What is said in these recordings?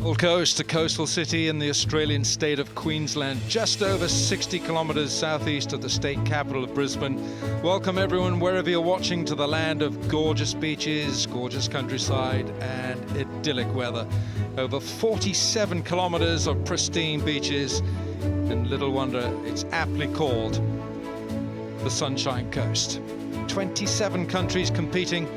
Gold Coast, a coastal city in the Australian state of Queensland, just over 60 kilometres southeast of the state capital of Brisbane. Welcome everyone, wherever you're watching, to the land of gorgeous beaches, gorgeous countryside and idyllic weather. Over 47 kilometres of pristine beaches, and little wonder it's aptly called the Sunshine Coast. 27 countries competing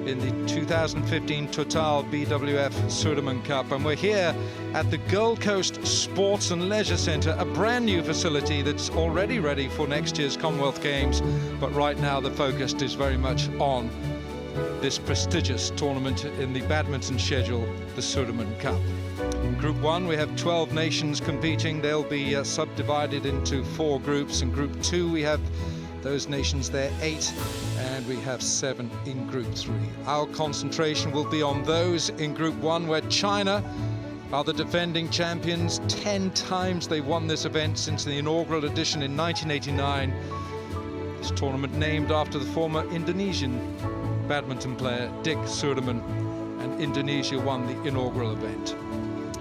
in the 2015 Total BWF Sudirman Cup, and we're here at the Gold Coast Sports and Leisure Centre, a brand new facility that's already ready for next year's Commonwealth Games, but right now the focus is very much on this prestigious tournament in the badminton schedule, the Sudirman Cup. In Group 1 we have 12 nations competing. They'll be subdivided into 4 groups. In Group 2 we have those nations there, 8, and we have 7 in Group 3. Our concentration will be on those in Group 1, where China are the defending champions. 10 times they won this event since the inaugural edition in 1989. This tournament named after the former Indonesian badminton player Dick Sudirman, and Indonesia won the inaugural event.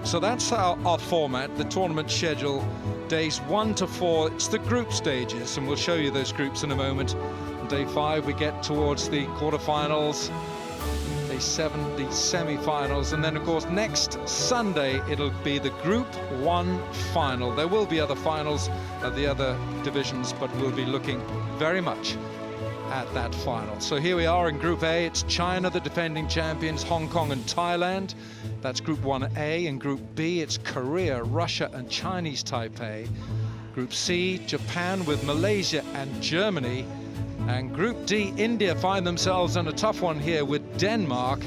So that's our format, the tournament schedule. Days 1 to 4, it's the group stages, and we'll show you those groups in a moment. On day 5 we get towards the quarterfinals, day 7 the semi-finals, and then of course next Sunday it'll be the Group 1 final. There will be other finals of the other divisions, but we'll be looking very much at that final. So here we are in Group A. It's China, the defending champions, Hong Kong and Thailand. That's Group 1A. In Group B, it's Korea, Russia and Chinese Taipei. Group C, Japan with Malaysia and Germany. And Group D, India find themselves in a tough one here with Denmark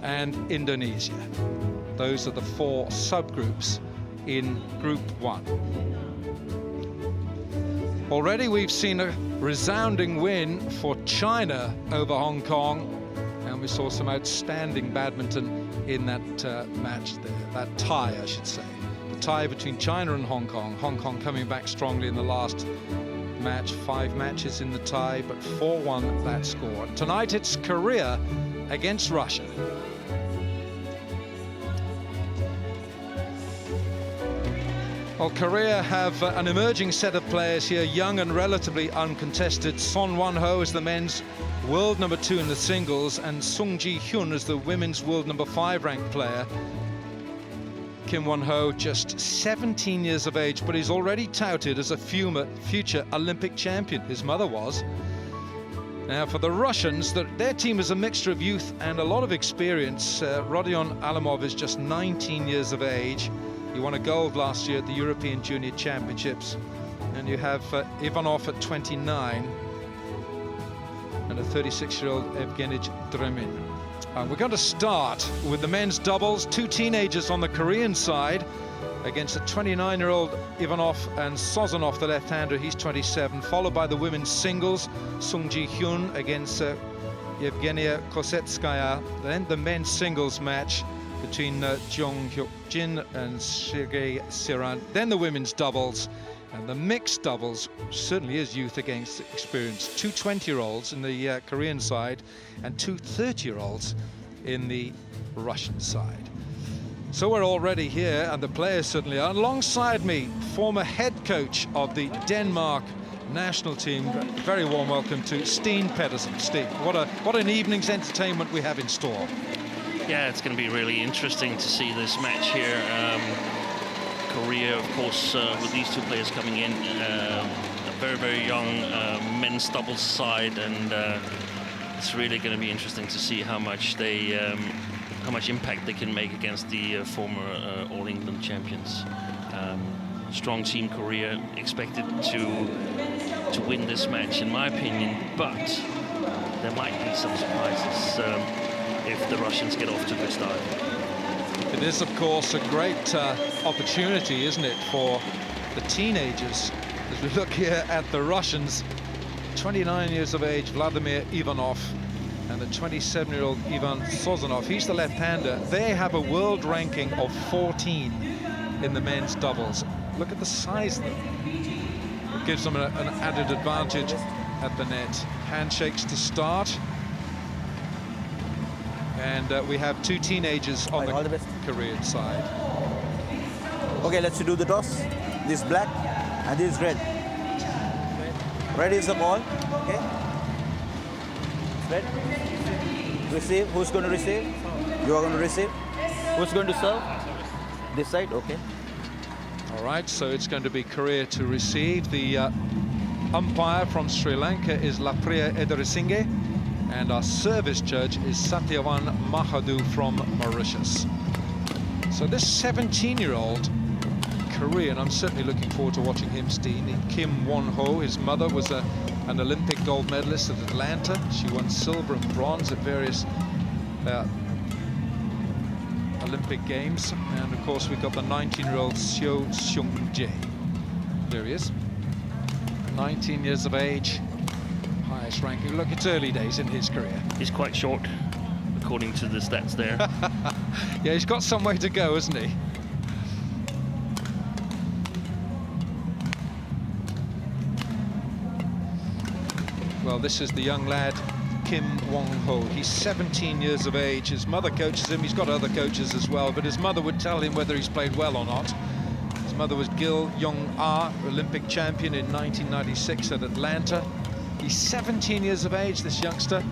and Indonesia. Those are the 4 subgroups in Group 1. Already we've seen a resounding win for China over Hong Kong, and we saw some outstanding badminton in that match there, that tie I should say. The tie between China and Hong Kong. Hong Kong coming back strongly in the last match, 5 matches in the tie, but 4-1 that score. Tonight it's Korea against Russia. Well, Korea have an emerging set of players here, young and relatively uncontested. Son Won-ho is the men's world number 2 in the singles, and Sung Ji-hyun is the women's world number 5 ranked player. Kim Won-ho, just 17 years of age, but he's already touted as a future Olympic champion. His mother was. Now for the Russians, their team is a mixture of youth and a lot of experience. Rodion Alimov is just 19 years of age. He won a gold last year at the European Junior Championships. And you have Ivanov at 29 and a 36-year-old Evgenij Dremin. We're going to start with the men's doubles. 2 teenagers on the Korean side against a 29-year-old Ivanov and Sozonov, the left-hander, he's 27, followed by the women's singles, Sung Ji-hyun against Evgenia Kosetskaya. Then the men's singles match between Jang Hyuk Jin and Sergey Sirant. Then the women's doubles, and the mixed doubles certainly is youth against experience. 2 20-year-olds in the Korean side and 2 30-year-olds in the Russian side. So we're already here, and the players certainly are. Alongside me, former head coach of the Denmark national team. Very warm welcome to Steen Pedersen. Steve, what an evening's entertainment we have in store. Yeah, it's going to be really interesting to see this match here. Korea, of course, with these 2 players coming in, a very, very young men's doubles side, and it's really going to be interesting to see how much impact they can make against the former All England champions. Strong team Korea, expected to win this match, in my opinion, but there might be some surprises if the Russians get off to a good start. It is, of course, a great opportunity, isn't it, for the teenagers. As we look here at the Russians, 29 years of age, Vladimir Ivanov, and the 27-year-old Ivan Sozonov. He's the left-hander. They have a world ranking of 14 in the men's doubles. Look at the size of them. It gives them an added advantage at the net. Handshakes to start. And we have 2 teenagers on the Korean side. Okay, let's do the toss. This is black and this is red. Red is the ball. Okay. Red. Receive. Who's going to receive? You are going to receive. Who's going to serve? This side. Okay. All right, so it's going to be Korea to receive. The umpire from Sri Lanka is Lapriya Edarisinghe, and our service judge is Satyavan Mahadu from Mauritius. So this 17-year-old Korean, I'm certainly looking forward to watching him, Steen. Kim Won-ho, his mother was an Olympic gold medalist at Atlanta. She won silver and bronze at various Olympic Games. And of course we've got the 19-year-old Seo Seung-jae. There he is, 19 years of age, highest ranking. Look, it's early days in his career. He's quite short, according to the stats there. Yeah, he's got some way to go, hasn't he? Well, this is the young lad, Kim Won-ho. He's 17 years of age. His mother coaches him. He's got other coaches as well, but his mother would tell him whether he's played well or not. His mother was Gil Yong-ah, Olympic champion in 1996 at Atlanta. He's 17 years of age, this youngster.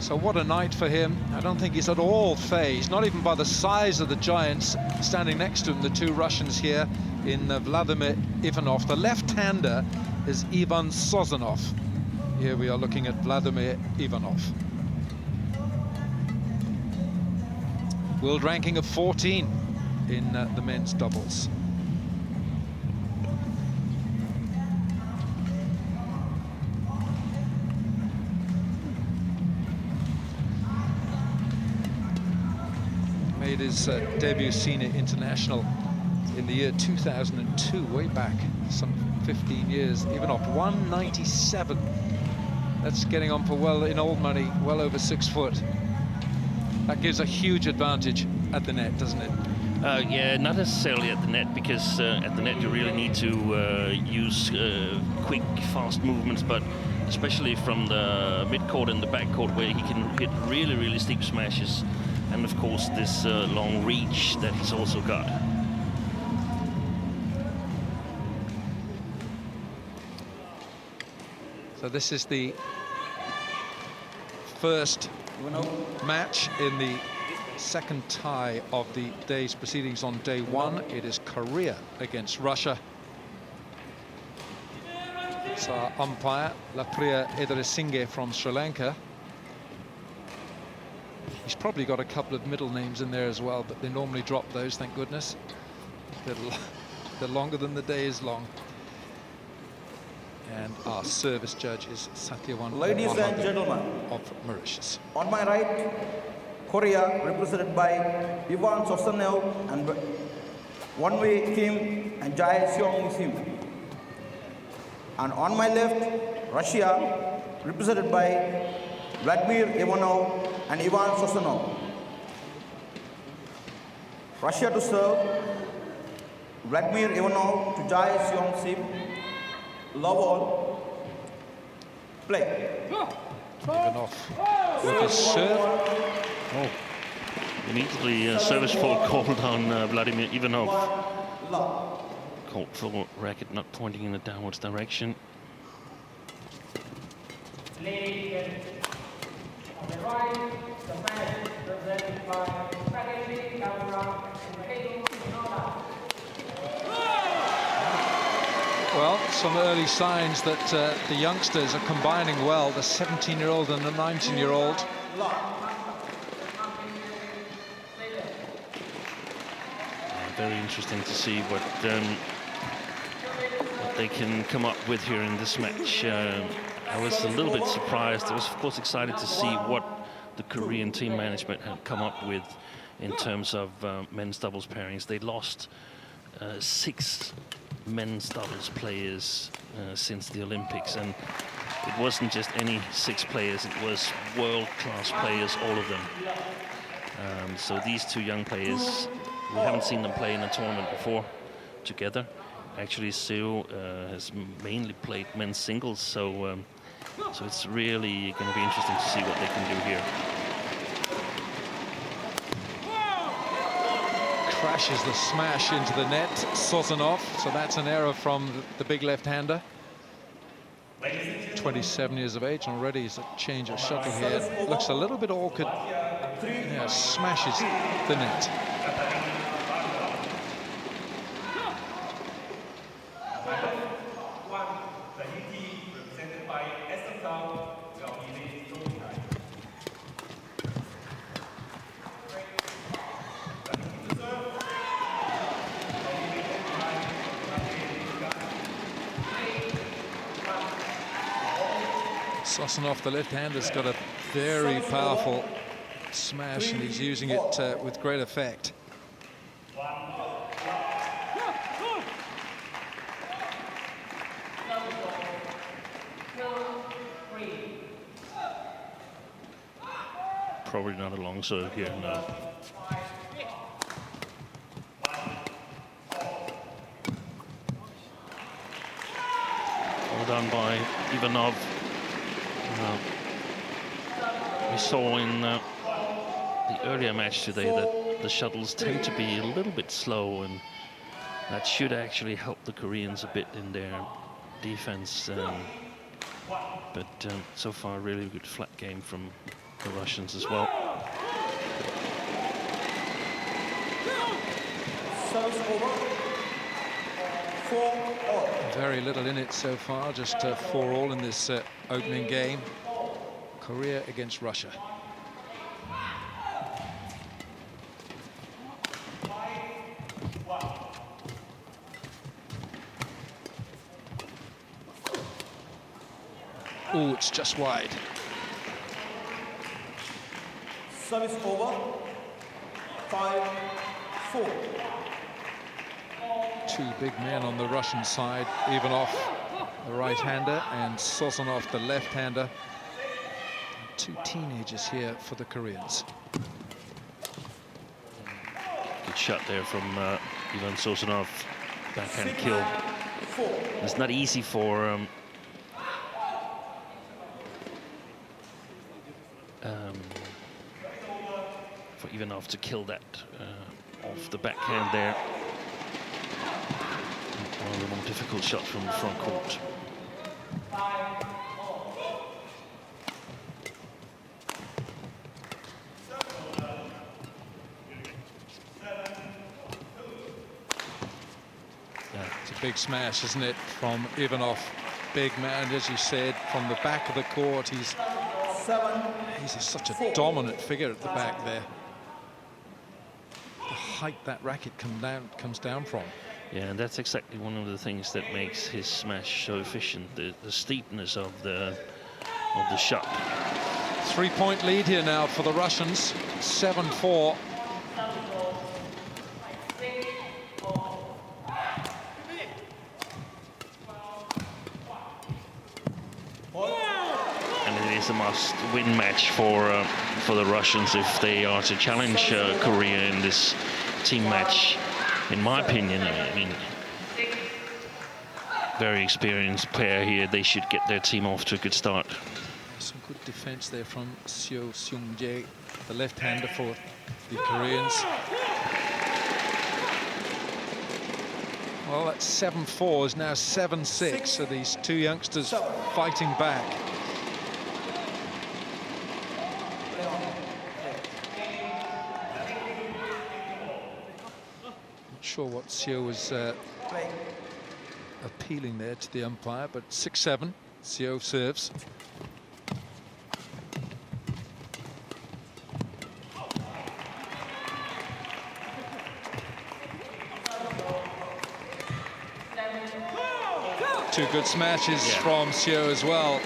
So what a night for him. I don't think he's at all fazed, not even by the size of the giants standing next to him, the two Russians here in Vladimir Ivanov. The left-hander is Ivan Sozonov. Here we are looking at Vladimir Ivanov. World ranking of 14 in the men's doubles. Made his debut senior international in the year 2002, way back some 15 years. Ivanov 197. That's getting on for, well, in old money, well over 6 foot. That gives a huge advantage at the net, doesn't it? Yeah, not necessarily at the net, because at the net you really need to use quick, fast movements, but especially from the mid-court and the back-court, where he can hit really, really steep smashes. And of course this long reach that he's also got. So this is the first match in the second tie of the day's proceedings on day one. It is Korea against Russia. It's our umpire, Lapriya Edarisinghe from Sri Lanka. He's probably got a couple of middle names in there as well, but they normally drop those, thank goodness. They're longer than the day is long. And our service judge is Satyavan Ladies and gentlemen, of Mauritius. On my right, Korea, represented by Ivan Sozonov and Won-wei Kim and Jae Seung Sim. And on my left, Russia, represented by Vladimir Ivanov and Ivan Sozonov. Russia to serve, Vladimir Ivanov to Jae Seung Sim. Love all. Play. Ivanov with his serve. Oh, immediately service fault called on Vladimir Ivanov. Called for racket not pointing in a downwards direction. Well, some early signs that the youngsters are combining well, the 17-year-old and the 19-year-old. Very interesting to see what they can come up with here in this match. I was a little bit surprised. I was, of course, excited to see what the Korean team management had come up with in terms of men's doubles pairings. They lost 6 men's doubles players since the Olympics, and it wasn't just any 6 players, it was world-class players, all of them. So these 2 young players, we haven't seen them play in a tournament before together. Actually, Seo has mainly played men's singles, so it's really going to be interesting to see what they can do here. Crashes the smash into the net, Sozonov, so that's an error from the big left-hander. 27 years of age, and already is a change of shuttle here. Looks a little bit awkward. Yeah, smashes the net. Sozonov, the left-hander's got a very powerful smash, and he's using it with great effect. Probably not a long serve here, no. Well done by Ivanov. We saw in the earlier match today that the shuttles tend to be a little bit slow, and that should actually help the Koreans a bit in their defense. But so far, really good flat game from the Russians as well. Very little in it so far, just 4-all in this opening game. Korea against Russia. Oh, it's just wide. Service over. 5-4. Two big men on the Russian side. Ivanov, the right-hander, and Sozonov, the left-hander. Two teenagers here for the Koreans. Good shot there from Ivan Sozonov. Backhand kill. It's not easy for Ivanov to kill that off the backhand there. One of the more difficult shots from the front court. Big smash, isn't it, from Ivanov? Big man, as you said, from the back of the court. He's such a dominant figure at the back there. The height that racket comes down from. Yeah, and that's exactly one of the things that makes his smash so efficient. The steepness of the shot. 3-point lead here now for the Russians. 7-4. It's a must-win match for the Russians if they are to challenge Korea in this team match. In my opinion, I mean, very experienced pair here. They should get their team off to a good start. Some good defense there from Seung Jae, the left-hander for the Koreans. Well, that's 7-4 is now 7-6. So these two youngsters fighting back. Sure what Seo was appealing there to the umpire, but 6-7. Seo serves. Two good smashes from Seo as well.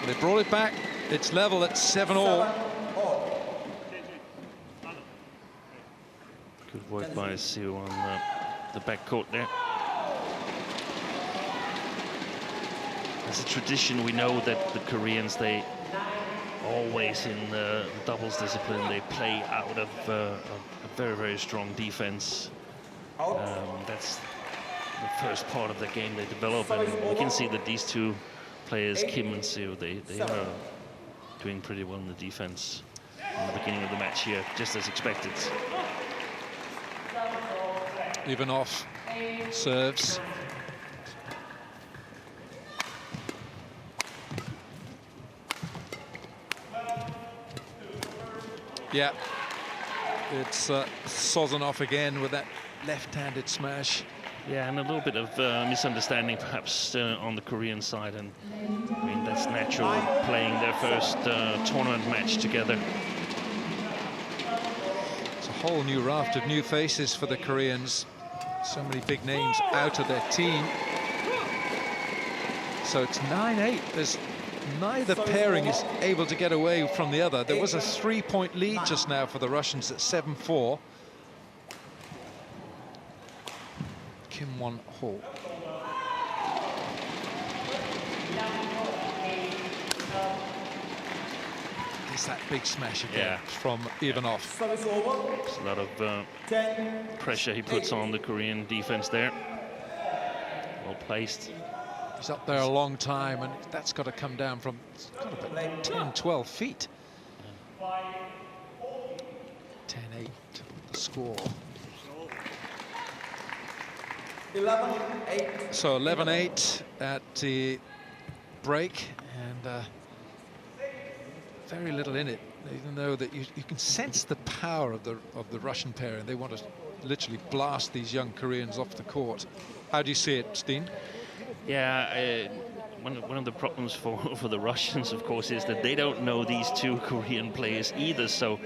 They brought it back. It's level at 7-all. Good work by Seo on the back court there. As a tradition, we know that the Koreans, they always in the doubles discipline, they play out of a very, very strong defense. That's the first part of the game they develop, and we can see that these two players, Kim and Seo, they are doing pretty well in the defense in the beginning of the match here, just as expected. Ivanov serves. Yeah, it's Sozonov again with that left-handed smash. Yeah, and a little bit of misunderstanding perhaps on the Korean side, and I mean that's natural, playing their first tournament match together. It's a whole new raft of new faces for the Koreans. So many big names out of their team. So it's 9-8. There's neither pairing is able to get away from the other. There was a 3-point lead just now for the Russians at 7-4. Kim Won-ho. There's that big smash again from Ivanov. There's a lot of pressure he puts on the Korean defense there. Well placed. He's up there a long time, and that's got to come down from, it's got about 10, 12 feet. 10-8, the score. 11-8. So 11-8 at the break, and very little in it, even though that you can sense the power of the Russian pair, and they want to literally blast these young Koreans off the court. How do you see it, Steen? Yeah, one of the problems for the Russians, of course, is that they don't know these two Korean players either. So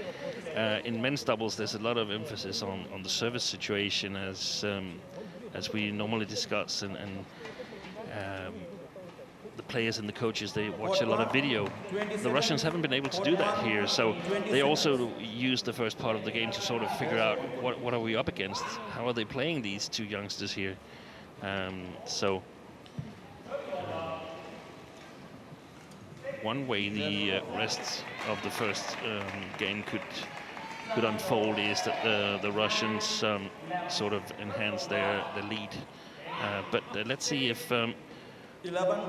in men's doubles, there's a lot of emphasis on the service situation, as we normally discuss, and the players and the coaches, they watch a lot of video. The Russians haven't been able to do that here, so they also use the first part of the game to sort of figure out what are we up against, how are they playing these two youngsters here. One way the rest of the first game could unfold is that the Russians sort of enhance their lead. But let's see if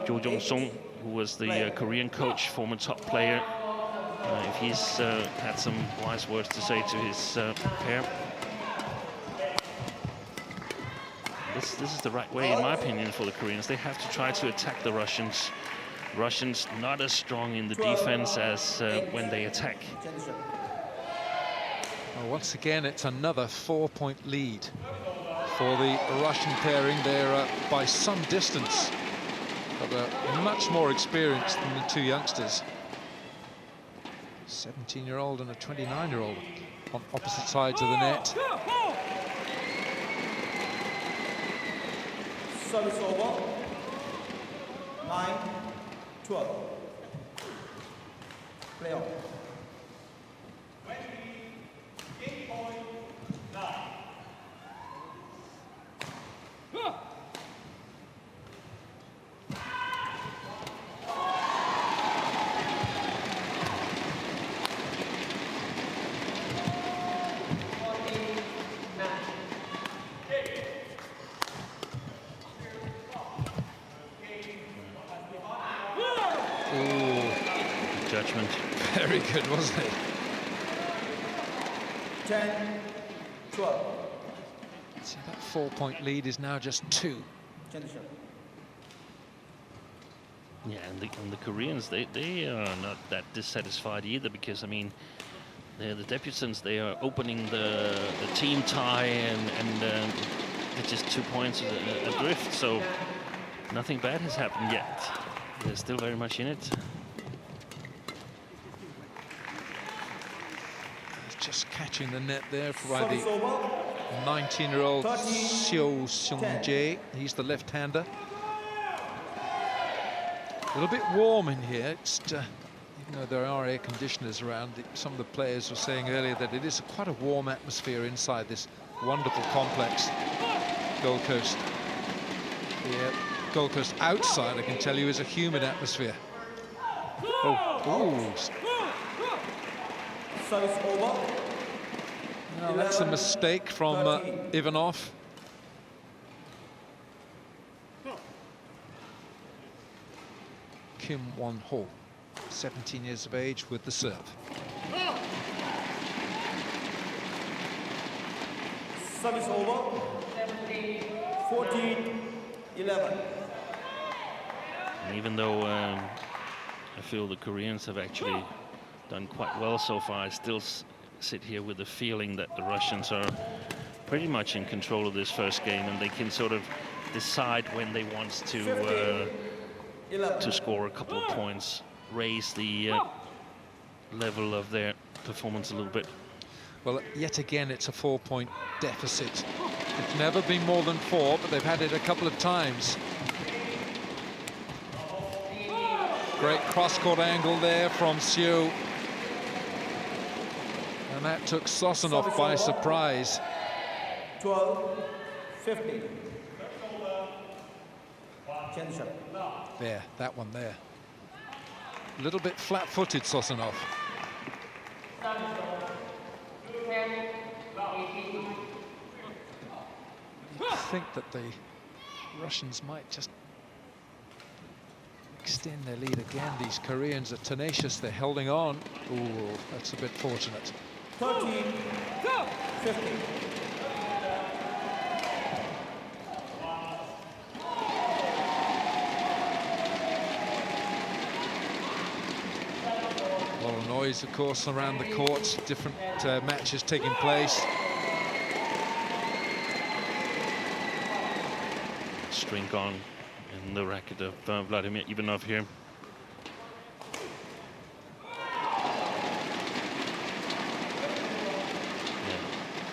Jo Jong-sung, who was the Korean coach, former top player, if he's had some wise words to say to his pair. This is the right way, in my opinion, for the Koreans. They have to try to attack the Russians. Russians not as strong in the defense as when they attack. Well, once again, it's another 4-point lead for the Russian pairing. They're by some distance, but they're much more experienced than the two youngsters. 17-year-old and a 29-year-old on opposite sides of the net. Service over. 9-12. Play on. Judgment. Very good, wasn't it? 10-12. See, that 4-point lead is now just 2. Yeah, and the Koreans, they are not that dissatisfied either, because I mean, they're the debutants. They are opening the team tie, and they're just 2 points adrift. So nothing bad has happened yet. They're still very much in it. Just catching the net there by the 19-year-old Seung. He's the left-hander. A little bit warm in here. It's even though there are air conditioners around, some of the players were saying earlier that it is quite a warm atmosphere inside this wonderful complex. Gold Coast. Yeah, Gold Coast outside, I can tell you, is a humid atmosphere. Oh. Service over. Well, that's a mistake from Ivanov. Kim Won-ho, 17 years of age, with the serve. Service over. 14-11. And even though I feel the Koreans have actually done quite well so far, I still sit here with the feeling that the Russians are pretty much in control of this first game, and they can sort of decide when they want to score a couple of points, raise the level of their performance a little bit. Well, yet again, it's a 4-point deficit. It's never been more than 4, but they've had it a couple of times. Great cross-court angle there from Seung. And that took Sozonov by surprise. 12-15. There, that one there. A little bit flat-footed, Sozonov. I think that the Russians might just extend their lead again. These Koreans are tenacious, they're holding on. Ooh, that's a bit fortunate. 13-15. A lot of noise, of course, around the courts, different matches taking place. String on in the racket of Vladimir Ivanov here. Yeah,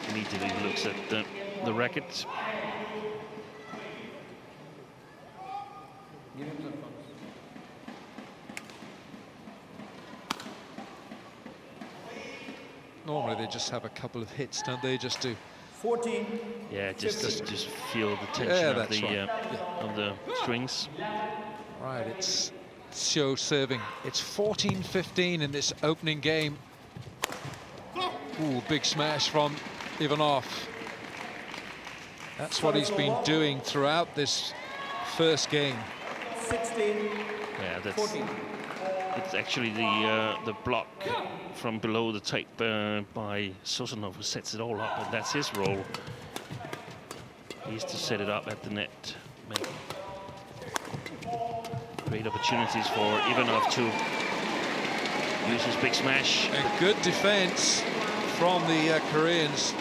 immediately looks at the racket. Normally they just have a couple of hits, don't they? Just to 14. Yeah, just feel the tension of the right. of the strings. Right, it's Seung serving. It's 14-15 in this opening game. Ooh, big smash from Ivanov. That's what he's been doing throughout this first game. 16. Yeah, that's 14. it's actually the block from below the tape by Sozonov who sets it all up, and that's his role. He's to set it up at the net, make great opportunities for Ivanov to use his big smash. And good defense from the Koreans,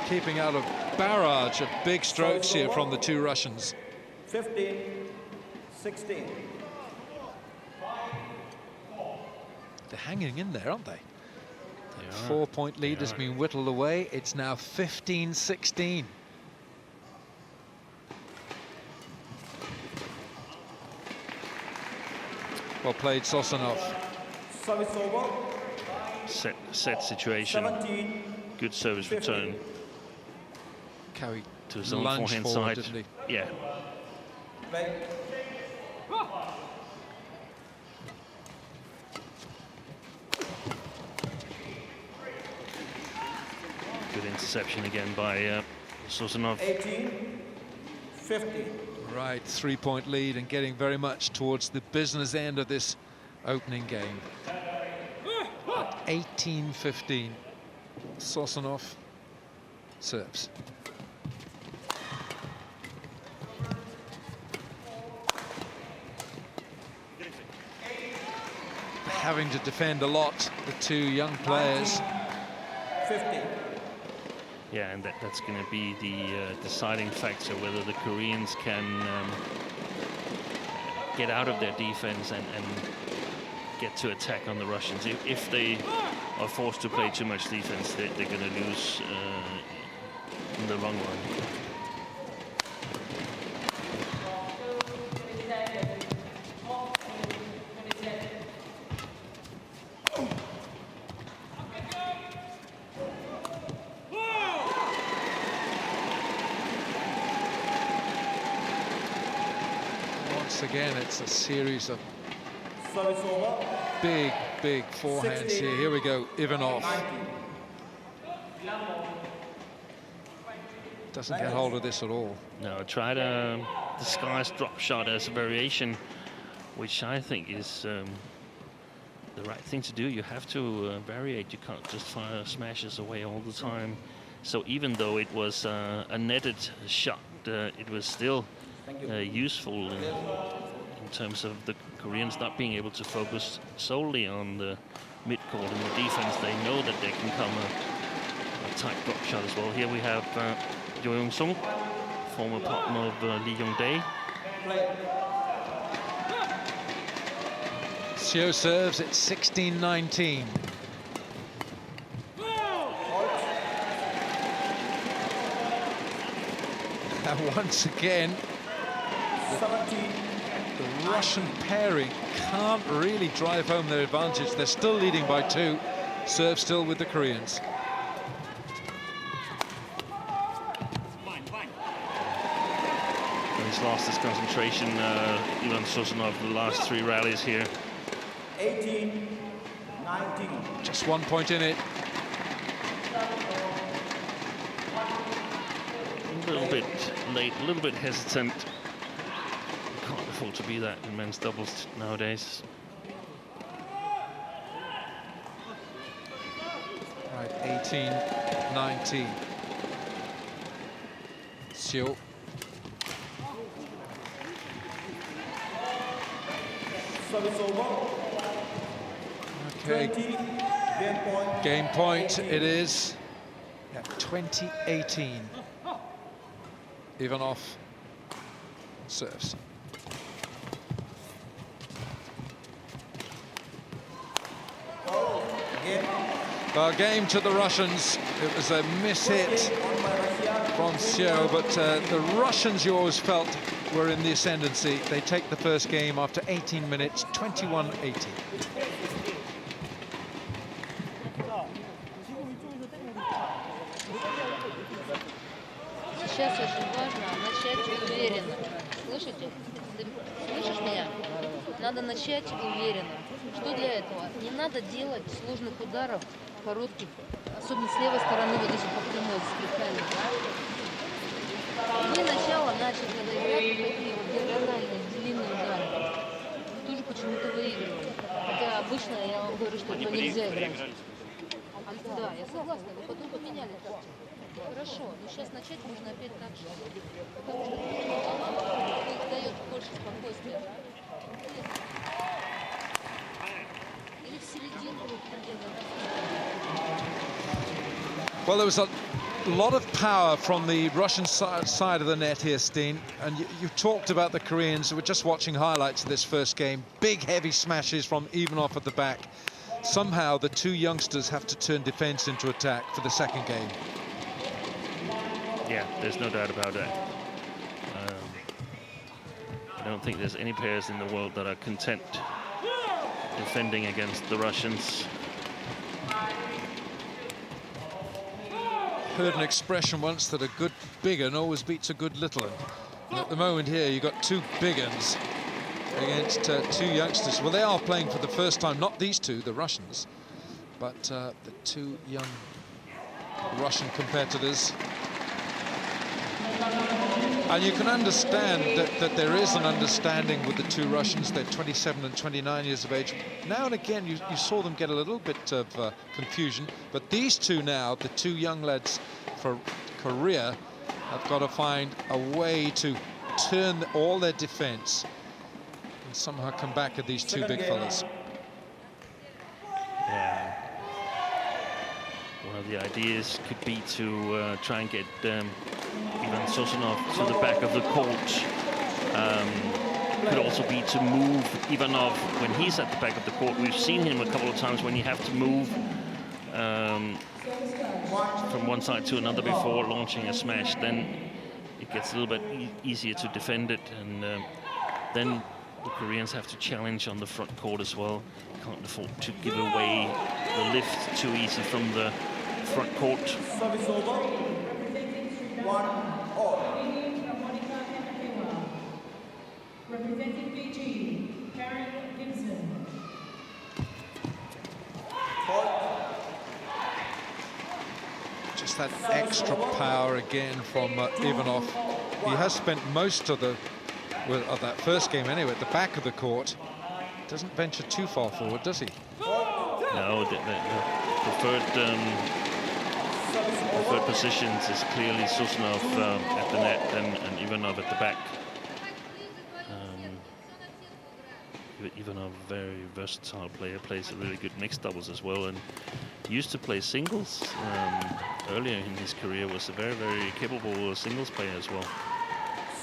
keeping out a barrage of big strokes here from the two Russians. 15-16. They're hanging in there, aren't they? They are. 4-point lead has been whittled away. It's now 15-16. Well played, Sozonov. Service over. Set situation. 17. Good service 15. return Carried to his own lunge forehand forward, side. didn't he? Yeah. Play. Good interception again by Sozonov. 18-15. Right, 3-point lead and getting very much towards the business end of this opening game. At 18-15, Sozonov serves. Having to defend a lot, the two young players. 15. Yeah, and that's going to be the deciding factor, whether the Koreans can get out of their defense and get to attack on the Russians. If they are forced to play too much defense, they're going to lose in the long run. Again, it's a series of Service over. big forehands here. Here we go, Ivanov. 19. Doesn't get hold of this at all. No, try to disguise drop shot as a variation, which I think is the right thing to do. You have to variate. You can't just fire smashes away all the time. So even though it was a netted shot it was still useful in terms of the Koreans not being able to focus solely on the mid-court and the defense. They know that there can come a tight drop shot as well. Here we have Jo Seung, former partner of Lee Young-dae. Seo serves at 16-19. And once again, the Russian pairing can't really drive home their advantage. They're still leading by 2. Serve still with the Koreans. He's lost his concentration, Ivan Sozonov, the last 3 rallies here. 18-19. Just 1 point in it. A little bit late, a little bit hesitant. Can't afford to be that in men's doubles nowadays. Right, 18-19. Seo. Okay. Game point it is. Yeah, 20-18. Ivanov serves. Game to the Russians. It was a miss-hit from Seo, but the Russians, you always felt, were in the ascendancy. They take the first game after 18 minutes, 21-18. Сейчас очень важно начать уверенно. Слышите? Слышишь меня? Надо начать уверенно. Что для этого? Не надо делать сложных ударов коротких, особенно с левой стороны, вот здесь по прямой скрипками. Вы начало начали, когда играть такие вот диагональные, длинные удары. Тоже почему-то выигрывали. Хотя обычно я вам говорю, что этого нельзя играть. Да, я согласна, вы потом поменяли тактику. Хорошо, но сейчас начать можно опять так же. Потому что их дает больше спокойствия. Или в середину. Well, there was a lot of power from the Russian side of the net here, Steen. And you talked about the Koreans. We're just watching highlights of this first game. Big, heavy smashes from Ivanov at the back. Somehow, the 2 youngsters have to turn defense into attack for the second game. Yeah, there's no doubt about that. I don't think there's any pairs in the world that are content defending against the Russians. Heard an expression once that a good big un always beats a good little un. And at the moment here, you've got 2 big uns against 2 youngsters. Well, they are playing for the first time, not these 2, the Russians, but the 2 young Russian competitors. And you can understand that there is an understanding with the 2 Russians. They're 27 and 29 years of age. Now and again, you saw them get a little bit of confusion. But these 2 now, the 2 young lads for Korea, have got to find a way to turn all their defense and somehow come back at these 2 big fellas. Yeah. One of the ideas could be to try and get Ivan Sozonov to the back of the court. Could also be to move Ivanov when he's at the back of the court. We've seen him a couple of times when you have to move from one side to another before launching a smash. Then it gets a little bit easier to defend it, and then the Koreans have to challenge on the front court as well. Can't afford to give away the lift too easy from the front court. Service over. 1-all. Representing Beijing, Karen Gibson. Just that extra power again from Ivanov. He has spent most of that first game anyway at the back of the court. Doesn't venture too far forward, does he? No, the preferred The third positions is clearly Sozonov at the net and Ivanov at the back. Ivanov, very versatile player, plays a really good mixed doubles as well, and used to play singles earlier in his career. Was a very, very capable singles player as well.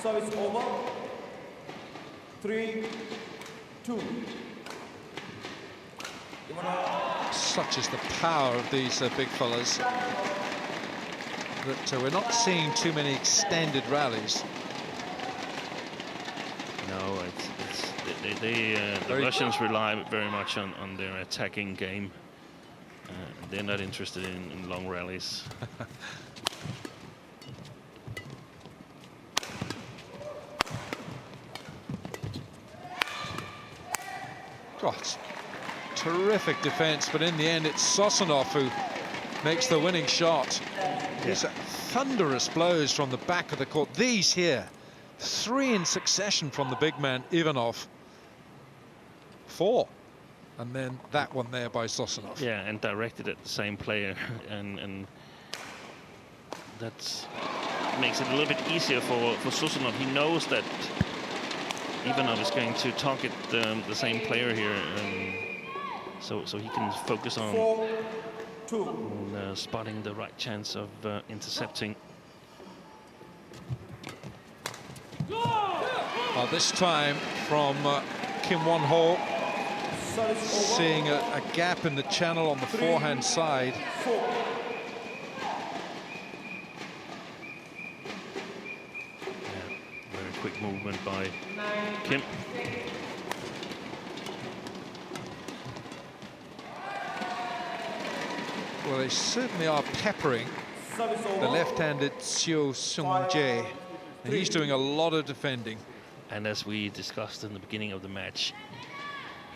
Service over. 3-2. Such is the power of these big fellas that we're not seeing too many extended rallies. No, the Russians rely very much on their attacking game. They're not interested in long rallies. God, terrific defense, but in the end it's Sozonov who makes the winning shot. These are thunderous blows from the back of the court. These here, 3 in succession from the big man Ivanov. 4, and then that one there by Sozonov. Yeah, and directed at the same player, and that makes it a little bit easier for Sozonov. He knows that Ivanov is going to target the same player here, so he can focus on spotting the right chance of intercepting. Well, this time from Kim Won-ho, seeing a gap in the channel on the forehand side. Very quick movement by Kim. Well, they certainly are peppering the left-handed Seung Jae, and he's doing a lot of defending. And as we discussed in the beginning of the match,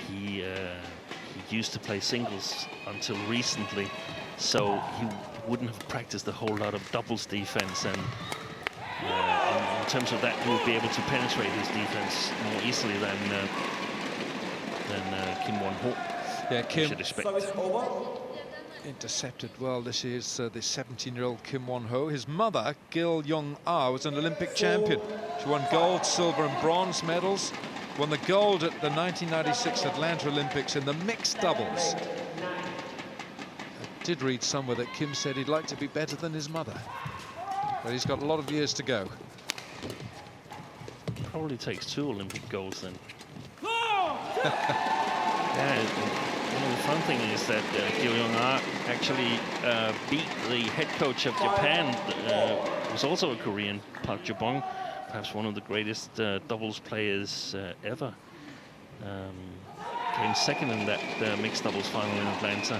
he used to play singles until recently, so he wouldn't have practiced a whole lot of doubles defense, and in terms of that, he would be able to penetrate his defense more easily than Kim Won-ho. Yeah, Kim should expect. Intercepted well. This is the 17-year-old Kim Won-ho. His mother, Gil Young-ah, was an Olympic champion. She won gold, silver and bronze medals. Won the gold at the 1996 Atlanta Olympics in the mixed doubles. I did read somewhere that Kim said he'd like to be better than his mother, but he's got a lot of years to go. Probably takes 2 Olympic golds then. Yeah, the fun thing is that Gil Young-ah actually beat the head coach of Japan, was also a Korean, Park Ju-bong, perhaps one of the greatest doubles players ever. Came second in that mixed doubles final in Atlanta,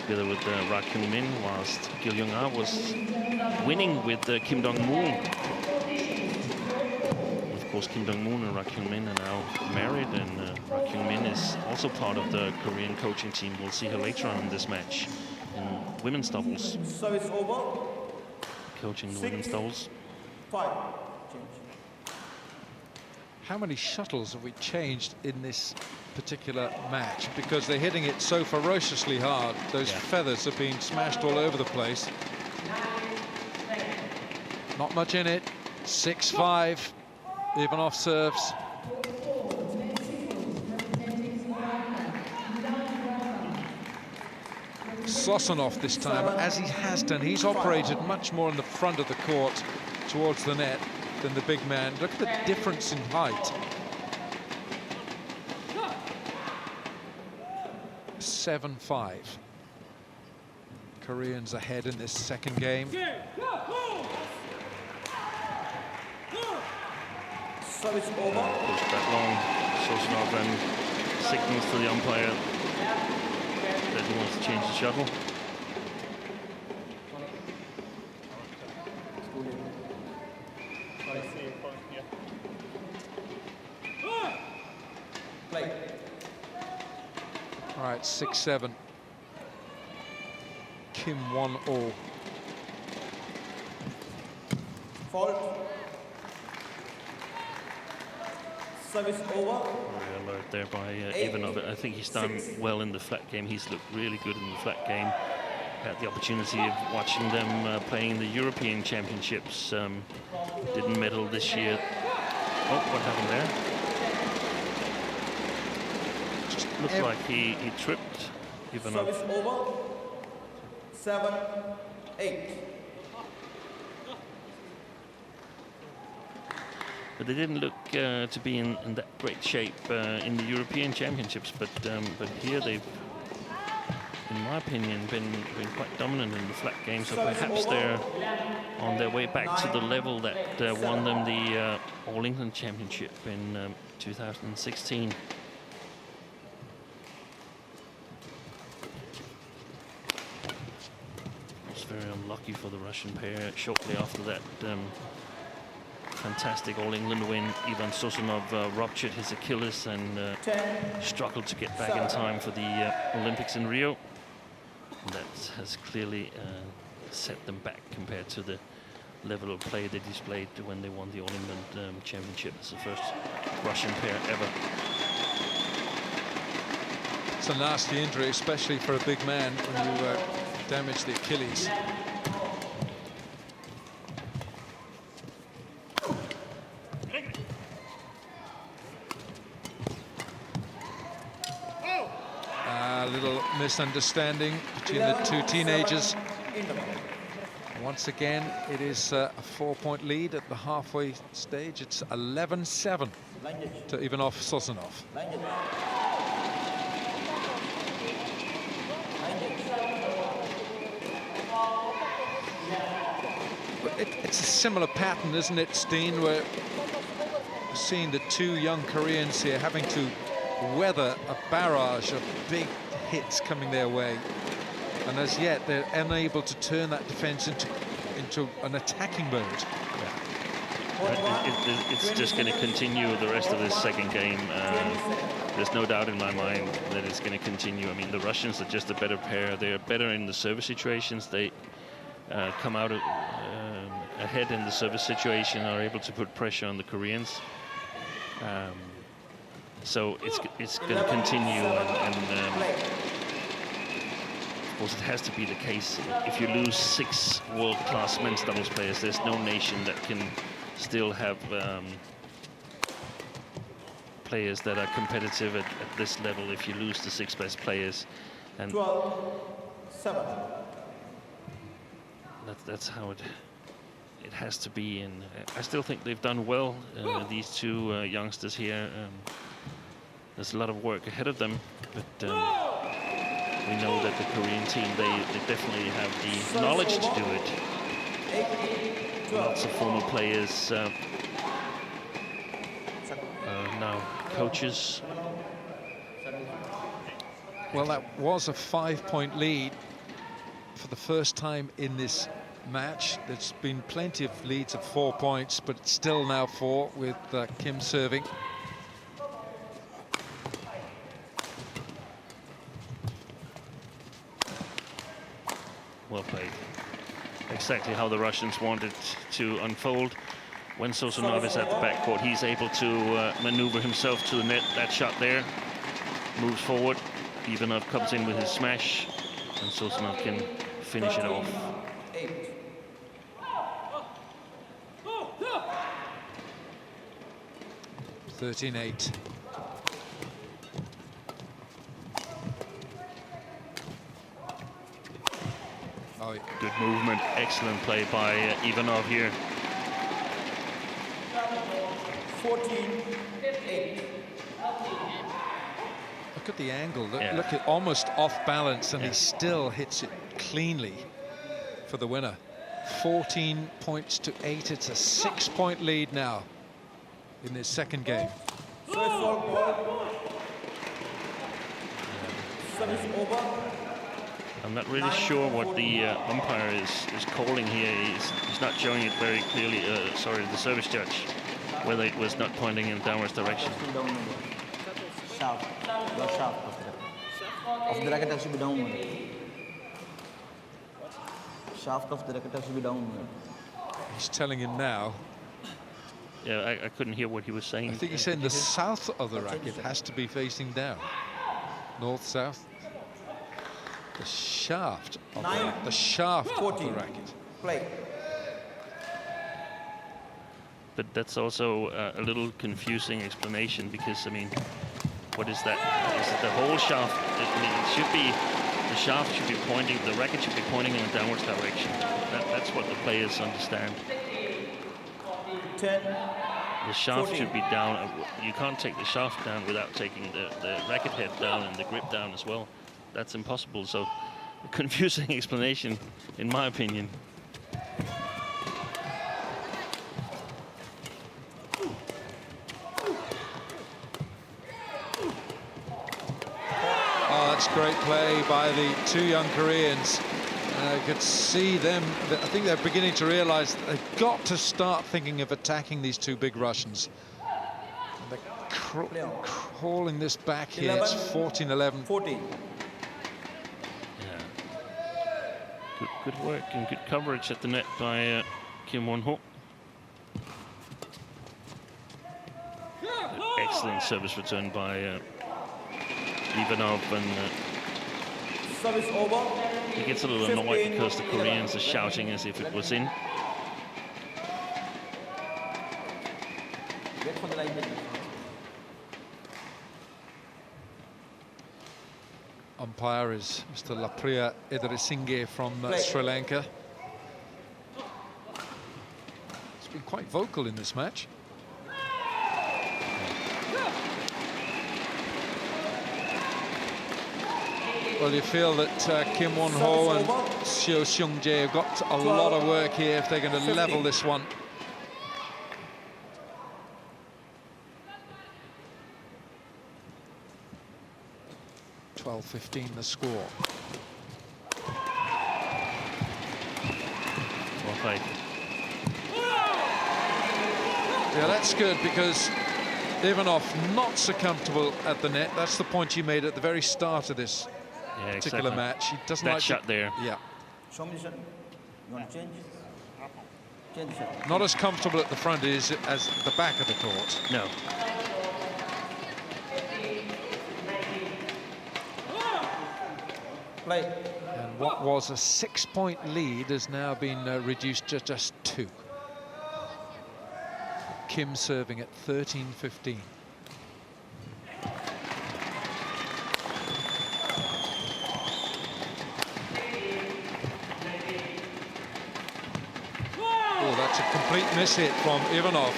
together with Ra Kyung-min, whilst Gil Young-ah was winning with Kim Dong-moon. Of course, Kim Dong-moon and Ra Kyung-min are now married, and Ra Kyung-min is also part of the Korean coaching team. We'll see her later on in this match in women's doubles. Service over. Coaching the women's doubles. 5. How many shuttles have we changed in this particular match? Because they're hitting it so ferociously hard. Those feathers are being smashed all over the place. Not much in it. 6-5. Ivanov serves. Sozonov this time, as he has done, he's operated much more in the front of the court towards the net than the big man. Look at the difference in height. 7-5. Koreans ahead in this second game. Service over. Push back long. Sozonov and signals to the umpire that he wants to change the shuttle. Play. All right, 6-7. Kim Won-ho. Fault. Service over. Very alert there by Ivanov. I think he's done well in the flat game. He's looked really good in the flat game. had the opportunity of watching them playing in the European Championships. Didn't medal this year. Oh, what happened there? Just looked like he tripped Ivanov. Service over. 7-8. But they didn't look to be in that great shape in the European Championships. But here they've, in my opinion, been quite dominant in the flat game. So perhaps they're on their way back to the level that won them the All England Championship in 2016. It's very unlucky for the Russian pair. Shortly after that fantastic All England win, Ivan Sozonov ruptured his Achilles and struggled to get back in time for the Olympics in Rio. That has clearly set them back compared to the level of play they displayed when they won the All England Championship. It's the first Russian pair ever. It's a nasty injury, especially for a big man when you damage the Achilles. A little misunderstanding between the two teenagers. Once again, it is a 4-point lead at the halfway stage. It's 11-7 to Ivanov Sozonov. It's a similar pattern, isn't it, Steen, where we're seeing the two young Koreans here having to weather a barrage of big hits coming their way, and as yet they're unable to turn that defense into an attacking mode. It's just going to continue the rest of this second game. There's no doubt in my mind that it's going to continue. I mean, the Russians are just a better pair. They're better in the service situations. They come out ahead in the service situation, are able to put pressure on the Koreans. So it's going to continue, and of course it has to be the case. If you lose 6 world-class men's doubles players, there's no nation that can still have players that are competitive at this level if you lose the 6 best players. And 12-7. That's how it has to be, and I still think they've done well, these two youngsters here. There's a lot of work ahead of them, but we know that the Korean team, they definitely have the knowledge to do it. Lots of former players now coaches. Well, that was a 5-point lead for the first time in this match. There's been plenty of leads of 4 points, but it's still now 4 with Kim serving. Well played. Exactly how the Russians wanted to unfold. When Sozonov is at the backcourt, he's able to maneuver himself to the net. That shot there moves forward. Ivanov comes in with his smash, and Sozonov can finish it off. 13-8. Oh, good movement, excellent play by Ivanov here. 14-8. Look at the angle. Look, Yeah. look at almost off balance, and Yeah. he still hits it cleanly for the winner. 14 points to 8. It's a 6-point lead now in this second game. Service over. I'm not really sure what the umpire is calling here. He's not showing it very clearly. Sorry, the service judge, whether it was not pointing in downwards direction. Shaft. The shaft of the racket has to be downward. Shaft of the racket has to be downward. He's telling him now. Yeah, I couldn't hear what he was saying. I think he's saying the south of the racket has to be facing down. North, south. the shaft of Nine, the shaft of the 14. racket. Play. But that's also a little confusing explanation, because I mean, what is that? Is it the whole shaft? I mean, it should be, the shaft should be pointing, the racket should be pointing in a downwards direction. That's what the players understand. 10. The shaft 14. should be down. You can't take the shaft down without taking the racket head down and the grip down as well. That's impossible. So, a confusing explanation, in my opinion. Oh, that's great play by the two young Koreans. I could see them, I think they're beginning to realize that they've got to start thinking of attacking these two big Russians. And they're crawling this back here. 11, it's 14-11. 14. Yeah. Good work and good coverage at the net by Kim Won-ho. Excellent service return by Ivanov, and Service over. he gets a little annoyed because the Koreans are shouting as if it was in. Wait for the line. Umpire is Mr. Lapriya Edrisinghe from Sri Lanka. He's been quite vocal in this match. Well, you feel that Kim Won-ho and Seo Seung-jae have got a lot of work here if they're going to 15. level this one. (12-15) the score. Well played. Yeah, that's good, because Ivanov not so comfortable at the net. That's the point you made at the very start of this particular match. He doesn't That like shot there. Yeah. Show me the shot. You want to change? Change the shot. Not as comfortable at the front as the back of the court. No. Play. And what was a 6-point lead has now been reduced to just 2. Kim serving at 13-15. Oh, that's a complete miss hit from Ivanov.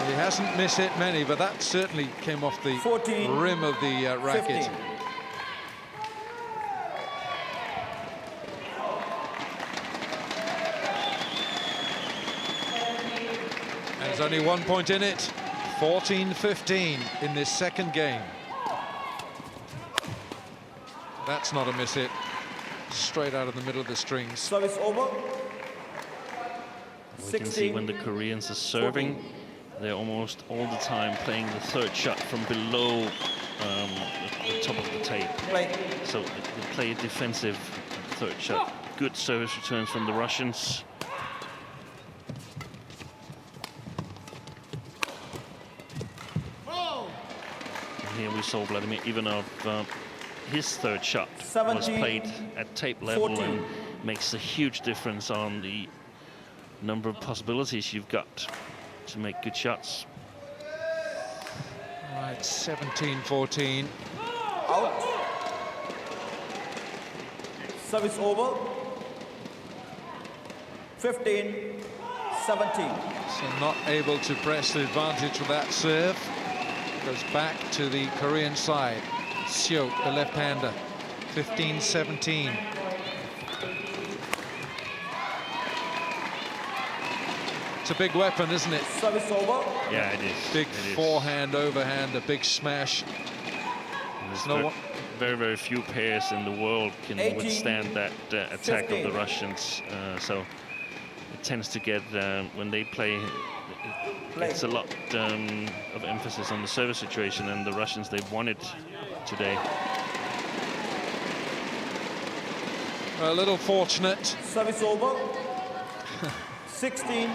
He hasn't miss hit many, but that certainly came off the 14, rim of the racket. 15. And there's only 1 point in it. 14-15 in this second game. That's not a miss hit. Straight out of the middle of the strings. Service over. We can see when the Koreans are serving, 14. they're almost all the time playing the third shot from below the top of the tape. Play. So they play a defensive third shot. Good service returns from the Russians. And here we saw Vladimir Ivanov. His third shot was 17, played at tape level 14. and makes a huge difference on the number of possibilities you've got to make good shots. All right, 17-14. Out. Service over. 15-17. So not able to press the advantage with that serve. Goes back to the Korean side. Hyeok, the left-hander. 15-17. It's a big weapon, isn't it? Service over. Yeah, it is. Big It is. forehand, overhand, a big smash. There's no one- very, very few pairs in the world can 18, witstand that attack of 15. the Russians. So it tends to get, when they play, it's a lot of emphasis on the service situation, and the Russians, they won it today. A little fortunate. Service over. 16-18.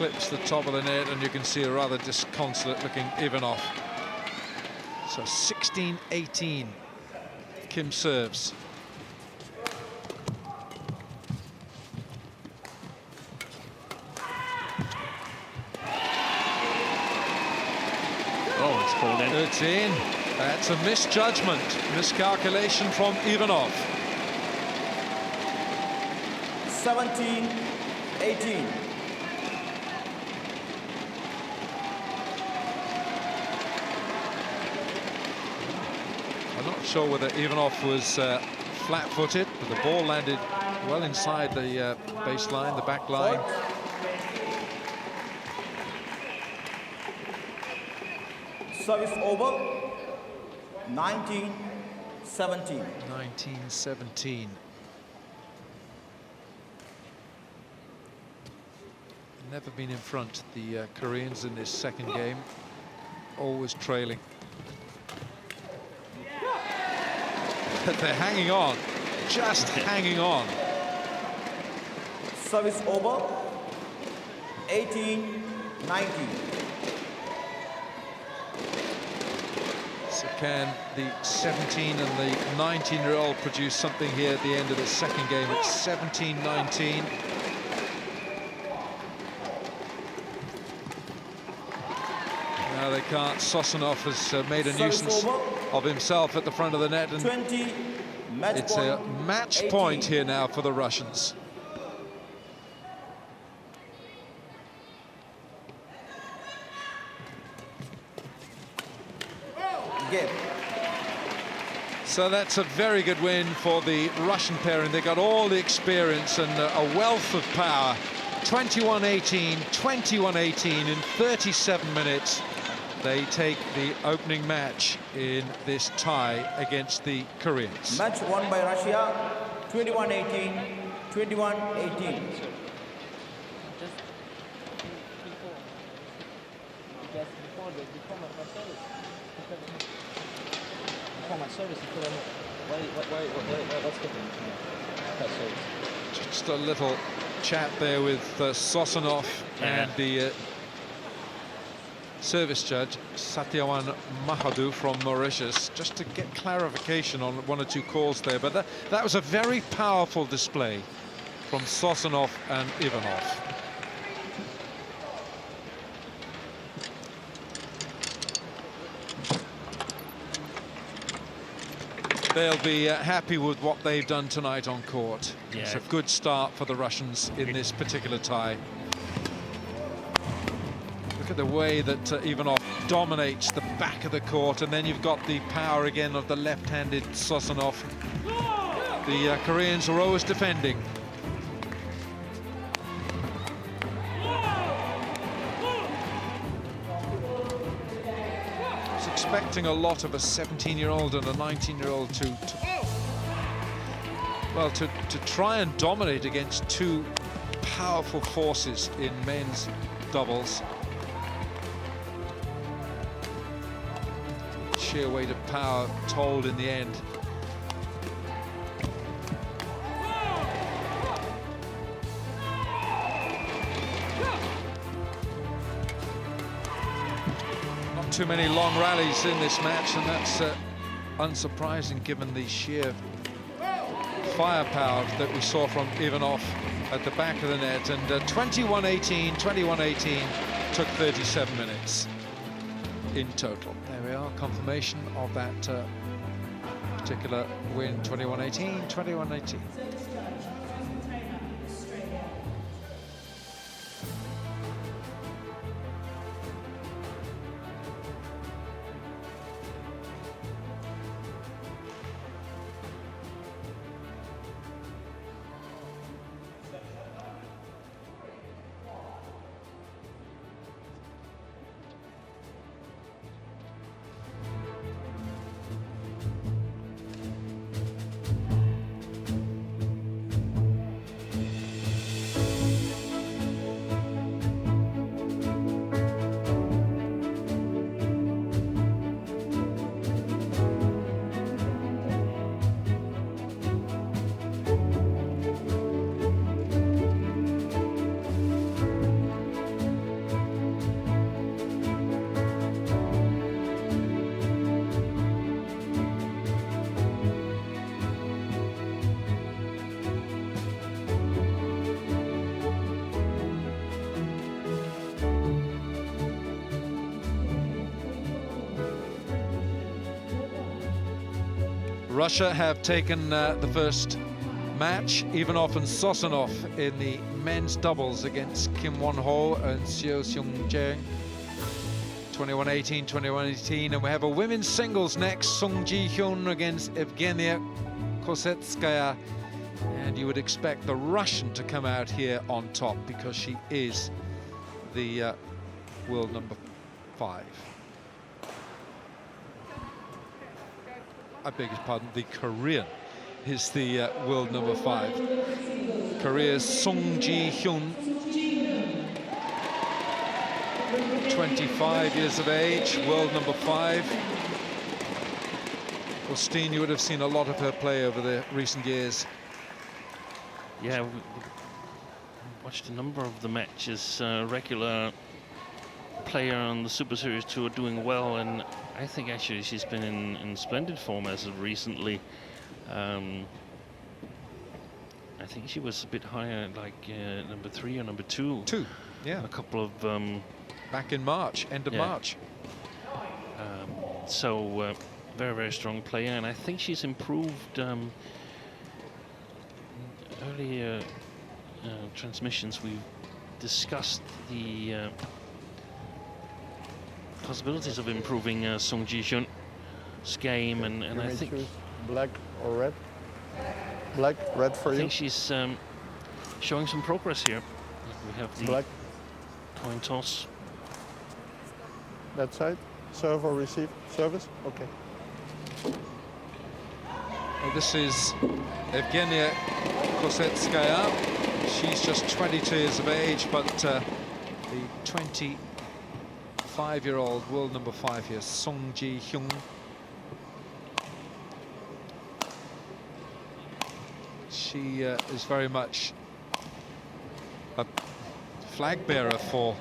clips the top of the net, and you can see a rather disconsolate looking Ivanov. So 16-18, Kim serves. Oh, it's called in. It's in. That's a misjudgment, miscalculation from Ivanov. 17-18. I'm not sure whether Ivanov was flat-footed, but the ball landed well inside the baseline, the back line. Service over. 19-17. 19-17. Never been in front, the Koreans, in this second game. Always trailing. But they're hanging on, just hanging on. Service over. 18-19. So can the 17 and the 19-year-old produce something here at the end of the second game? It's 17-19. No, they can't. Sozonov has made a nuisance of himself at the front of the net, and 20, match it's point, a match 18. point here now for the Russians. Game. So that's a very good win for the Russian pairing. They got all the experience and a wealth of power. 21-18, 21-18 in 37 minutes. They take the opening match in this tie against the Koreans. Match won by Russia. 21-18, 21-18. Just a little chat there with Sozonov and the service judge Satyawan Mahadu from Mauritius, just to get clarification on one or two calls there. But that was a very powerful display from Sozonov and Ivanov. They'll be happy with what they've done tonight on court. Yeah. It's a good start for the Russians in this particular tie. Look at the way that Ivanov dominates the back of the court, and then you've got the power again of the left-handed Sozonov. The Koreans are always defending. I was expecting a lot of a 17-year-old and a 19-year-old to try and dominate against two powerful forces in men's doubles. Sheer weight of power told in the end. Not too many long rallies in this match, and that's unsurprising given the sheer firepower that we saw from Ivanov at the back of the net. And 21-18, 21-18 took 37 minutes in total. There we are, confirmation of that particular win, 21-18, 21-18. Russia have taken the first match, Ivanov and Sozonov in the men's doubles against Kim Won-ho and Seung Jang. 21-18, 21-18, and we have a women's singles next, Sung Ji-hyun against Evgenia Kosetskaya, and you would expect the Russian to come out here on top because she is the world number 5. I beg your pardon, the Korean is the world number 5. Korea's Sung Ji-hyun, 25 years of age, world number 5. Well, Steen, you would have seen a lot of her play over the recent years. Yeah, we watched a number of the matches. Regular player on the Super Series Tour doing well, and I think actually she's been in splendid form as of recently. I think she was a bit higher, like number 3 or number 2. 2, yeah. A couple of back in March, end of March. So very, very strong player, and I think she's improved. Earlier transmissions, we discussed the possibilities of improving Sung Ji-hyun's game, and I think black or red. Black, red for I you. think she's showing some progress here. We have the black. Coin toss. That side. Serve or receive? Service? Okay. Well, this is Evgenia Kosetskaya. She's just 22 years of age, but the 25-year-old world number 5 here, Sung Ji-hyun. She is very much a flag bearer for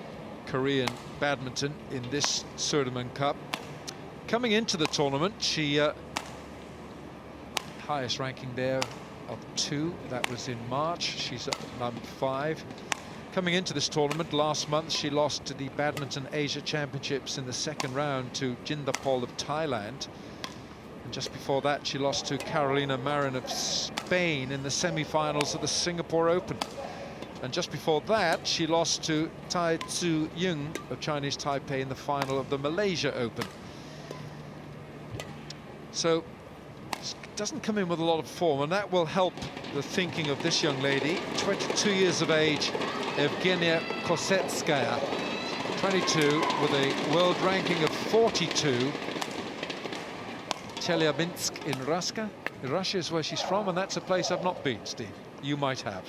Korean badminton in this Sudirman Cup. Coming into the tournament, she highest ranking there of 2. That was in March. She's at number 5. Coming into this tournament last month, she lost to the Badminton Asia Championships in the 2nd round to Jindapol of Thailand. And just before that, she lost to Carolina Marin of Spain in the semi-finals of the Singapore Open. And just before that, she lost to Tai Tzu Yung of Chinese Taipei in the final of the Malaysia Open. So, doesn't come in with a lot of form, and that will help the thinking of this young lady. 22 years of age, Evgenia Kosetskaya, 22, with a world ranking of 42. Chelyabinsk in Russia is where she's from, and that's a place I've not been, Steve. You might have.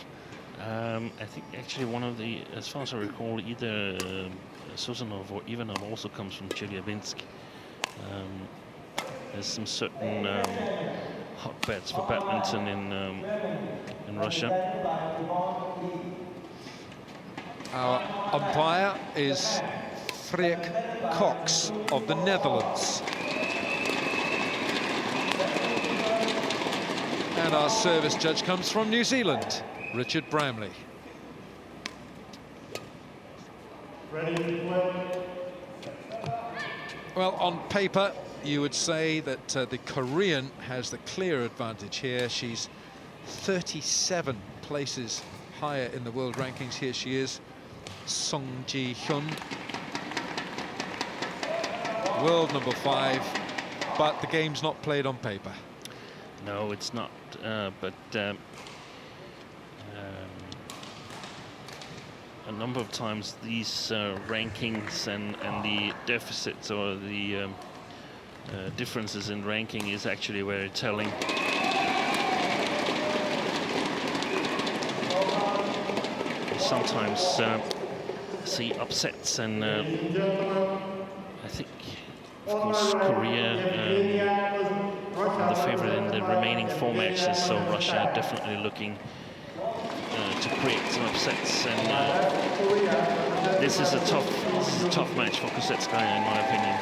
I think actually one of the, as far as I recall, either Sozonov or Ivanov also comes from Chelyabinsk. There's some certain hotbeds for badminton in Russia. Our umpire is Freek Cox of the Netherlands. And our service judge comes from New Zealand, Richard Bramley. Well, on paper, you would say that the Korean has the clear advantage here. She's 37 places higher in the world rankings. Here she is, Sung Ji-hyun, world number 5, but the game's not played on paper. No, it's not, but a number of times these rankings and the deficits or the differences in ranking is actually very telling. Sometimes see upsets, and I think, of course, Korea the favorite in the remaining 4 matches, so Russia definitely looking to create some upsets, and this is a tough match for Kosetskaya, in my opinion.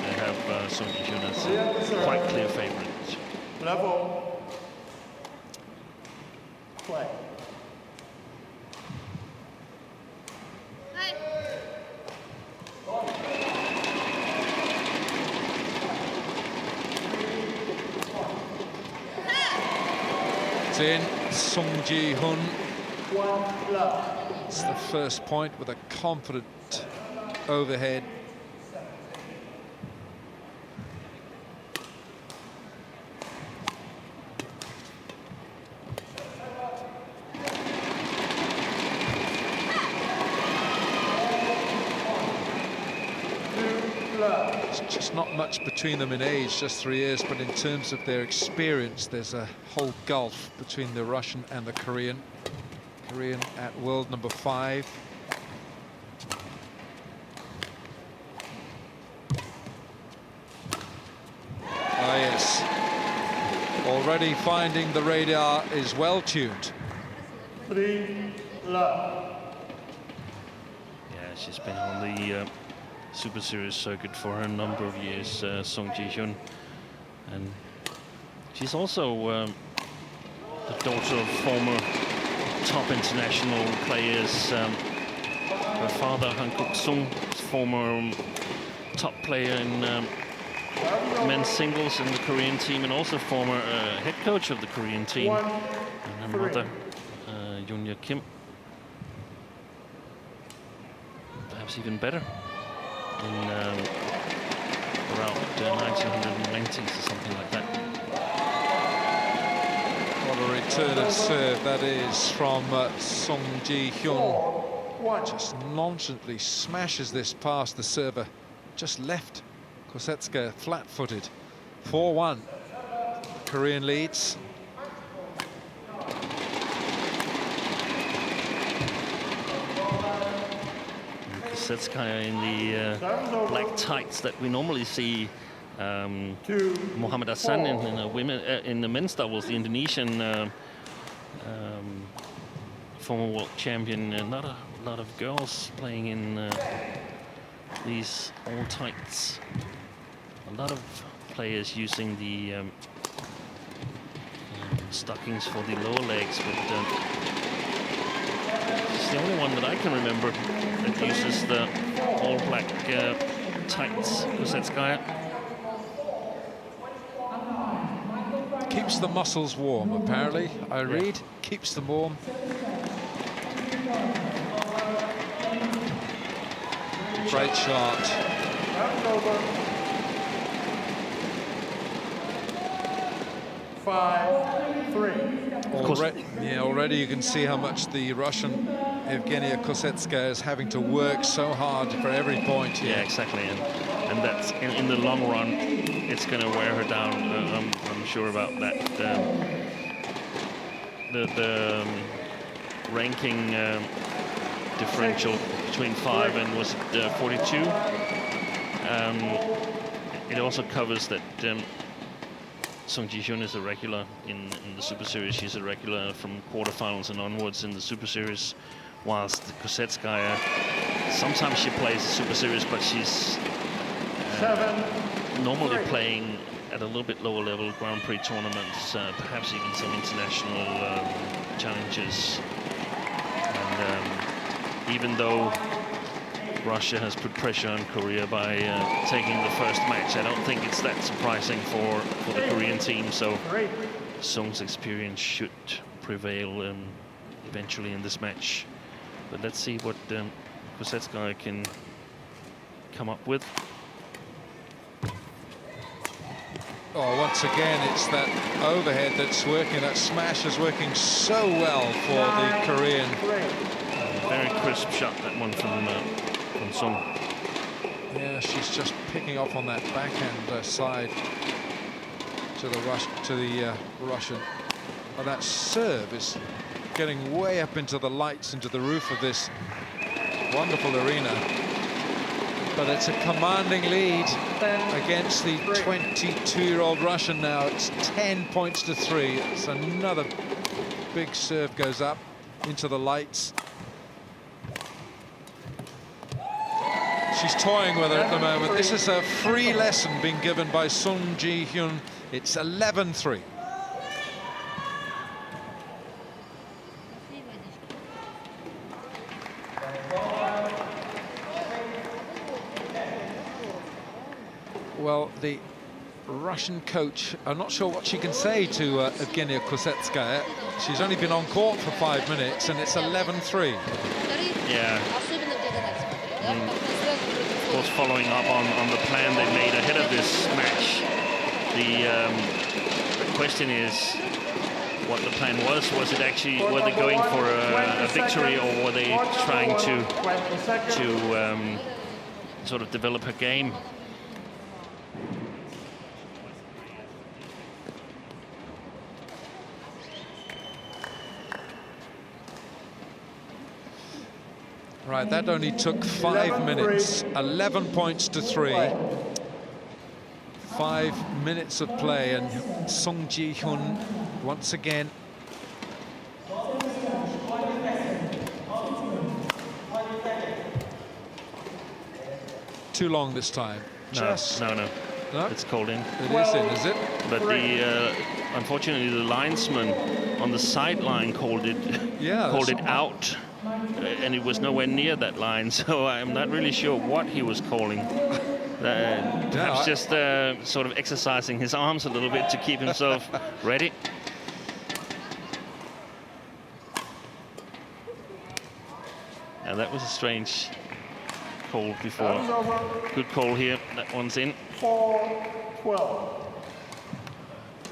They have Sung Ji-hyun as a quite clear favorite. Level. Play. It's in. Seung Ji-hyun. It's the first point with a confident overhead. It's just not much between them in age, just 3 years, but in terms of their experience, there's a whole gulf between the Russian and the Korean. Korean at world number 5. Ah, yes. Already finding the radar is well tuned. 3 love. Yeah, she's been on the Super Series circuit for a number of years, Seung Ji-hyun, and she's also the daughter of former top international players. Her father, Han Kuk-sung, former top player in men's singles in the Korean team, and also former head coach of the Korean team. And her mother, Yoon Kim, perhaps even better, in around 1990s or something like that. What a return of serve that is from Seung Ji-hyun. Just nonchalantly smashes this past the server. Just left Kosetskaya flat-footed. 4-1. Korean leads. Kosetskaya in the black tights that we normally see Mohamed Hassan in the men's doubles, the Indonesian former world champion. Not a lot of girls playing in these all tights. A lot of players using the stockings for the lower legs, but it's the only one that I can remember that uses the all black tights. Kosetskaya. Keeps the muscles warm, apparently. I read, keeps them warm. Great shot. 5-3. Already you can see how much the Russian Evgenia Kosetskaya is having to work so hard for every point here. Yeah, exactly, and that's in the long run, it's going to wear her down. I'm sure about that. The ranking differential between 5 and was it 42. It also covers that Seung Ji-hyun is a regular in the Super Series. She's a regular from quarterfinals and onwards in the Super Series, whilst Kosetskaya, sometimes she plays the Super Series, but she's normally playing at a little bit lower level, Grand Prix tournaments, perhaps even some international challenges. And even though Russia has put pressure on Korea by taking the first match, I don't think it's that surprising for the Korean team. So Seung's experience should prevail eventually in this match. But let's see what Kosetskaya can come up with. Oh, once again, it's that overhead that's working, that smash is working so well for the Korean. Very crisp shot, that one from Seung. Yeah, she's just picking up on that backhand side to the Russian. But that serve is getting way up into the lights, into the roof of this wonderful arena. But it's a commanding lead against the 22-year-old Russian now. It's 10 points to 3. It's another big serve goes up into the lights. She's toying with it at the moment. This is a free lesson being given by Seung Ji-hyun. It's 11-3. Well, the Russian coach, I'm not sure what she can say to Evgenia Kosetskaya. She's only been on court for 5 minutes, and it's 11-3. Yeah. Of course, following up on the plan they made ahead of this match, the question is what the plan was. Was it actually, were they going for a victory, or were they trying to sort of develop her game? Right, that only took 5 minutes. 11 points to 3. 5 minutes of play, and Seung Ji-hyun once again. Too long this time. No. It's called in. It is in, is it? But unfortunately, the linesman on the sideline called it out. And it was nowhere near that line, so I'm not really sure what he was calling. Perhaps just sort of exercising his arms a little bit to keep himself ready. And that was a strange call before. Good call here. That one's in. 4-12.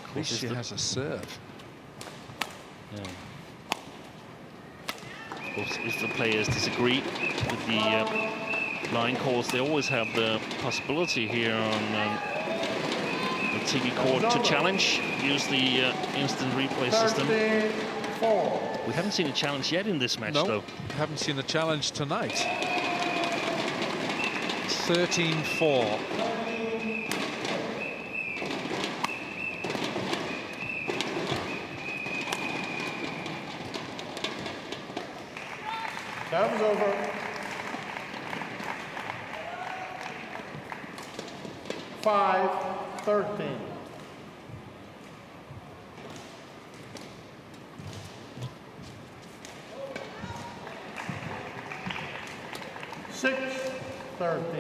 At least she has a serve. Yeah. Of course, if the players disagree with the line calls, they always have the possibility here on the TV court to challenge, use the instant replay system. We haven't seen a challenge yet in this match, though. Haven't seen a challenge tonight. 13-4. Time's over. 5-13.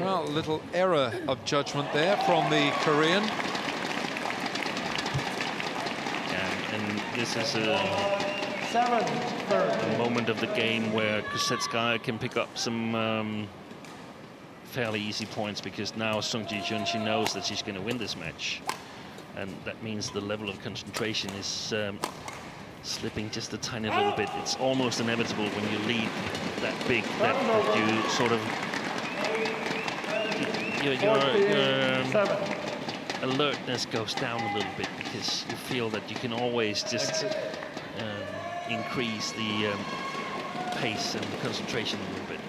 Well, a little error of judgment there from the Korean. And this is a moment of the game where Kosetskaya can pick up some fairly easy points, because now Seung Ji-hyun, she knows that she's going to win this match, and that means the level of concentration is slipping just a tiny little bit. It's almost inevitable when you lead that big that you sort of your alertness goes down a little bit, because you feel that you can always just increase the pace and the concentration a little bit.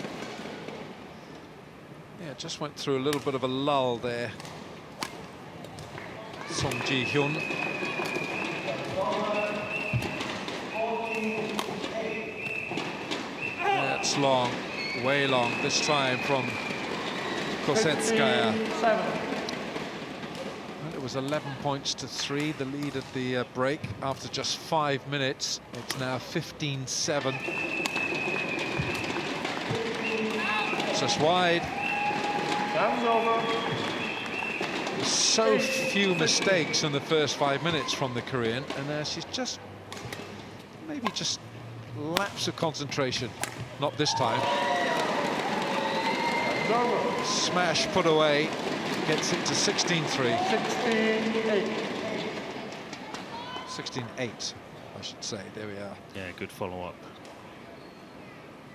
Yeah, just went through a little bit of a lull there. Seung Ji-hyun. That's long, way long, this time from Kosetskaya. And it was 11 points to 3, the lead at the break after just 5 minutes. It's now 15-7. Just wide. Time's over. So few mistakes in the first 5 minutes from the Korean, and she's just maybe just lapse of concentration. Not this time. Smash put away, gets it to 16-3. 16-8. 16-8, I should say. There we are. Yeah, good follow-up.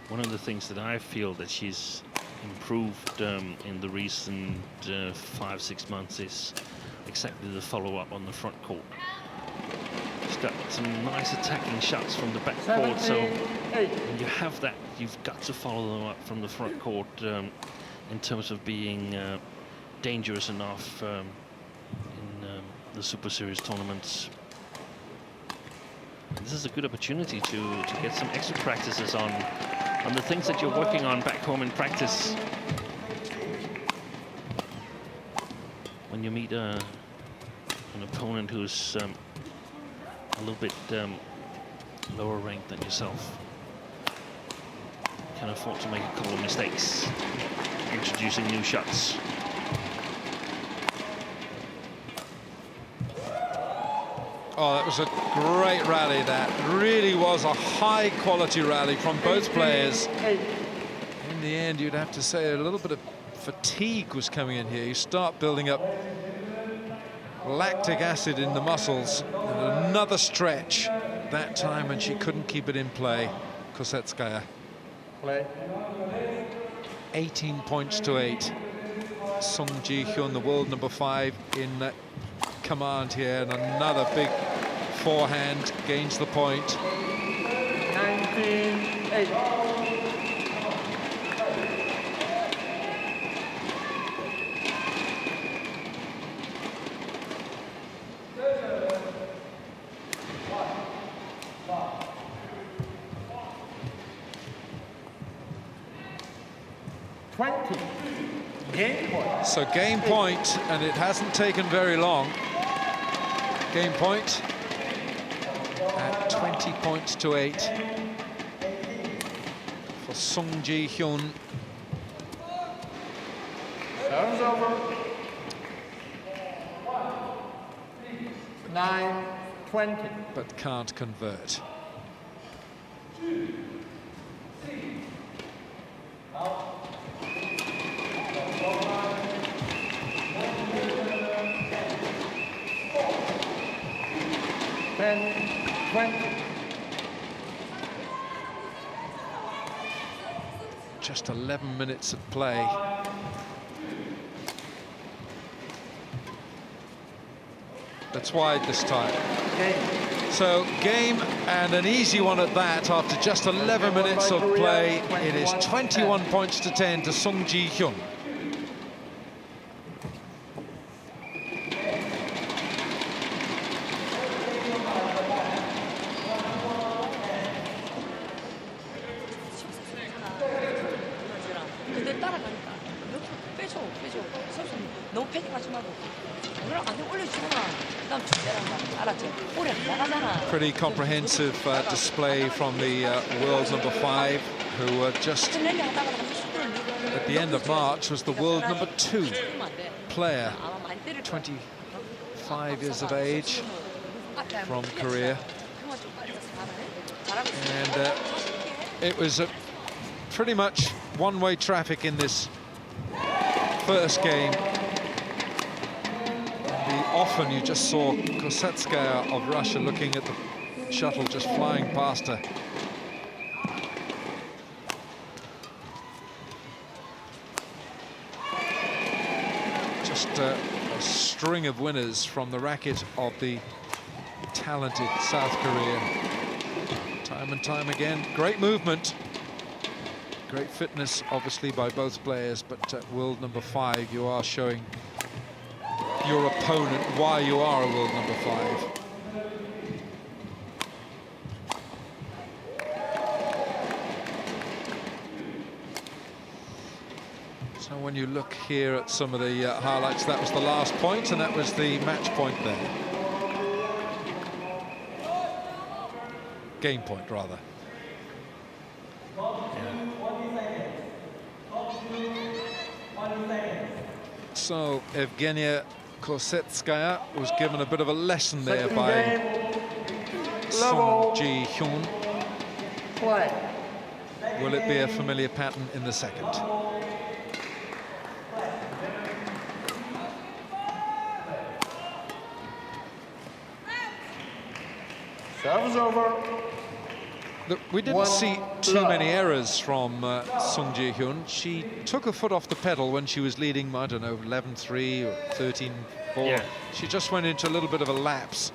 One of the things that I feel that she's improved in the recent 5-6 months is exactly the follow-up on the front court. She's got some nice attacking shots from the back court, so when you have that, you've got to follow them up from the front court in terms of being dangerous enough in the Super Series tournaments. And this is a good opportunity to get some extra practices on the things that you're working on back home in practice. When you meet an opponent who's a little bit lower ranked than yourself, can afford to make a couple of mistakes introducing new shots. Oh, that was a great rally. That really was a high-quality rally from both players. In the end, you'd have to say a little bit of fatigue was coming in here. You start building up lactic acid in the muscles, and another stretch that time when she couldn't keep it in play. Kosetskaya. Play. 18 points to 8. Seung Hyun, the world number 5, in command here, and another big forehand gains the point. 19-8. So game point, and it hasn't taken very long. Game point at 20 points to 8 for Seung Hyun. Serve's over. 9-20. But can't convert. Just 11 minutes of play. That's wide this time. So game, and an easy one at that. After just 11 minutes of play, it is 21 points to 10 to Seung Hyun. Pretty comprehensive display from the world number 5, who just at the end of March was the world number 2 player, 25 years of age, from Korea. And it was pretty much one-way traffic in this first game. Often you just saw Kosetskaya of Russia looking at the shuttle just flying past her. Just a string of winners from the racket of the talented South Korean. Time and time again, great movement. Great fitness, obviously, by both players, but world number 5, you are showing your opponent why you are a world number 5. So when you look here at some of the highlights, that was the last point, and that was the match point there. Game point, rather. So Evgenia Kosetskaya was given a bit of a lesson there by Seung Hyun. Play. Will it be a familiar pattern in the second? Serve's over. Look, we didn't see too many errors from Seung Hyun. She took her foot off the pedal when she was leading, I don't know, 11-3 or 13-4. Yeah. She just went into a little bit of a lapse.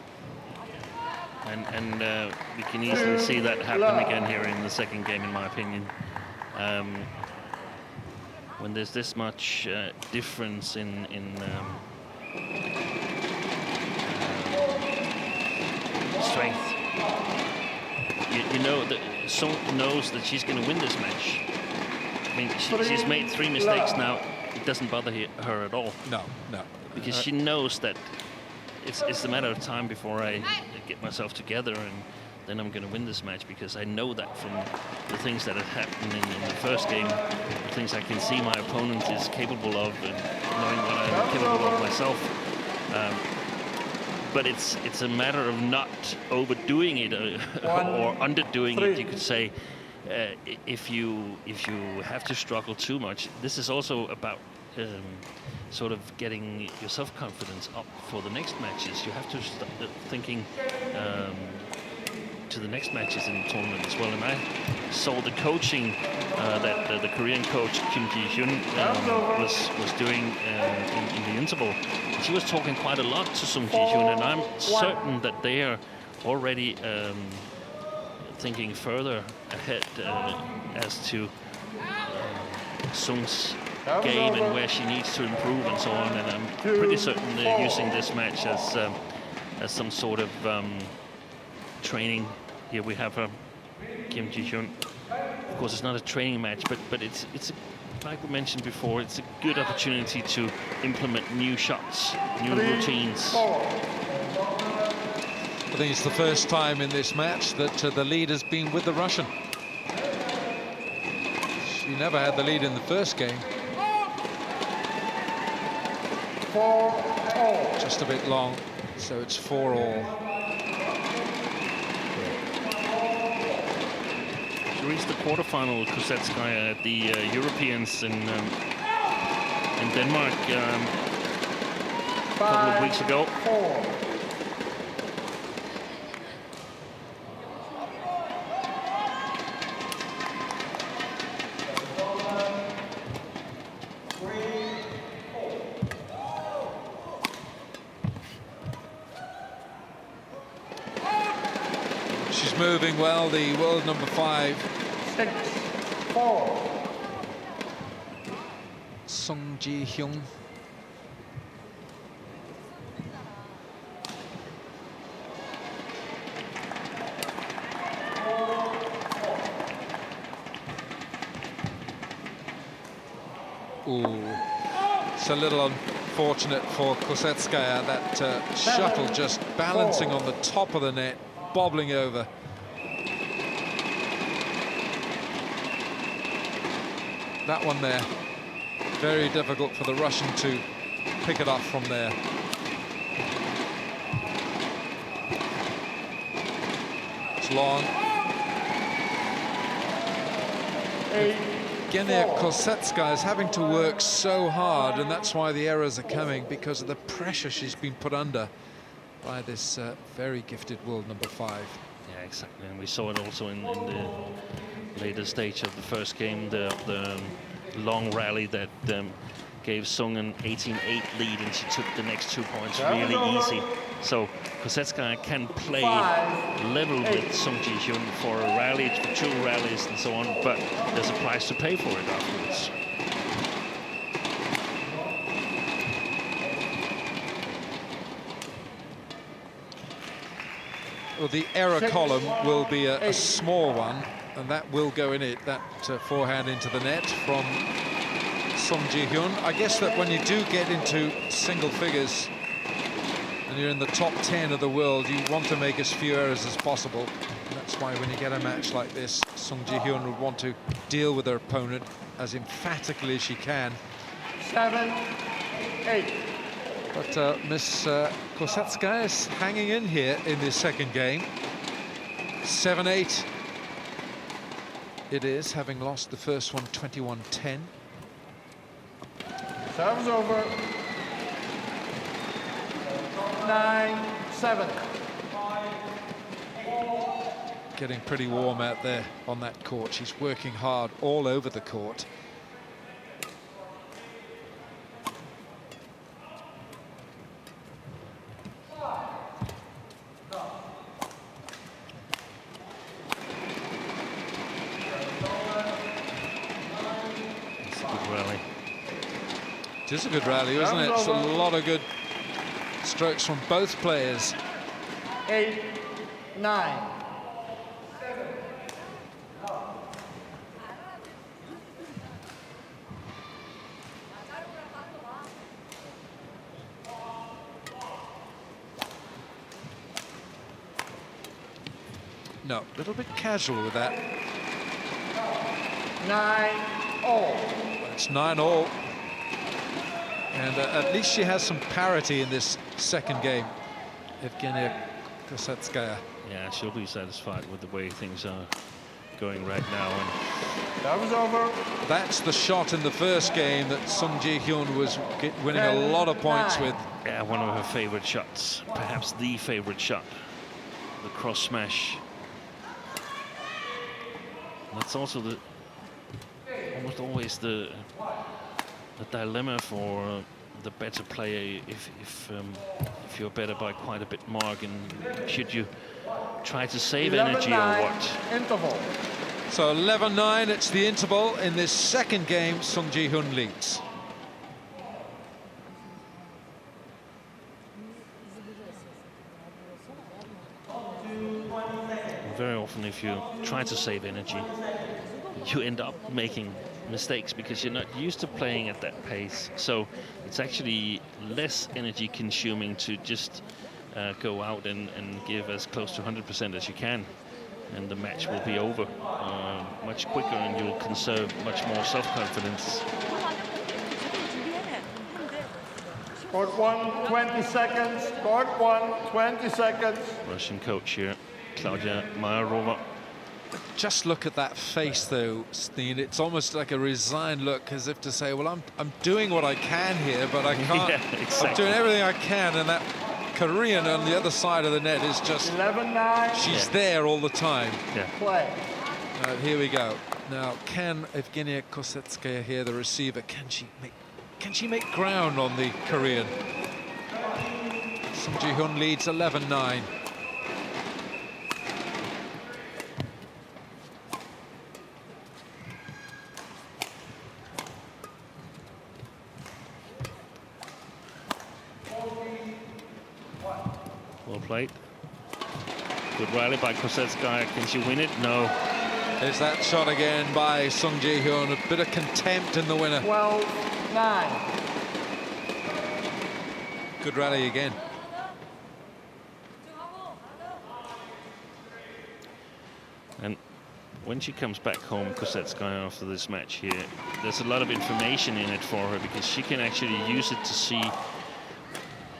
And we can easily see that happen again here in the second game, in my opinion. When there's this much difference in strength, you know that Seung knows that she's going to win this match. I mean, she's made 3 mistakes now. It doesn't bother her at all. No. Because she knows that it's a matter of time before I get myself together, and then I'm going to win this match, because I know that from the things that have happened in the first game, the things I can see my opponent is capable of, and knowing what I'm capable of myself. but it's a matter of not overdoing it or underdoing it, you could say. If you have to struggle too much, this is also about sort of getting your self-confidence up for the next matches. You have to start thinking to the next matches in the tournament as well. And I saw the coaching that the Korean coach Kim Ji-hyun was doing in the interval. She was talking quite a lot to Seung Ji-hyun, and I'm certain that they are already thinking further ahead as to Seung's game and where she needs to improve and so on. And I'm pretty certain they're using this match as some sort of training. Here we have Kim Ji-hyun. Of course, it's not a training match, but it's like we mentioned before, it's a good opportunity to implement new shots, new routines. I think it's the first time in this match that the lead has been with the Russian. She never had the lead in the first game. Just a bit long, so it's 4-all. She reached the quarterfinal with Kosetskaya at the Europeans in Denmark a couple of weeks ago. Moving well, the world number 5. 6-4. Seung Ji-hyun. Ooh, it's a little unfortunate for Kosetskaya, that shuttle just balancing on the top of the net, bobbling over. That one there, very difficult for the Russian to pick it up from there. It's long. Evgenia Kosetskaya is having to work so hard, and that's why the errors are coming, because of the pressure she's been put under by this very gifted world number 5. Yeah, exactly, and we saw it also in the later stage of the first game, the long rally that gave Seung an 18-8 lead, and she took the next 2 points really easy. So Kosetskaya can play level with Seung Ji-hyun for a rally, for 2 rallies and so on, but there's a price to pay for it afterwards. Well, the error column will be a small one, and that will go in it, that forehand into the net from Seung Ji-hyun. I guess that when you do get into single figures and you're in the top 10 of the world, you want to make as few errors as possible. And that's why when you get a match like this, Seung Ji-hyun would want to deal with her opponent as emphatically as she can. 7-8. But Miss Kosetskaya is hanging in here in this second game. 7-8. It is, having lost the first one 21-10. Serves over. 9-7. Getting pretty warm out there on that court. She's working hard all over the court. It is a good rally, isn't it? It's a lot of good strokes from both players. 8-9. No, a little bit casual with that. 9-all. It's 9-all. And at least she has some parity in this second game. Evgenia Kosetskaya. Yeah, she'll be satisfied with the way things are going right now. And That was over. That's the shot in the first game that Sung Ji-hyun was winning a lot of points with. yeah, one of her favorite shots, perhaps the favorite shot, the cross smash. That's also almost always the dilemma for the better player. If you're better by quite a bit margin, should you try to save energy or what? Interval. So 11-9, it's the interval. In this second game, Sung Ji-hyun leads. Very often, if you try to save energy, you end up making mistakes because you're not used to playing at that pace. So it's actually less energy consuming to just go out and give as close to 100% as you can, and the match will be over much quicker, and you'll conserve much more self-confidence. Court 1, 20 seconds. Court 1, 20 seconds. Russian coach here, Claudia Mayarova. Just look at that face, though, Steen. It's almost like a resigned look, as if to say, well, I'm doing what I can here, but I can't. Yeah, exactly. I'm doing everything I can, and that Korean on the other side of the net is just... 11-9. She's there all the time. Yeah. Play. Here we go. Now, can Evgenia Kosetskaya here, the receiver, can she make ground on the Korean? Sung Ji-hyun leads 11-9. Well played. Good rally by Kosetskaya. Can she win it? No. There's that shot again by Sung Ji-hyun. A bit of contempt in the winner. 12-9. Good rally again. And when she comes back home, Kosetskaya, after this match here, there's a lot of information in it for her, because she can actually use it to see,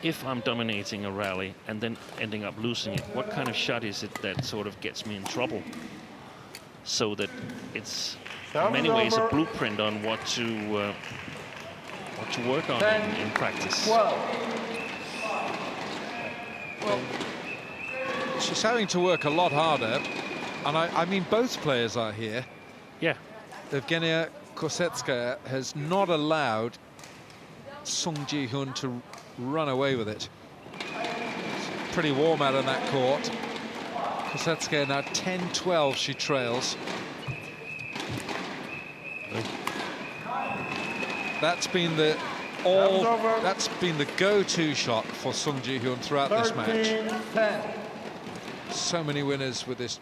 if I'm dominating a rally and then ending up losing it, what kind of shot is it that sort of gets me in trouble? So that it's in many ways a blueprint on what to work on in practice. 12. Well, she's having to work a lot harder, and I mean both players are here. Yeah. Evgenia Kosetskaya has not allowed Sung Ji-hyun to run away with it. It's pretty warm out on that court. Kosetskaya now 10-12, she trails. That's been the go-to shot for Sung Ji-hyun throughout this match. 10. So many winners with this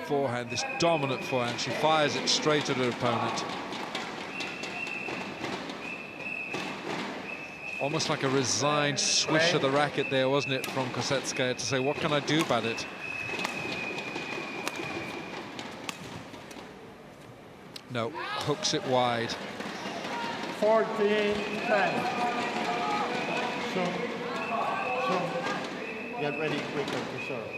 forehand, this dominant forehand. She fires it straight at her opponent. Almost like a resigned swish of the racket there, wasn't it, from Kosetskaya, to say, what can I do about it? No, hooks it wide. 14-10. So, get ready quicker to serve.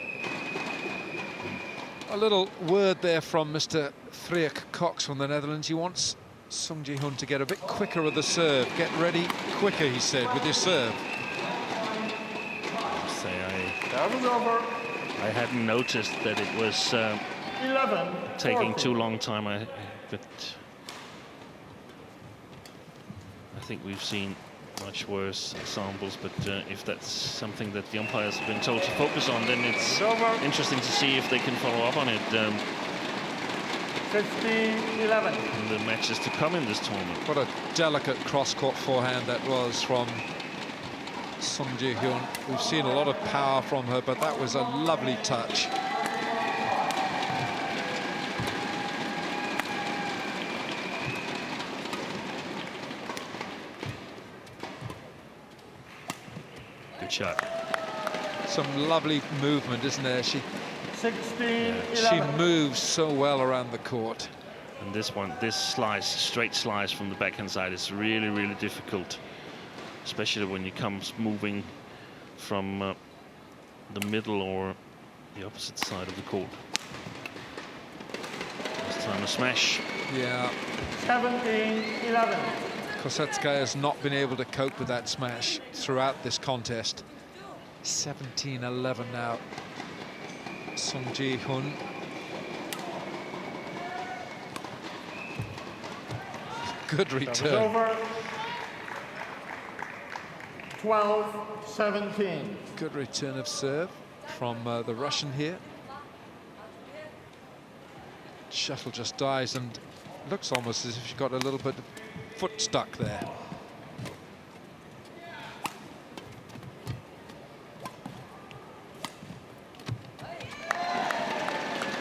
A little word there from Mr. Freek Cox from the Netherlands. He wants Sung Ji-hyun to get a bit quicker with the serve. Get ready quicker, he said, with your serve. That was over. I hadn't noticed that it was 11. taking too long time. But I think we've seen much worse examples. But if that's something that the umpires have been told to focus on, then it's interesting to see if they can follow up on it. 15-11. In the matches to come in this tournament. What a delicate cross-court forehand that was from Sung Ji-hyun. We've seen a lot of power from her, but that was a lovely touch. Good shot. Some lovely movement, isn't there? She 16-11. moves so well around the court. And this slice, straight slice from the backhand side, is really, really difficult, especially when you come moving from the middle or the opposite side of the court. This time a smash. Yeah. 17-11. Kosetskaya has not been able to cope with that smash throughout this contest. 17-11 now. Sung Ji-hun. Good return. Over. 12-17. Good return of serve from the Russian here. Shuttle just dies and looks almost as if she's got a little bit of foot stuck there.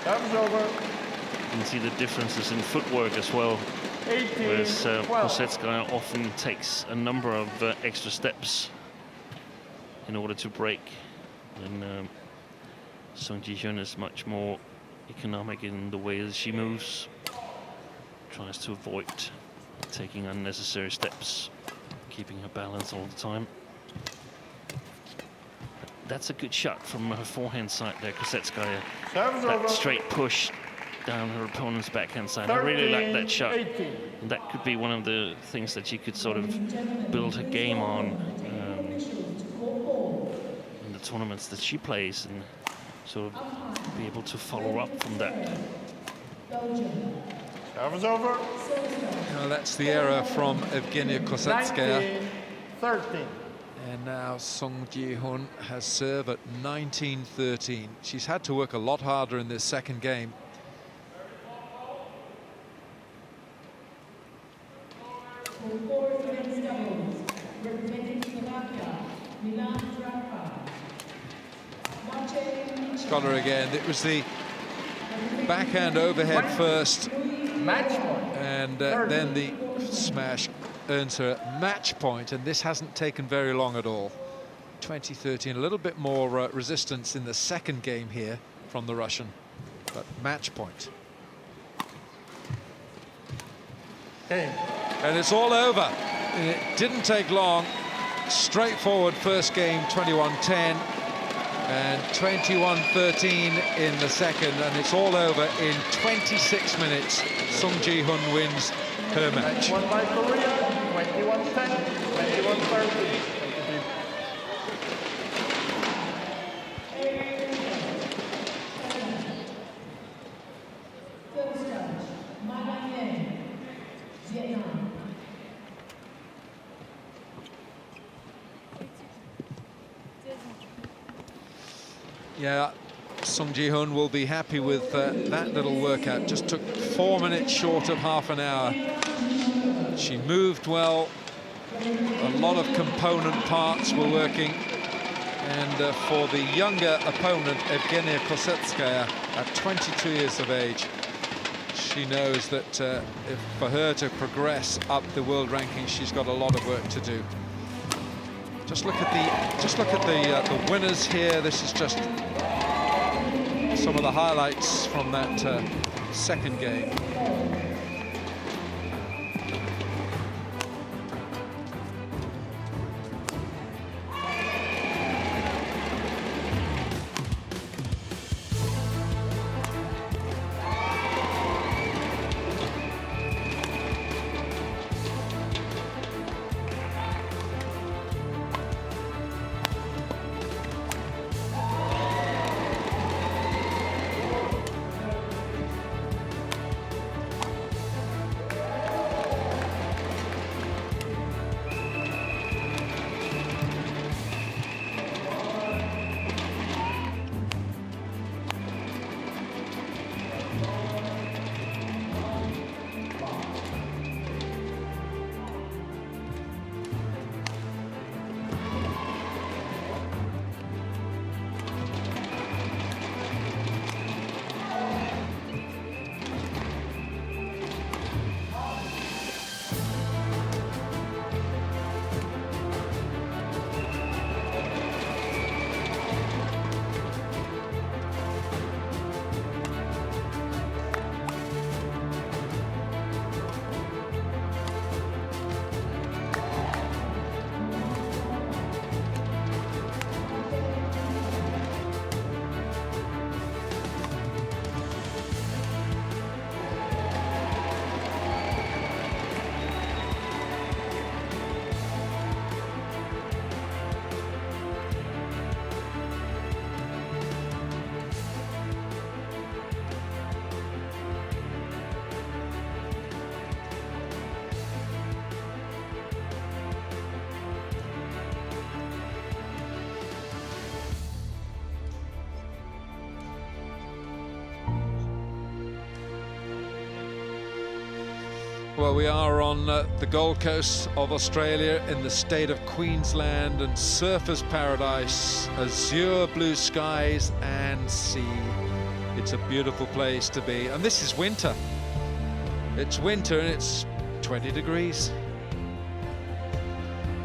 That was over. You can see the differences in footwork as well. 18, Whereas 12. Kosetskaya often takes a number of extra steps in order to break. And Sung Ji-hyun is much more economic in the way that she moves. Tries to avoid taking unnecessary steps, keeping her balance all the time. That's a good shot from her forehand side there, Kosetskaya. That straight push down her opponent's backhand side. I really like that shot. 18. And that could be one of the things that she could sort of build her game on in the tournaments that she plays, and sort of be able to follow up from that. That was over. Now that's the error from Evgenia Kosetskaya. 19-13. And now Sung Ji-hun has serve at 19-13. She's had to work a lot harder in this second game. Got her again. It was the backhand overhead first, Match point. and then the smash earns her match point, and this hasn't taken very long at all. 20-13, a little bit more resistance in the second game here from the Russian, but match point. Game. And it's all over. It didn't take long. Straightforward first game, 21-10, and 21-13 in the second, and it's all over in 26 minutes. Sung Ji-hun wins her match. Won by Korea. 21-10. 21-13. Yeah, Sung Ji-hun will be happy with that little workout. Just took 4 minutes short of half an hour. She moved well. A lot of component parts were working. And for the younger opponent, Evgenia Kosetskaya, at 22 years of age, she knows that if for her to progress up the world rankings, she's got a lot of work to do. Just look at the winners here. This is just some of the highlights from that second game. Well, we are on the Gold Coast of Australia in the state of Queensland, and surfer's paradise, azure blue skies and sea. It's a beautiful place to be, and this is winter. It's winter and it's 20 degrees.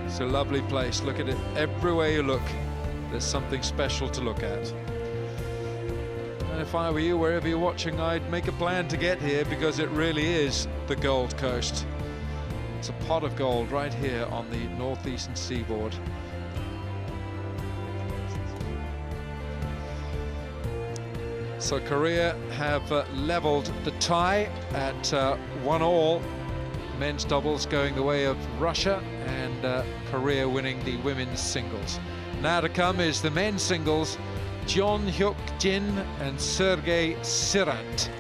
It's a lovely place. Look at it everywhere you look. There's something special to look at. And if I were you, wherever you're watching, I'd make a plan to get here, because it really is the Gold Coast. It's a pot of gold right here on the northeastern seaboard. So Korea have leveled the tie at 1-1. Men's doubles going the way of Russia, and Korea winning the women's singles. Now to come is the men's singles. Jang Hyuk Jin and Sergey Sirant.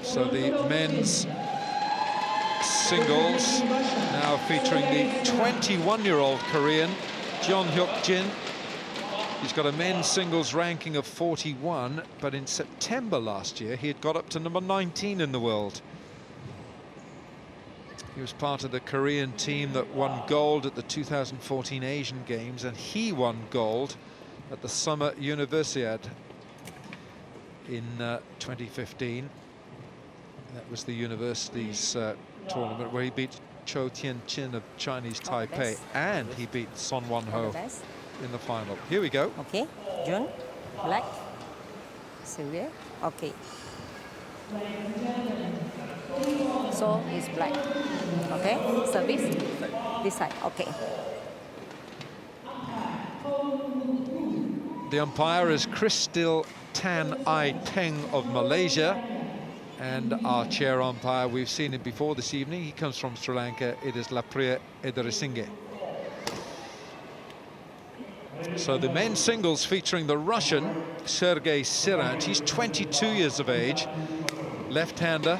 So the men's singles now featuring the 21-year-old Korean Jang Hyuk Jin. He's got a men's singles ranking of 41, but in September last year he had got up to number 19 in the world. He was part of the Korean team that won gold at the 2014 Asian Games, and he won gold at the Summer Universiade in 2015. That was the university's tournament where he beat Cho Tien-chin of Chinese Taipei, and he beat Son Won-ho in the final. Here we go. Okay, Jun, black, silver, okay. So it's black, okay, service, this side, okay. The umpire is Kristil Tan Ai Teng of Malaysia, and our chair umpire, we've seen him before this evening. He comes from Sri Lanka. It is Lapriya Edrisinghe. So the men's singles featuring the Russian Sergey Sirant. He's 22 years of age, left-hander,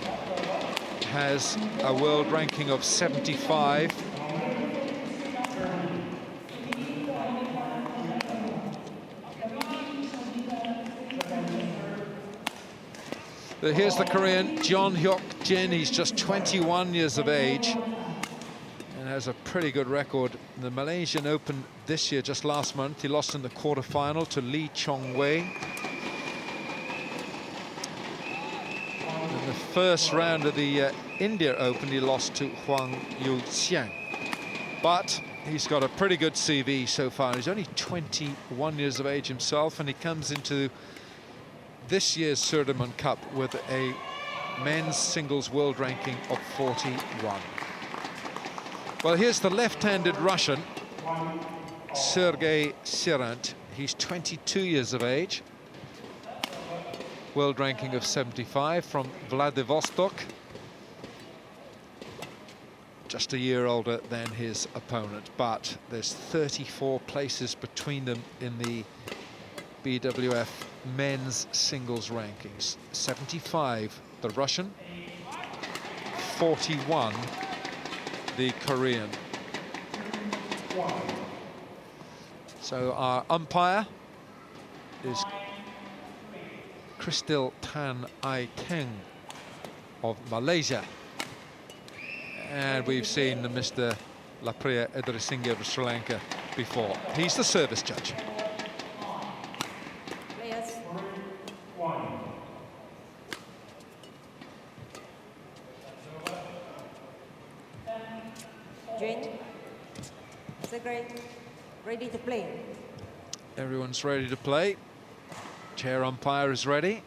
has a world ranking of 75. Here's the Korean Jang Hyuk Jin. He's just 21 years of age and has a pretty good record in the Malaysian Open this year. Just last month he lost in the quarter-final to Lee Chong-wei. In the first round of the India Open he lost to Huang Yu-xiang. But he's got a pretty good CV so far. He's only 21 years of age himself, and he comes into this year's Sudirman Cup with a men's singles world ranking of 41. Well, here's the left-handed Russian, Sergey Sirant. He's 22 years of age, world ranking of 75, from Vladivostok, just a year older than his opponent, but there's 34 places between them in the BWF men's singles rankings. 75 the Russian, 41 the Korean. So our umpire is Kristil Tan Ai Teng of Malaysia, and we've seen Mr. Lapriya Edrisinghe of Sri Lanka before. He's the service judge. Ready to play. Everyone's ready to play. Chair umpire is ready.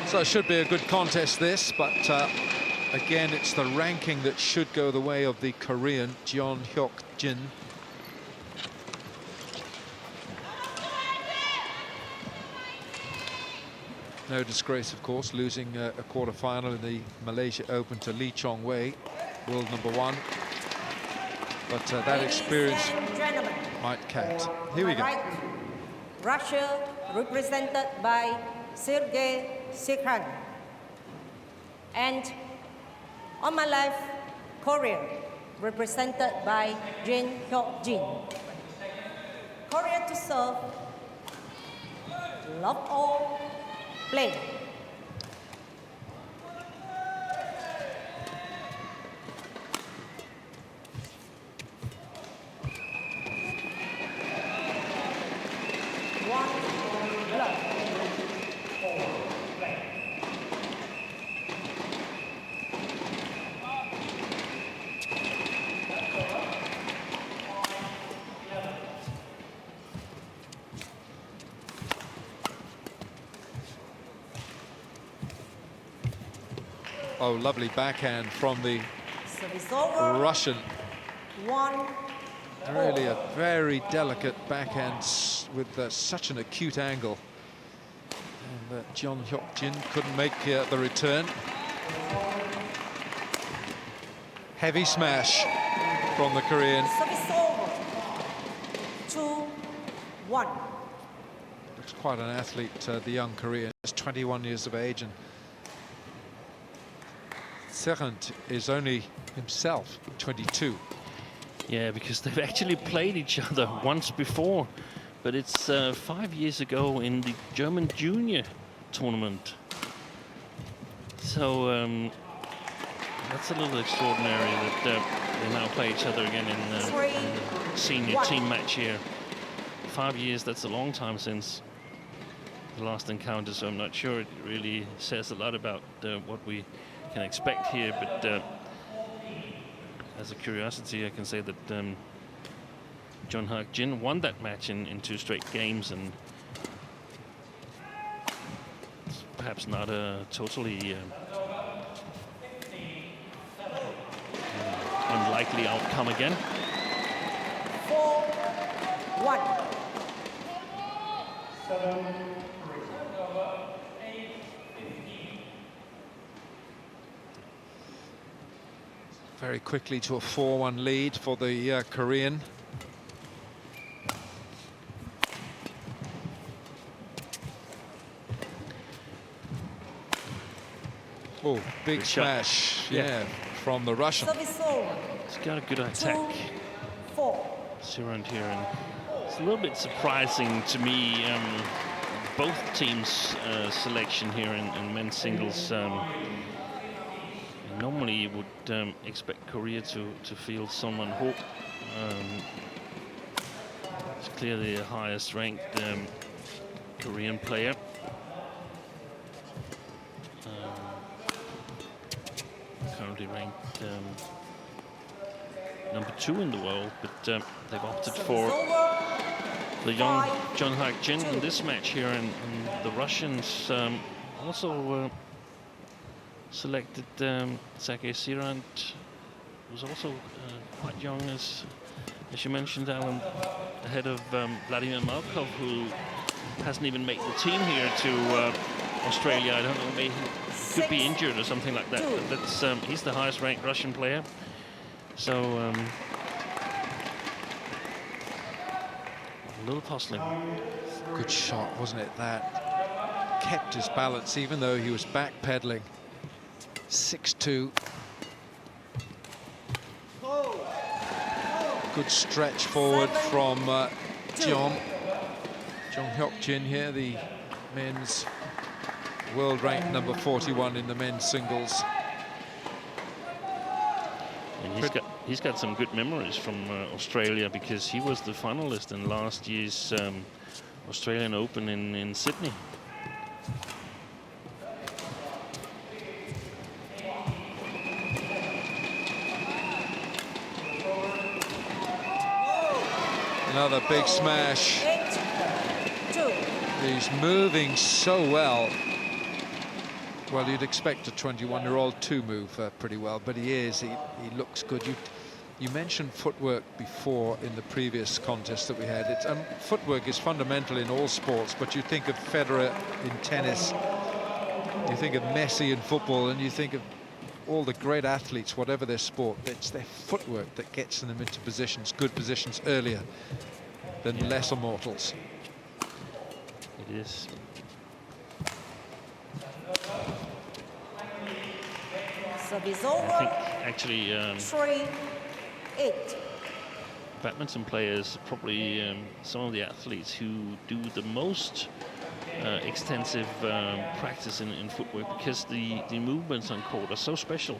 So it should be a good contest this, but again it's the ranking that should go the way of the Korean Jang Hyuk Jin. No disgrace, of course, losing a quarter-final in the Malaysia Open to Lee Chong-wei, world #1. But that experience might count. Here we go. Right, Russia, represented by Sergey Sirant. And on my left, Korea, represented by Jang Hyuk Jin. Korea to serve. Love all. Play. Oh, lovely backhand from the Service over. Russian. 1. Really a very delicate backhand with such an acute angle. And Jang Hyuk Jin couldn't make the return. Heavy smash from the Korean. Service over. 2-1. Looks quite an athlete, the young Korean. He's 21 years of age, and Sirant is only himself 22. Yeah, because they've actually played each other once before, but it's 5 years ago in the German junior tournament. So that's a little extraordinary that they now play each other again in the senior team match here. 5 years, that's a long time since the last encounter, so I'm not sure it really says a lot about what we can expect here, but as a curiosity, I can say that Jang Hyuk Jin won that match in 2 straight games, and it's perhaps not a totally unlikely outcome again. 4-1. Very quickly to a 4-1 lead for the Korean. Oh, big smash, yeah, from the Russian. Service over. He's got a good attack, 2-4. Sirant here, and it's a little bit surprising to me, both teams' selection here in men's singles. Normally you would expect Korea to field Seung Ho. It's clearly the highest ranked Korean player. Currently ranked number 2 in the world, but they've opted for the young Jang Hyuk Jin in this match here, and the Russians also selected Sergey Sirant, who's also quite young, as you mentioned, Alan, ahead of Vladimir who hasn't even made the team here to Australia. I don't know, maybe he could be injured or something like that. But that's he's the highest ranked Russian player. So a little puzzling. Good shot, wasn't it? That kept his balance even though he was backpedaling. 6-2. Good stretch forward from Jeon. Jang Hyuk Jin here, the men's world ranked number 41 in the men's singles. And he's got some good memories from Australia, because he was the finalist in last year's Australian Open in Sydney. Another big smash. He's moving so well. Well, you'd expect a 21-year-old to move pretty well, but he is. He looks good. You mentioned footwork before in the previous contest that we had. Footwork is fundamental in all sports, but you think of Federer in tennis, you think of Messi in football, and you think of all the great athletes, whatever their sport. It's their footwork that gets them into positions, good positions earlier. than lesser mortals. It is. Service I over. think actually 3-8. badminton players, probably some of the athletes who do the most extensive practice in footwork, because the movements on court are so special.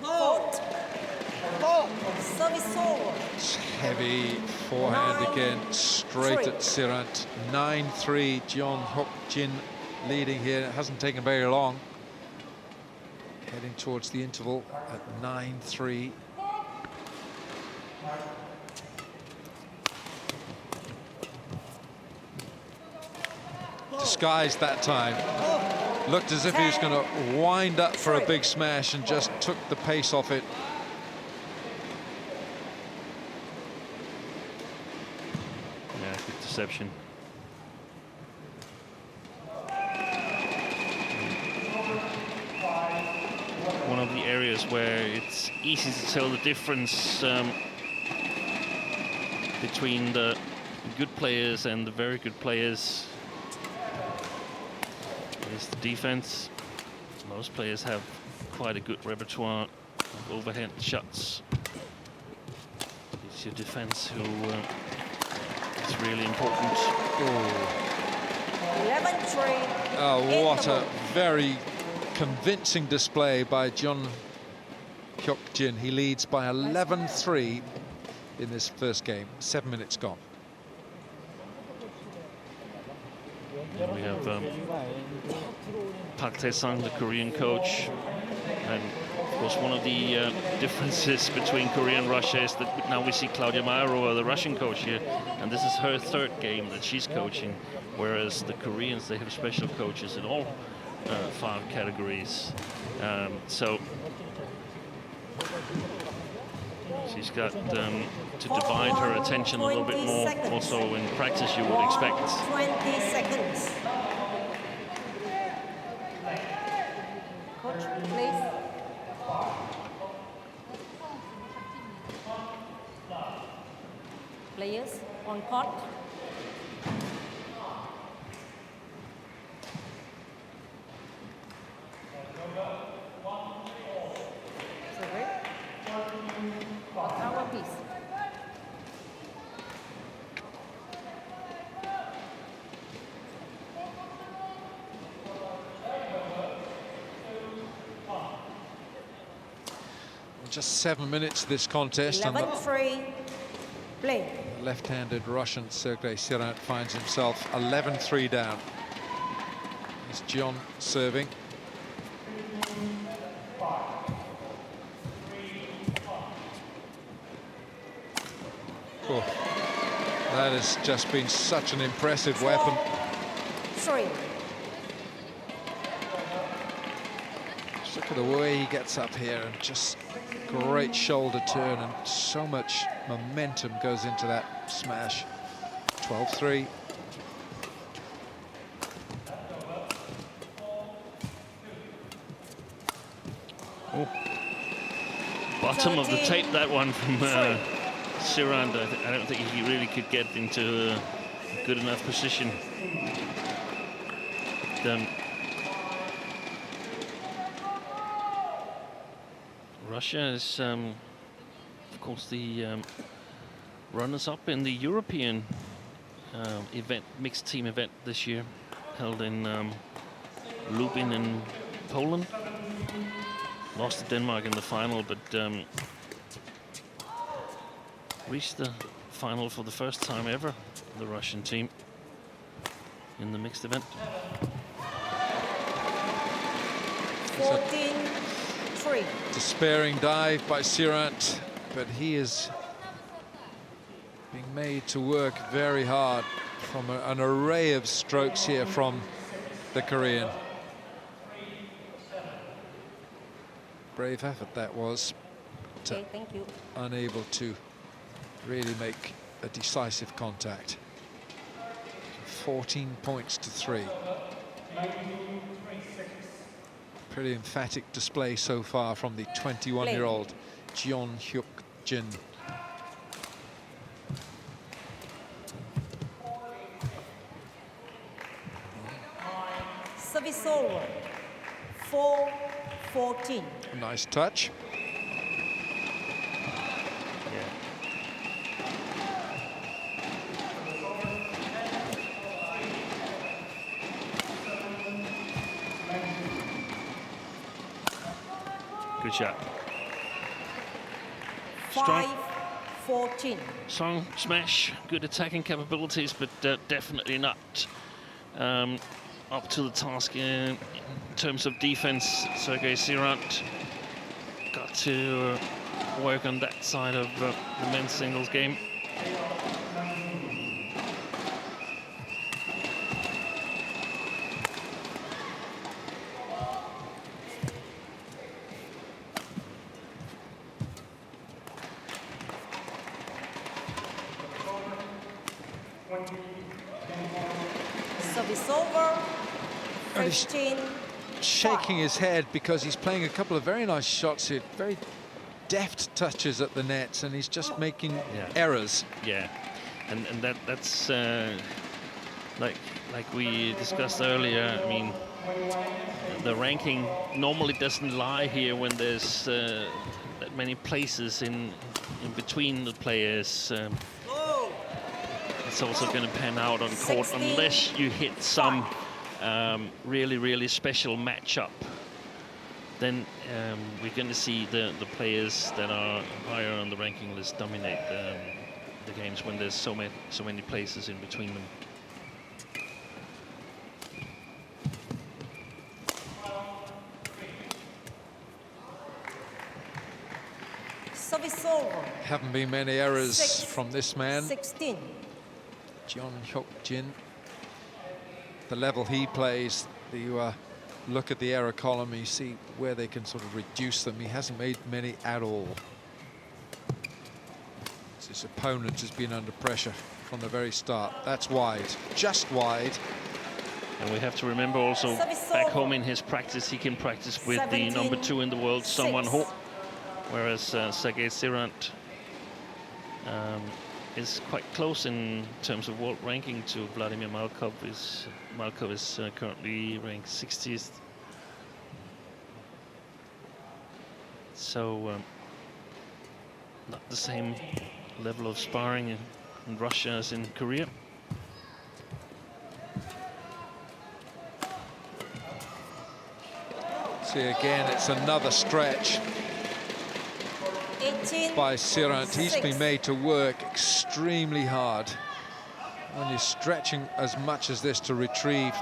Fault. Service over. It's heavy forehand again, straight 9-3. at Sirant. 9-3, Jang Hyuk Jin leading here. It hasn't taken very long. Heading towards the interval at 9-3. Disguised that time. Looked as if he was going to wind up for a big smash and just took the pace off it. Yeah, good deception. One of the areas where it's easy to tell the difference between the good players and the very good players is the defense. Most players have quite a good repertoire of overhand shots. It's your defense who is really important. 11-3. Oh, what a very convincing display by Jang Hyuk Jin. He leads by 11-3 in this first game. 7 minutes gone. And we have Park Tae-sung, the Korean coach. And of course, one of the differences between Korea and Russia is that now we see Claudia Mayrova, the Russian coach here, and this is her third game that she's coaching, whereas the Koreans, they have special coaches in all 5 categories. So she's got to divide her attention a little bit more. 20 seconds. Also in practice, you would expect. 20 seconds. Coach, please. Players on court. Just 7 minutes this contest, and the 11-3. Play. left-handed Russian Sergey Sirant finds himself 11-3 down. It's Jeon serving. Oh, that has just been such an impressive weapon. 3. Just look at the way he gets up here, and just great shoulder turn, and so much momentum goes into that smash. 12-3. Oh. Bottom of the tape, that one from Sirant. I don't think he really could get into a good enough position. Russia is, of course, the runners-up in the European event, mixed team event this year, held in Lubin in Poland. Lost to Denmark in the final, but reached the final for the first time ever, the Russian team, in the mixed event. 14-3. Despairing dive by Sirant, but he is being made to work very hard from an array of strokes here from the Korean. Brave effort that was, but Okay, thank you. unable to really make a decisive contact. 14 points to 3. Pretty emphatic display so far from the 21-year-old Jang Hyuk Jin. Service over. 4-14. Nice touch. Good shot. Strong. 5-14. Strong smash, good attacking capabilities, but definitely not up to the task in terms of defense. Sergey Sirant got to work on that side of the men's singles game. Service over. And he's 15. shaking his head because he's playing a couple of very nice shots here, very deft touches at the nets, and he's just making errors. Yeah, and that's like we discussed earlier. I mean, the ranking normally doesn't lie here when there's that many places in between the players. It's also going to pan out on court 16, unless you hit some really special matchup. Then we're going to see the players that are higher on the ranking list dominate the games when there's so many places in between them. Service over. Haven't been many errors from this man. 16. Jang Hyuk Jin. The level he plays, you look at the error column, you see where they can sort of reduce them. He hasn't made many at all. His opponent has been under pressure from the very start. That's wide, just wide. And we have to remember also, back home in his practice, he can practice with the number 2 in the world, Wong Po, whereas Sergey Sirant is quite close in terms of world ranking to Vladimir Malkov. Malkov is currently ranked 60th. So not the same level of sparring in Russia as in Korea. See again, it's another stretch 18, by Sirant. He's been made to work extremely hard. When you're stretching as much as this to retrieve,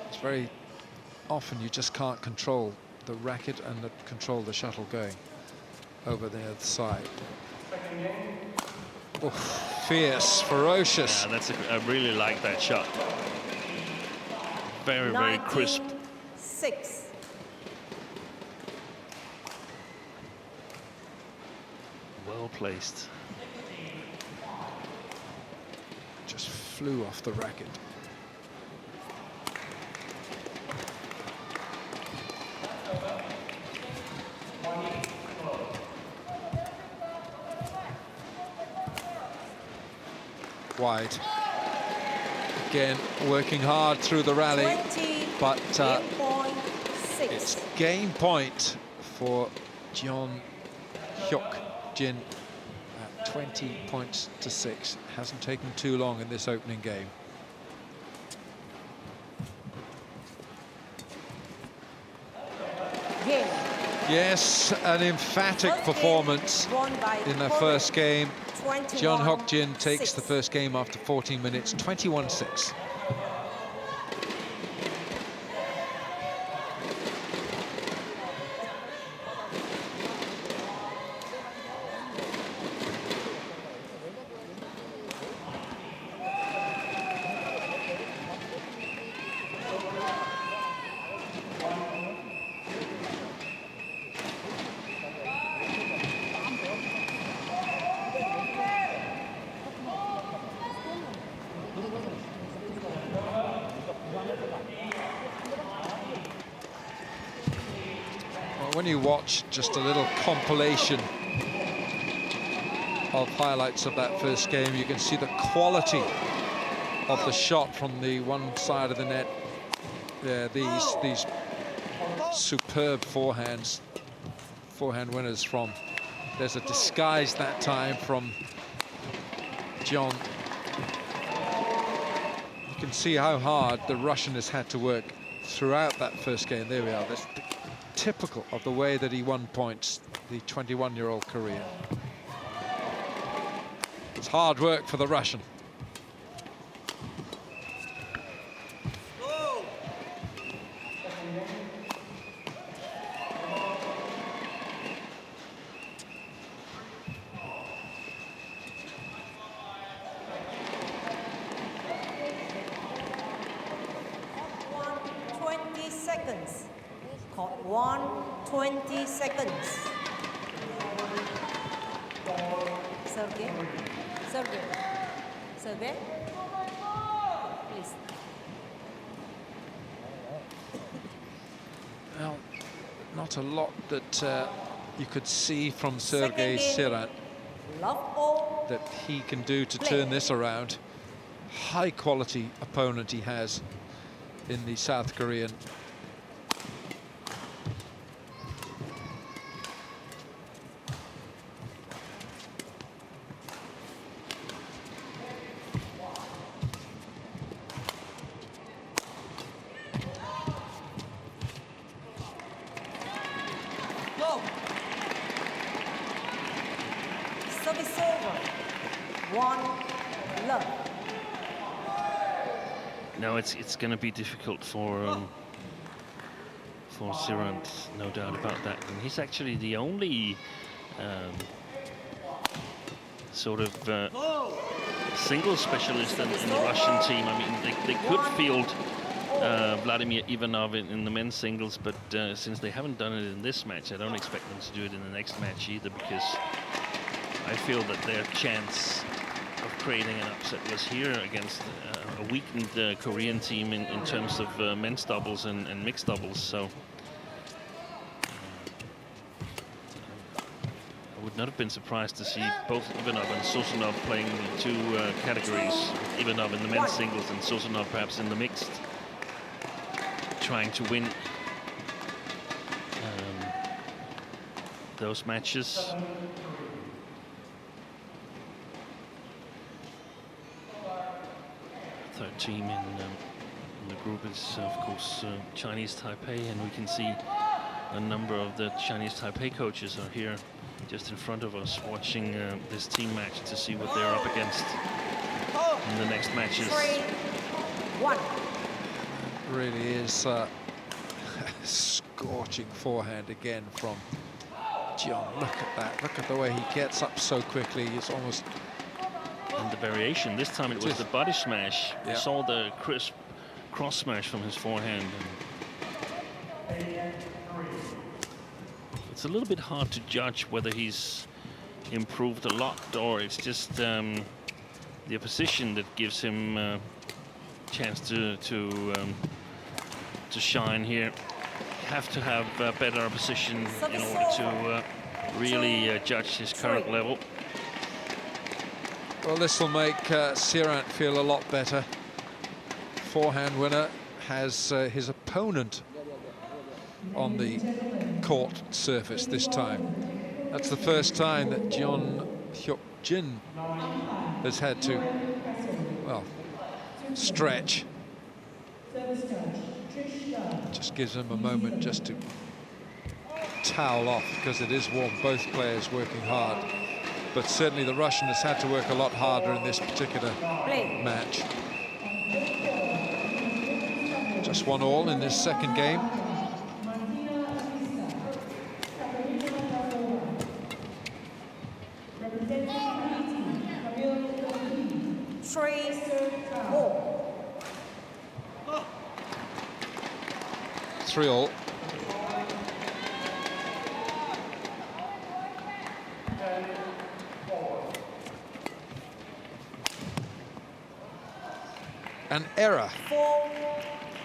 it's very often you just can't control the racket and control the shuttle going over the other side. Oh, fierce, ferocious. Yeah, I really like that shot. Very crisp. 6. Well placed. Just flew off the racket. Wide. Again, working hard through the rally, 20, but it's it's game point for Jang Hyuk Jin at 20 points to 6. Hasn't taken too long in this opening game. game. Yes, an emphatic performance in the first game. Jang Hyuk Jin takes the first game after 14 minutes, 21-6. When you watch just a little compilation of highlights of that first game, you can see the quality of the shot from the one side of the net Yeah, these superb forehand winners from. There's a disguise that time from Jeon. You can see how hard the Russian has had to work throughout that first game. There we are. That's typical of the way that he won points, the 21-year-old Korean. It's hard work for the Russian. Court 1, 20 seconds. Sergey. Sergey. Please. Well, not a lot that you could see from Sergey Sirant that he can do to turn this around. High quality opponent he has in the South Korean. Service over. 1 love. No, it's going to be difficult for Sirant, no doubt about that. And he's actually the only sort of single specialist in the Russian team. I mean, they could field Vladimir Ivanov in the men's singles, but since they haven't done it in this match, I don't expect them to do it in the next match either, because I feel that their chance of creating an upset was here against a weakened Korean team in terms of men's doubles and mixed doubles. So I would not have been surprised to see both Ivanov and Sozonov playing the two categories. Ivanov in the men's singles and Sozonov perhaps in the mixed, trying to win those matches. Third team in the group is, of course, Chinese Taipei, and we can see a number of the Chinese Taipei coaches are here just in front of us watching this team match to see what they're up against in the next matches. 3-1. Really is scorching forehand again from Jeon. Look at that. Look at the way he gets up so quickly. It's almost... And the variation, this time it was the body smash. Yeah. We saw the crisp cross smash from his forehand. It's a little bit hard to judge whether he's improved a lot or it's just the opposition that gives him a chance to shine here. Have to have better opposition in order to really judge his current level. Well, this will make Sirant feel a lot better. Forehand winner has his opponent on the court surface this time. That's the first time that Jang Hyuk Jin has had to, well, stretch. Just gives him a moment just to towel off, because it is warm. Both players working hard. But certainly the Russian has had to work a lot harder in this particular match. Just 1-1 in this second game. Three all. An error.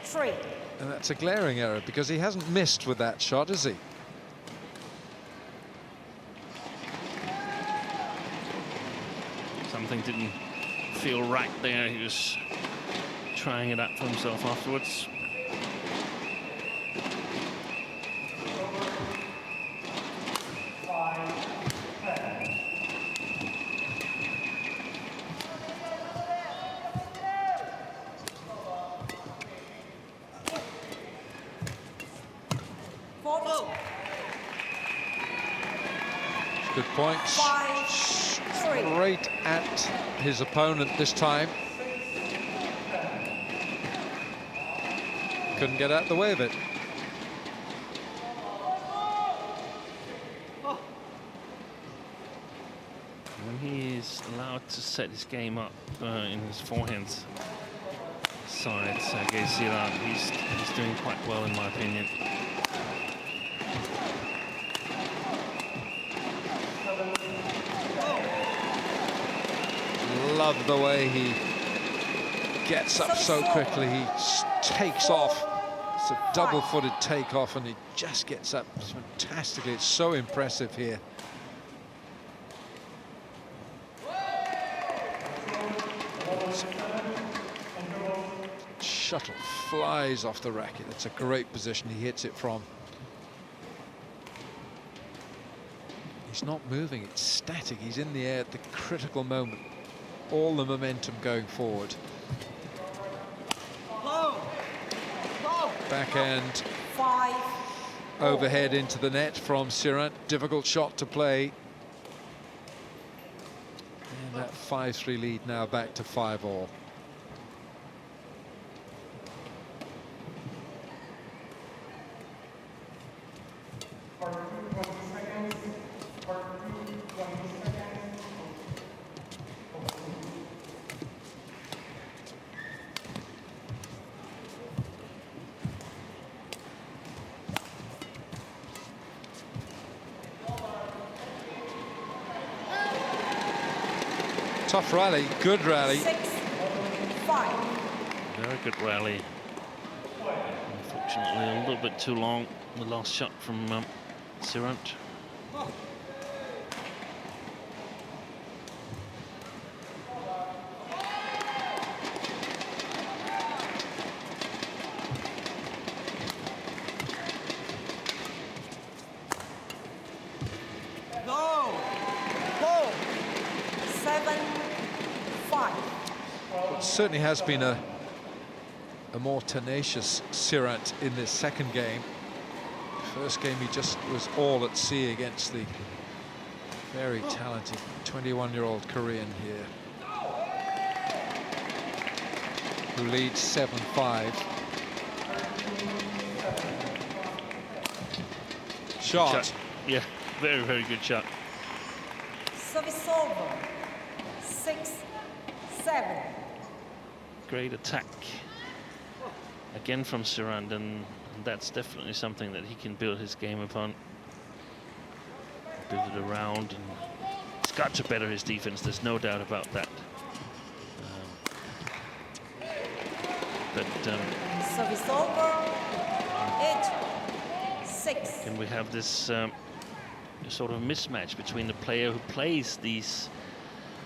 4-3. And that's a glaring error, because he hasn't missed with that shot, has he? Something didn't feel right there. He was trying it out for himself afterwards. Good point. 5-3. Straight at his opponent this time. Couldn't get out the way of it. When he's allowed to set his game up in his forehand side, Sergey Sirant, he's doing quite well in my opinion. Love the way he gets up so quickly. He takes off. It's a double-footed takeoff, and he just gets up fantastically. It's so impressive here. Shuttle flies off the racket. It's a great position he hits it from. He's not moving, it's static. He's in the air at the critical moment. All the momentum going forward. Backhand 5. overhead into the net from Sirant. Difficult shot to play. And that 5-3 lead now back to 5-all. Tough rally, good rally. 6-5. Very good rally. Unfortunately, a little bit too long. The last shot from Sirant. Certainly has been a more tenacious Sirant in this second game. First game he just was all at sea against the very talented 21-year-old Korean here, who leads 7-5. Shot. Yeah, very, very good shot. Service over. 6-7. Great attack again from Sirant, and that's definitely something that he can build his game upon. Build it around, and he's got to better his defense, there's no doubt about that. Service over. 8-6. Can we have this sort of mismatch between the player who plays these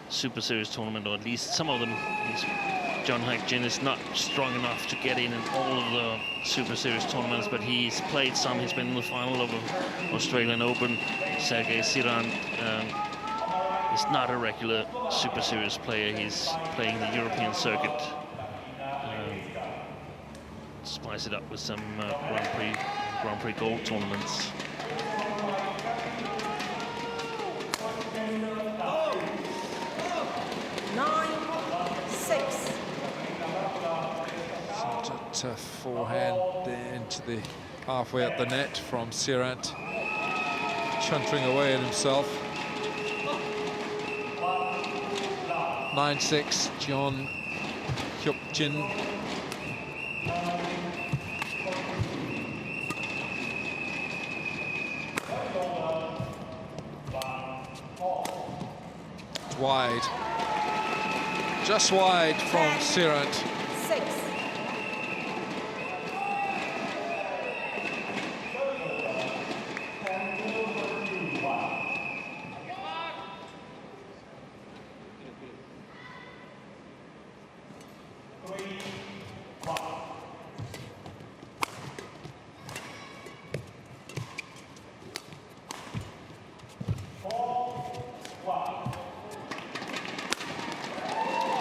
Super Series tournament, or at least some of them? Jang Hyuk Jin is not strong enough to get in all of the Super Series tournaments, but he's played some. He's been in the final of the Australian Open. Sergey Sirant is not a regular Super Series player. He's playing the European circuit. Spice it up with some Grand Prix Gold tournaments. Forehand into the halfway up the net from Sirant, chuntering away at himself. 9-6, Jang Hyuk Jin. It's wide, just wide from Sirant.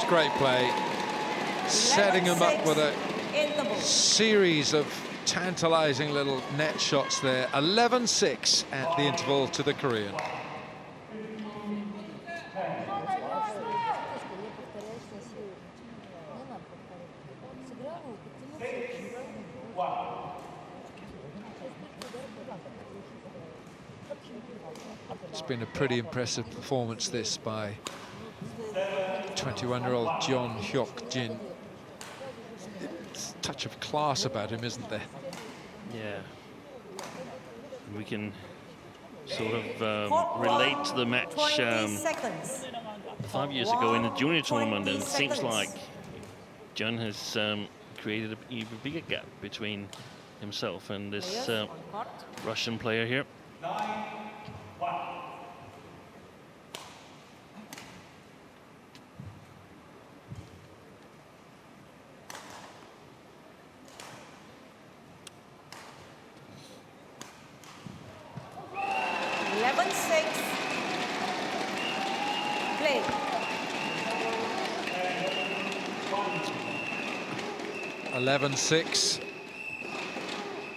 Great play, setting him up with a series of tantalizing little net shots there. 11-6 at the interval to the Korean. It's been a pretty impressive performance, this, by 21-year-old Jang Hyuk Jin. It's a touch of class about him, isn't there? Yeah. We can sort of relate to the match 5 years ago in the junior tournament, and it seems like Jeon has created an even bigger gap between himself and this Russian player here. 11-6,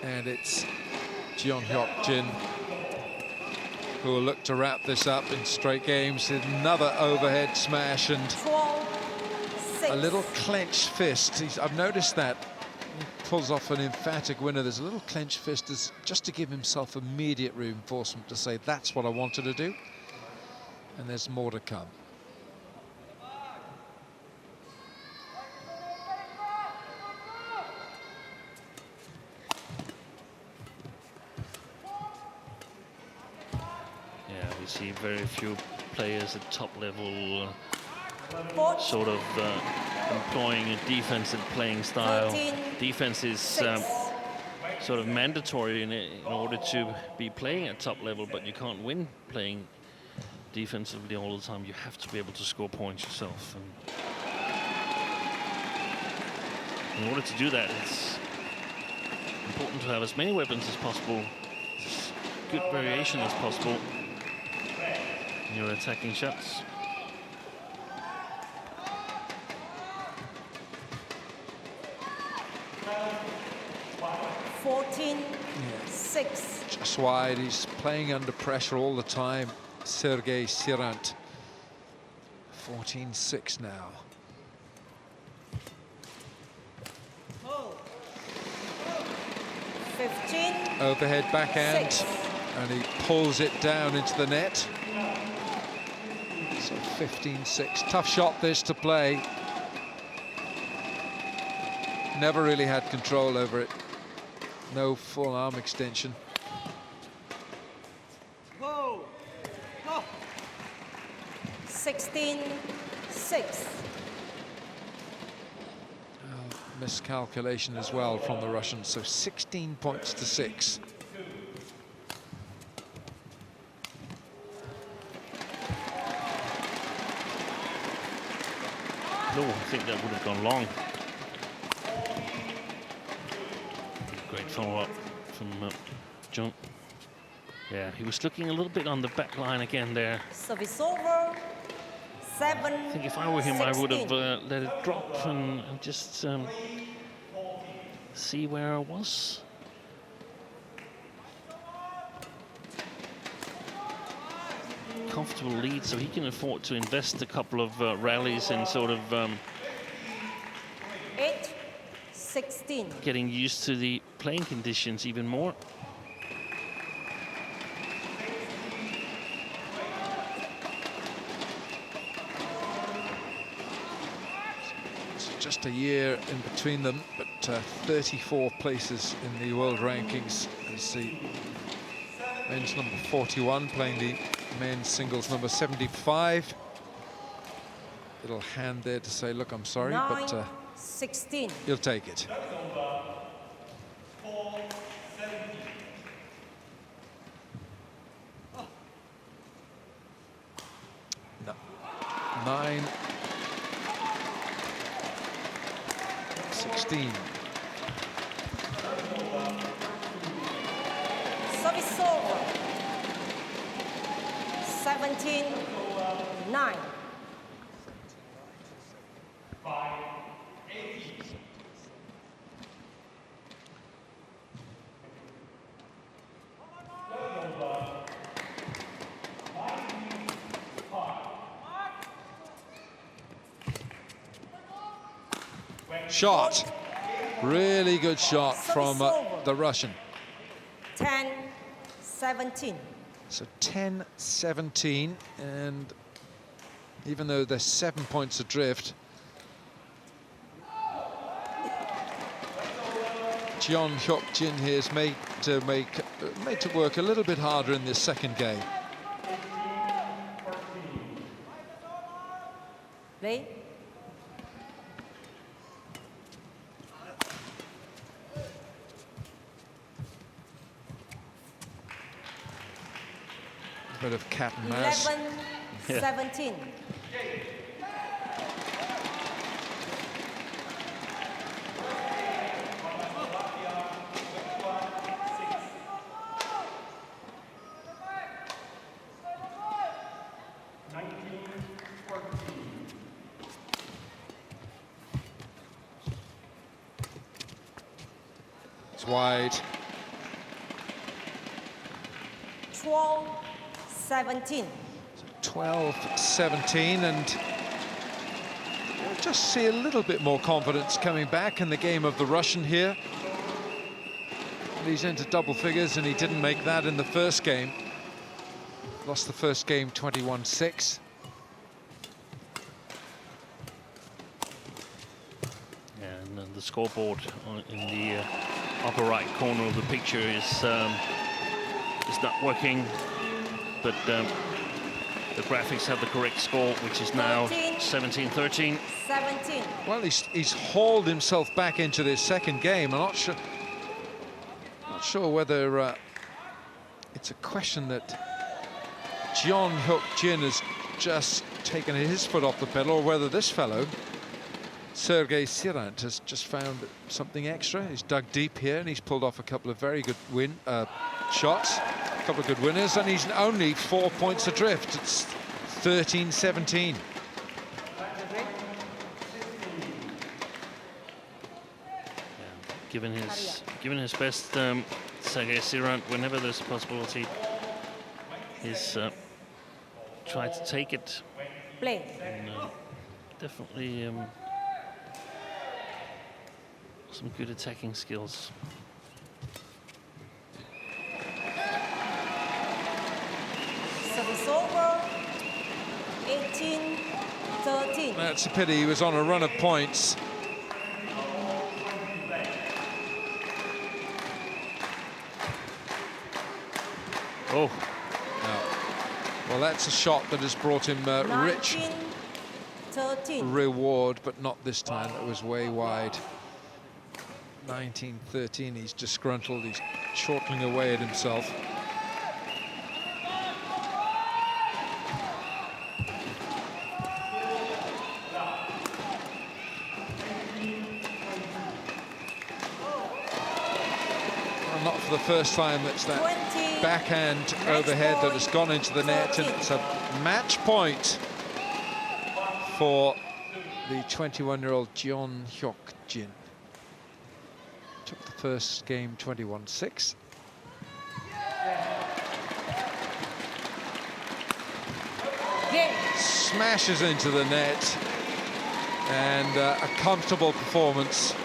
and it's Jang Hyuk Jin who will look to wrap this up in straight games. Another overhead smash and a little clenched fist. I've noticed that he pulls off an emphatic winner. There's a little clenched fist just to give himself immediate reinforcement to say that's what I wanted to do, and there's more to come. See very few players at top level sort of employing a defensive playing style. Defense is sort of mandatory in order to be playing at top level, but you can't win playing defensively all the time. You have to be able to score points yourself. And in order to do that, it's important to have as many weapons as possible, as good variation as possible. You're attacking shots. Just wide. He's playing under pressure all the time. Sergey Sirant. 14-6 now. Overhead backhand, and he pulls it down into the net. So 15-6. Tough shot this to play. Never really had control over it. No full arm extension. 16-6. Miscalculation as well from the Russians. So 16 points to 6. No, I think that would have gone long. Great follow-up from Jeon. Yeah, he was looking a little bit on the back line again there. Service over. 7. I think if I were him, I would have let it drop and just see where I was. Comfortable lead, so he can afford to invest a couple of rallies in sort of 8-16. getting used to the playing conditions even more. It's just a year in between them, but 34 places in the world rankings. As the men's number 41 playing the men's singles number 75. Little hand there to say, look, I'm sorry, but 16. you'll take it. No. 9. 16. Service over. 17-9. Shot. Really good shot from the Russian. 10-17. So 10-17, and even though they're 7 points adrift, Jang Hyuk Jin here is made to work a little bit harder in this second game. Play. Bit of cat and mouse. 11-17. It's wide. 12-17. 12-17, and we'll just see a little bit more confidence coming back in the game of the Russian here. He's into double figures, and he didn't make that in the first game. Lost the first game 21-6. And the scoreboard in the upper right corner of the picture is not working, but the graphics have the correct score, which is now 17-13. 17. Well, he's hauled himself back into this second game. I'm not sure whether it's a question that Jang Hyuk Jin has just taken his foot off the pedal, or whether this fellow, Sergey Sirant, has just found something extra. He's dug deep here, and he's pulled off a couple of very good shots, a couple of good winners, and he's only 4 points adrift. It's 13-17. Given his best, Sergey Sirant, whenever there's a possibility, he's tried to take it. Play. And, definitely some good attacking skills. Service over. 18-13. That's a pity. He was on a run of points. Oh. No. Well, that's a shot that has brought him rich 19-13. reward, but not this time. It was way wide. 19-13. He's disgruntled. He's chortling away at himself. Well, not for the first time. That's that 20. backhand overhead that has gone into the net, and it's a match point for the 21-year-old Jang Hyuk Jin. Took the first game 21-6. Smashes into the net, and a comfortable performance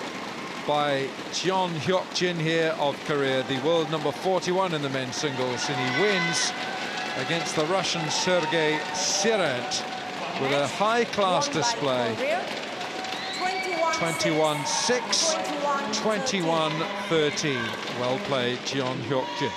by Jang Hyuk Jin here of Korea, the world number 41 in the men's singles, and he wins against the Russian Sergey Sirant with a high-class display. 21-6, 21-13. Well played, Jang Hyuk Jin.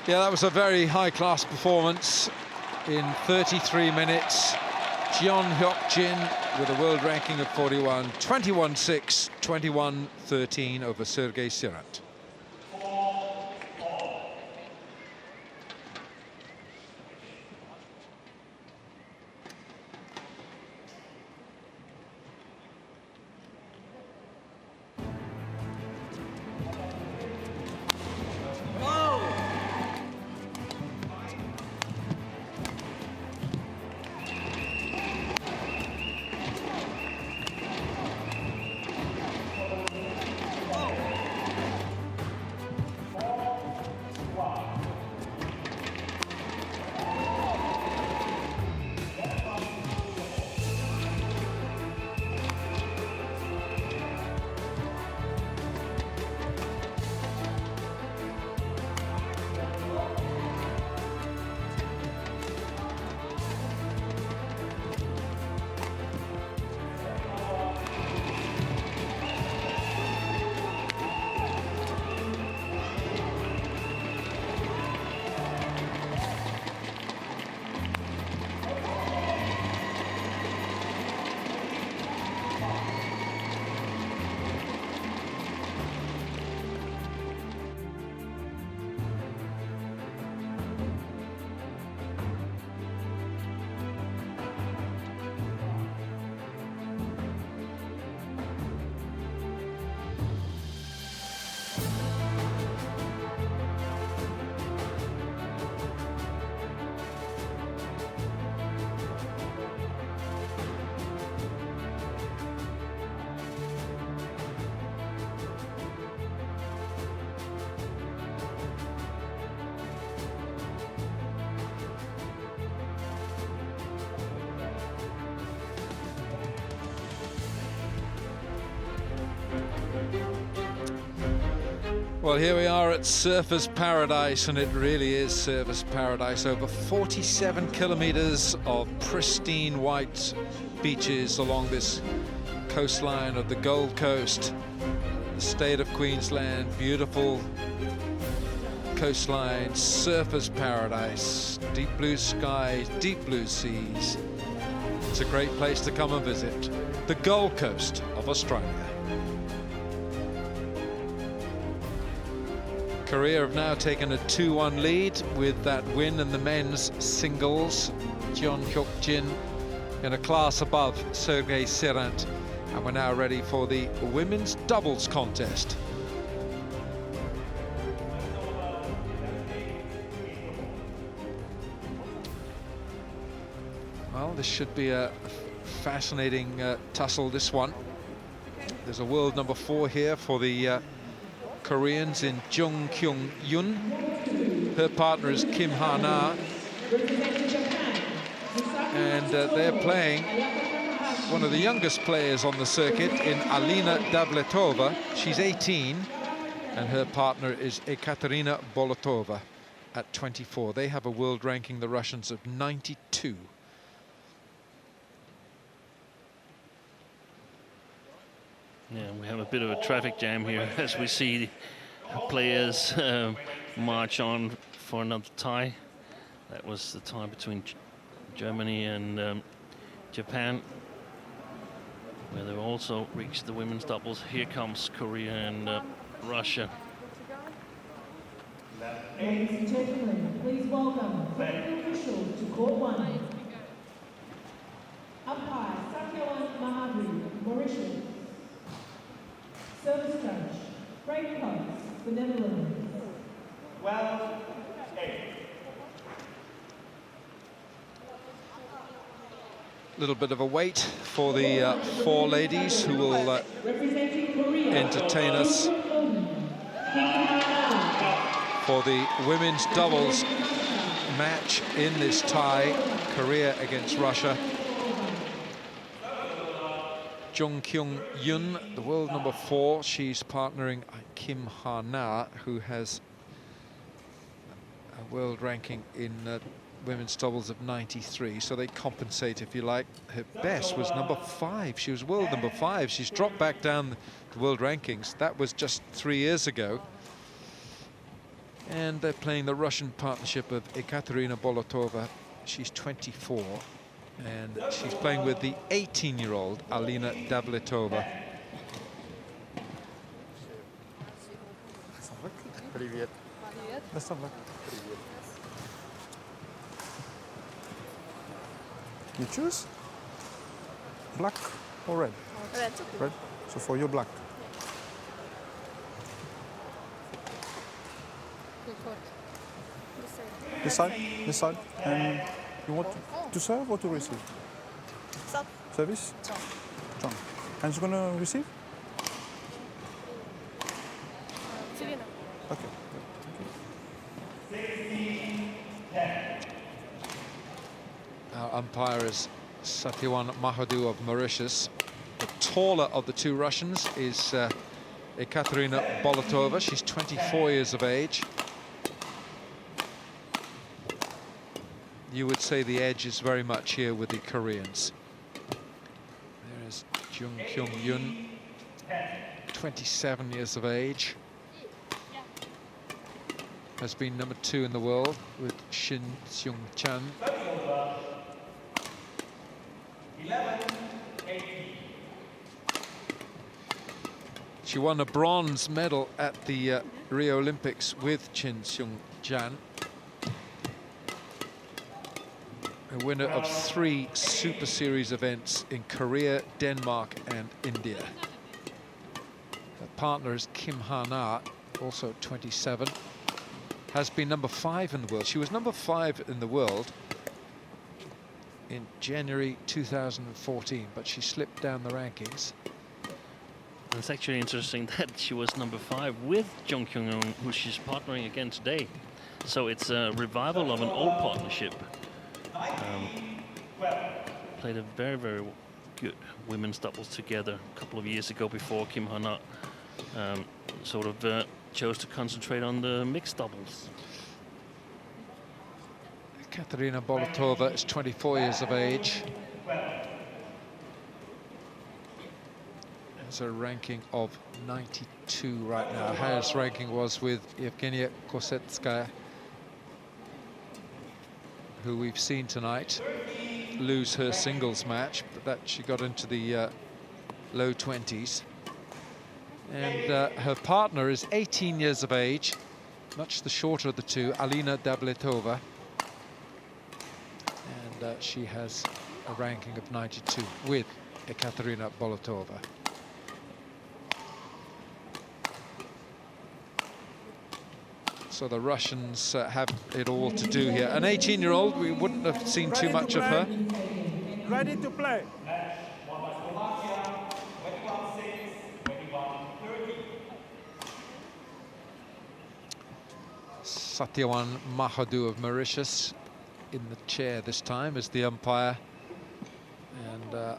Yeah, that was a very high-class performance in 33 minutes. Jang Hyuk Jin with a world ranking of 41, 21-6, 21-13 over Sergey Sirant. Well, here we are at Surfers Paradise, and it really is Surfers Paradise. Over 47 kilometers of pristine white beaches along this coastline of the Gold Coast, the state of Queensland. Beautiful coastline, Surfers Paradise, deep blue skies, deep blue seas. It's a great place to come and visit, the Gold Coast of Australia. Korea have now taken a 2-1 lead with that win in the men's singles. Jang Hyuk Jin in a class above Sergey Sirant, and we're now ready for the women's doubles contest. Well, this should be a fascinating tussle, this one. There's a world number 4 here for the Koreans in Jang Kiyong Yin. Her partner is Kim Ha-na, and they're playing one of the youngest players on the circuit in Alina Davletova. She's 18, and her partner is Ekaterina Bolotova at 24. They have a world ranking, the Russians, of 92. Yeah, we have a bit of a traffic jam here as we see players march on for another tie. That was the tie between Germany and Japan, where they've also reached the women's doubles. Here comes Korea and Russia. Ladies and gentlemen, please welcome technical officials to court 1. Umpire Sakyawan Mahabu, Mauritius. Service coach, Frank Coates, the Netherlands. 12-8. Little bit of a wait for the 4 ladies who will entertain us for the women's doubles match in this tie, Korea against Russia. Jang Kiyong Yin, the world number 4, she's partnering Kim Ha-na, who has a world ranking in women's doubles of 93, so they compensate, if you like. Her best was number 5. She was world number 5. She's dropped back down the world rankings. That was just 3 years ago. And they're playing the Russian partnership of Ekaterina Bolotova. She's 24. And she's playing with the 18-year-old Alina Davletova. Привет. You choose? Black or red? Red. Red. So for you, black. This side? This side? And you want to serve or to receive? Serve. Service? Jang. And she's going to receive? Okay. Our umpire is Satyawan Mahadu of Mauritius. The taller of the 2 Russians is Ekaterina Bolotova. She's 24 years of age. You would say the edge is very much here with the Koreans. There is Jang Kiyong Yin, 27 years of age. Has been number 2 in the world with Shin Seung-chan. She won a bronze medal at the Rio Olympics with Shin Seung-chan. A winner of 3 Super Series events in Korea, Denmark and India. Her partner is Kim Ha-na, also 27. Has been number 5 in the world. She was number 5 in the world in January 2014, but she slipped down the rankings. It's actually interesting that she was number 5 with Jang Kiyong Yin, who she's partnering again today. So it's a revival of an old partnership. Played a very, very good women's doubles together a couple of years ago before Kim Ha-na sort of chose to concentrate on the mixed doubles. Ekaterina Bolotova is 24 years of age. Has a ranking of 92 right now. Her highest ranking was with Evgenia Kosetskaya, who we've seen tonight lose her singles match, but that she got into the low 20s. And her partner is 18 years of age, much the shorter of the two, Alina Davletova. And she has a ranking of 92 with Ekaterina Bolotova. So the Russians have it all to do here. An 18-year-old, we wouldn't have seen too much of her. Ready to play. Satyawan Mahadou of Mauritius in the chair this time as the umpire. And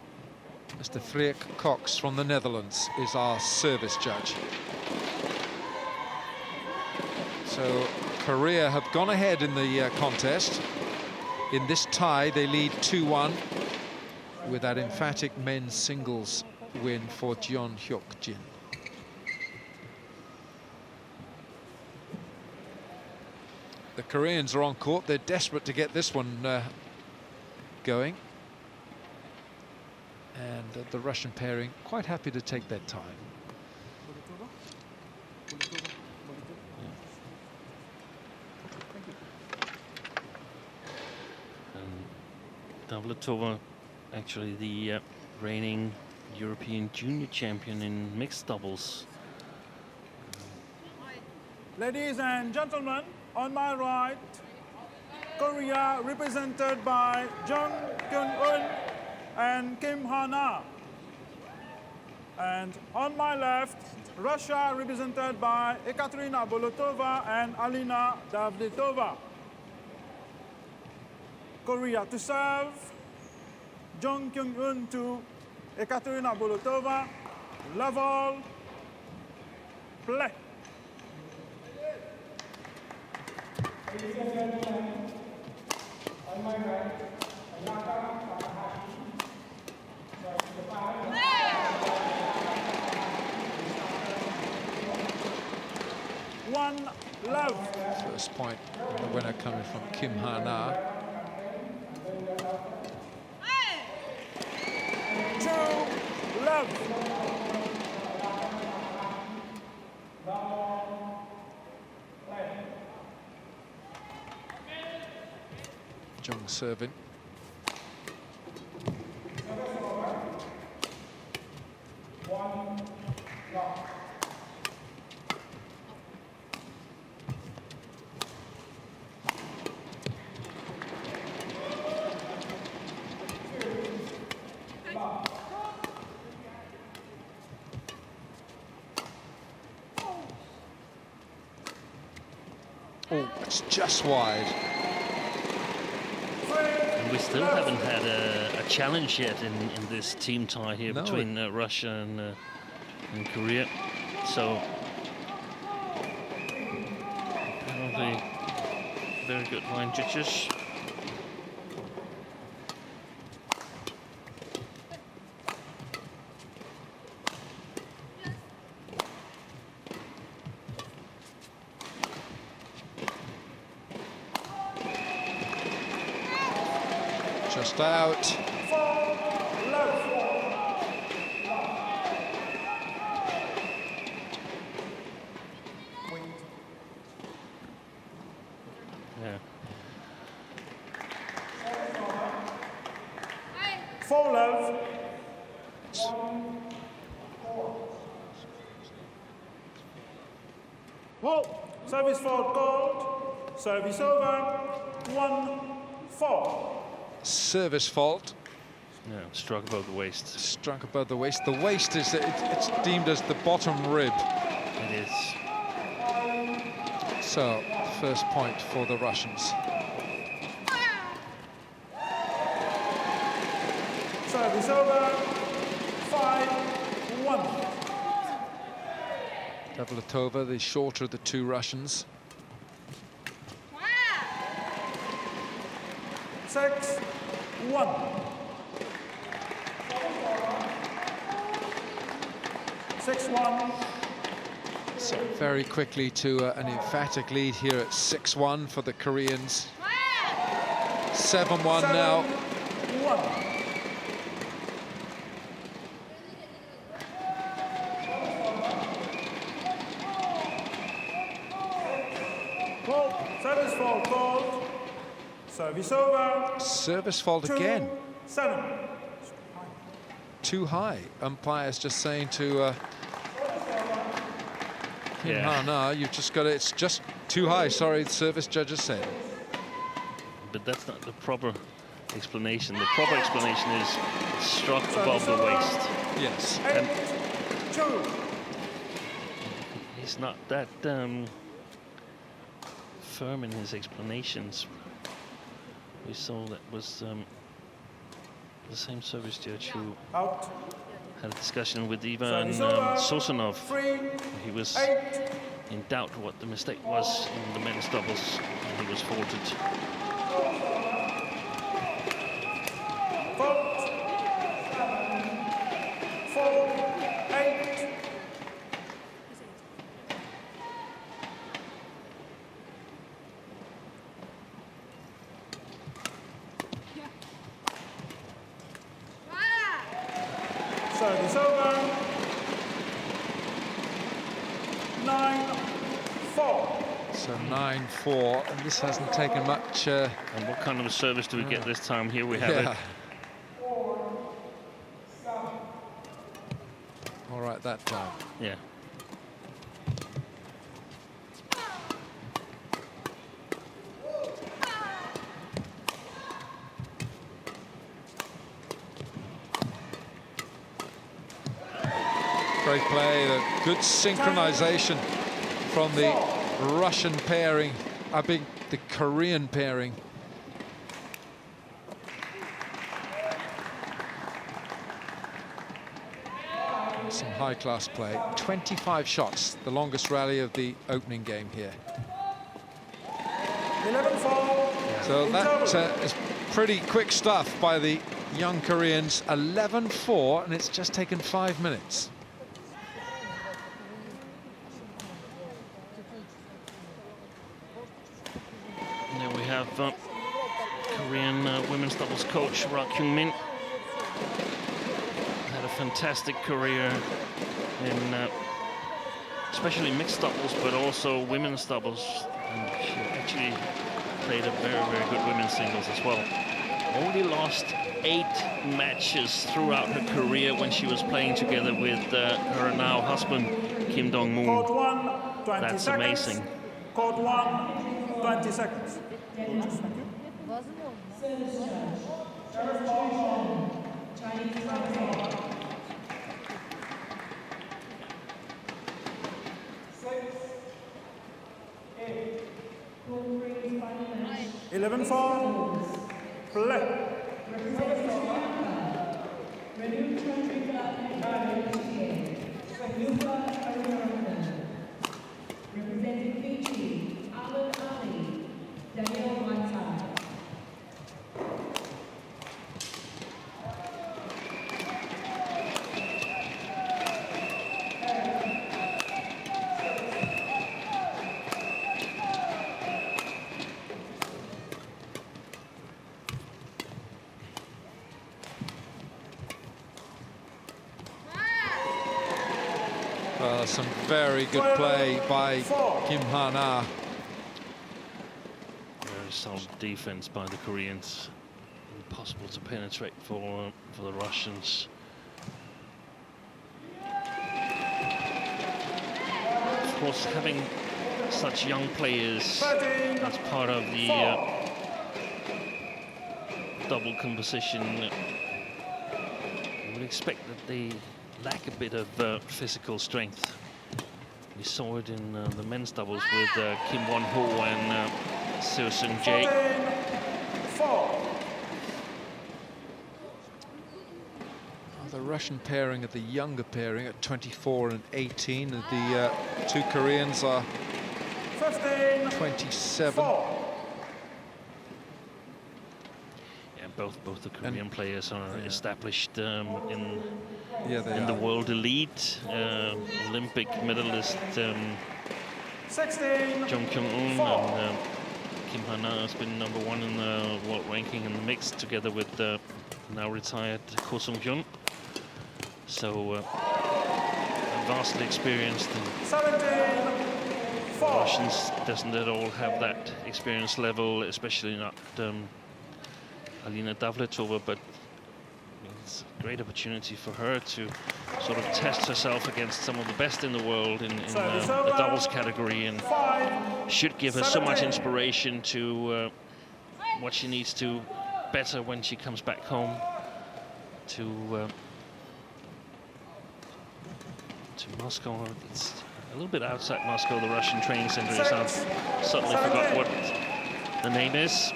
Mr. Freek Cox from the Netherlands is our service judge. So Korea have gone ahead in the contest. In this tie, they lead 2-1 with that emphatic men's singles win for Jang Hyuk Jin. The Koreans are on court. They're desperate to get this one going. And the Russian pairing quite happy to take their time. Davletova, actually the reigning European junior champion in mixed doubles. Ladies and gentlemen, on my right, Korea represented by Jang Kiyong Yin and Kim Ha-na. And on my left, Russia represented by Ekaterina Bolotova and Alina Davletova. Korea to serve, Jang Kiyong Yin to Ekaterina Bolotova, level, play. On my right, one love. First point, the winner coming from Kim Ha-na. Two love. Jung serving. Oh, it's just wide. And we still haven't had a challenge yet in this team tie here between Russia and Korea. So apparently very good line judges. Just out. Yeah. Four love. Whoa. Service fault called. Service over. 1-4. Service fault. Yeah, struck above the waist. Struck above the waist. The waist is it's deemed as the bottom rib. It is. So first point for the Russians. Service over. 5-1. Davletova, the shorter of the two Russians. 6-1. 6-1. So very quickly to an emphatic lead here at 6-1 for the Koreans. 7-1 now. 7-1. Service fault called. Service over. Service fault again. 2-7. Too high. Umpire's just saying to Kim Ha-na, you've just got it. It's just too high. Sorry, the service judge has said. But that's not the proper explanation. The proper explanation is struck above the waist. Yes. And 8-2. he's not that firm in his explanations. We saw that was the same service judge who Out. had a discussion with Ivan Sozonov. He was in doubt what the mistake was in the men's doubles, and he was faulted. Fault. 4-8. Service over. 9-4. So 9-4, and this hasn't taken much. And what kind of a service do we get this time? Here we have it. All right, that time. Yeah. Great play, the good synchronization from the Russian pairing, the Korean pairing. And some high-class play. 25 shots, the longest rally of the opening game here. 11-4. So that is pretty quick stuff by the young Koreans. 11-4, and it's just taken 5 minutes. Korean women's doubles coach Kyung Min had a fantastic career in especially mixed doubles, but also women's doubles, and she actually played a very, very good women's singles as well. Only lost 8 matches throughout her career when she was playing together with her now husband Kim Dong-moon. Court 1, 20 That's seconds. amazing. Court 1, 20 seconds. Thank you. Eleven for play. Representing Fiji, Alan Ali, Daniel Mata. Some very good play by Kim Ha-na. Very solid defense by the Koreans. Impossible to penetrate for the Russians. Of course, having such young players as part of the double composition, you would expect that they lack a bit of physical strength. We saw it in the men's doubles with Kim Won-ho and Seung Jae. The Russian pairing are the younger pairing at 24 and 18. The two Koreans are 27. Yeah, both the Korean players are established in the world elite. Olympic medalist Jang Kiyong Yin and Kim Han-na has been #1 in the world ranking in the mixed, together with now retired Ko Seung-jun. So vastly experienced. The Russians doesn't at all have that experience level, especially not Alina Davletova, but it's a great opportunity for her to sort of test herself against some of the best in the world in the doubles category, and should give her so much inspiration to what she needs to better when she comes back home to Moscow. It's a little bit outside Moscow, the Russian training center is. I've suddenly forgot what the name is.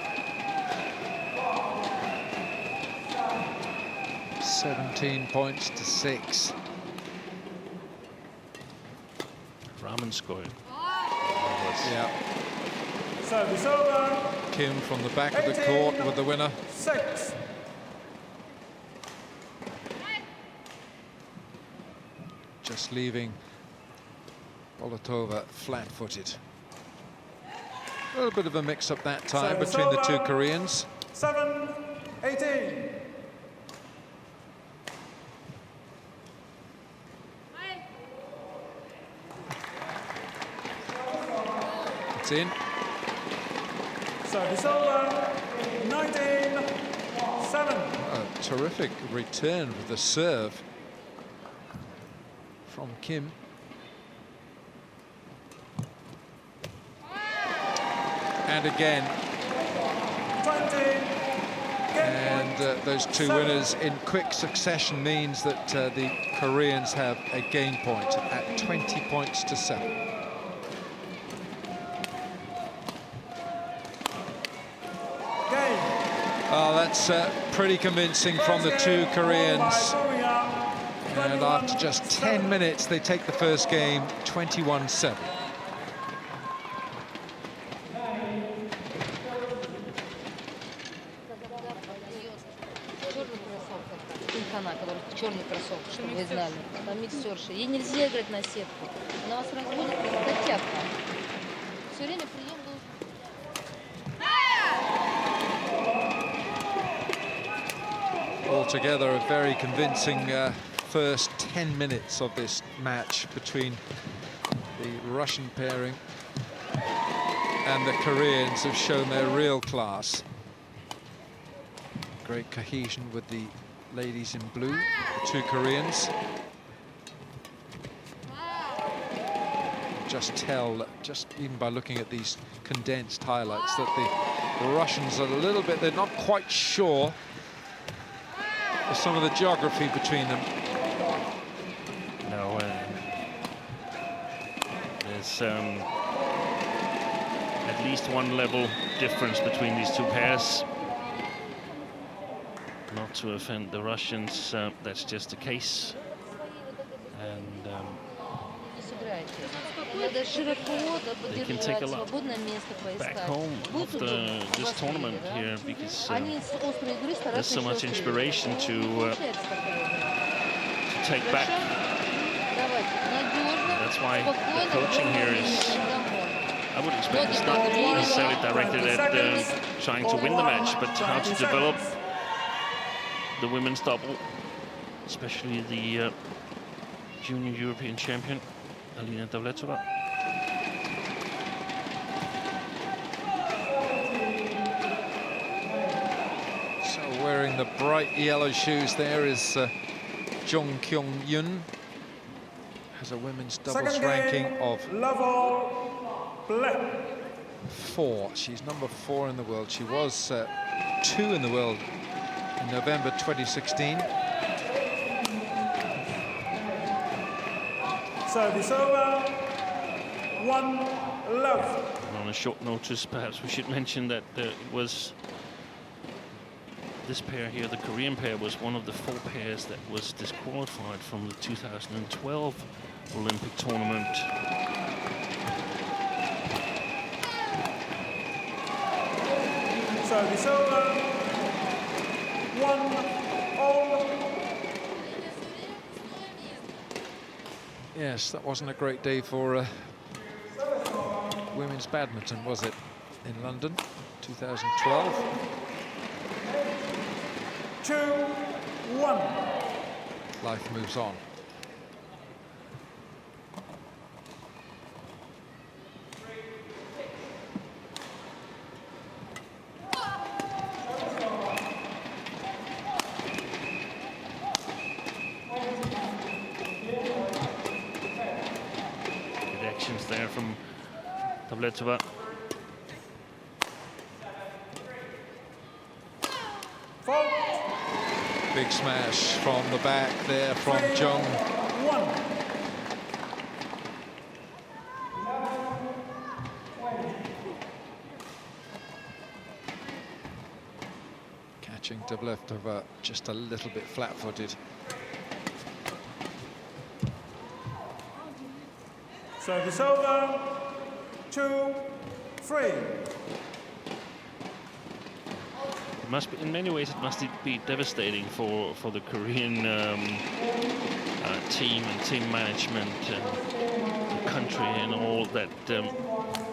17 points to 6. Ramenskoye. Yeah. Service over. Kim from the back of the court with the winner. 6. Just leaving Bolotova flat-footed. A little bit of a mix-up that time between the two Koreans. 7-18. It's in. Service over. 19-7. A terrific return with the serve from Kim. And again. 20. And those two winners in quick succession means that the Koreans have a game point at 20 points to 7. Oh, that's pretty convincing from the two Koreans. And after just 10 minutes, they take the first game 21-7. Черный кроссовок, чтобы вы знали. Там миксерша. Ей нельзя играть на сетку. Она вас разводит, как котятка. Все время прием был. Altogether, a very convincing first 10 minutes of this match between the Russian pairing and the Koreans have shown their real class. Great cohesion with the ladies in blue, the two Koreans. Just tell, just even by looking at these condensed highlights, that the Russians are a little bit, they're not quite sure of some of the geography between them. No, there's at least one level difference between these two pairs. Not to offend the Russians, that's just the case. And they can take a lot back home after this tournament here, because there's so much inspiration to take back. That's why the coaching here is, I would expect, it's not necessarily directed at trying to win the match, but how to develop the women's double, especially the junior European champion Alina Davletova. So wearing the bright yellow shoes there is Jang Kiyong Yin. Has a women's doubles ranking of level play. 4. She's number 4 in the world. She was 2 in the world in November 2016. Service over. 1 love. On a short notice, perhaps we should mention that it was this pair here, the Korean pair, was one of the 4 pairs that was disqualified from the 2012 Olympic tournament. So it's over. 1-all. Yes, that wasn't a great day for women's badminton, was it, in London, 2012? 2-1. Life moves on. Good actions there from Davletova. Big smash from the back there from Jung. 1. Catching Davletova just a little bit flat-footed. Service over. 2-3. It must be, in many ways, it must be devastating for the Korean team and team management and the country and all that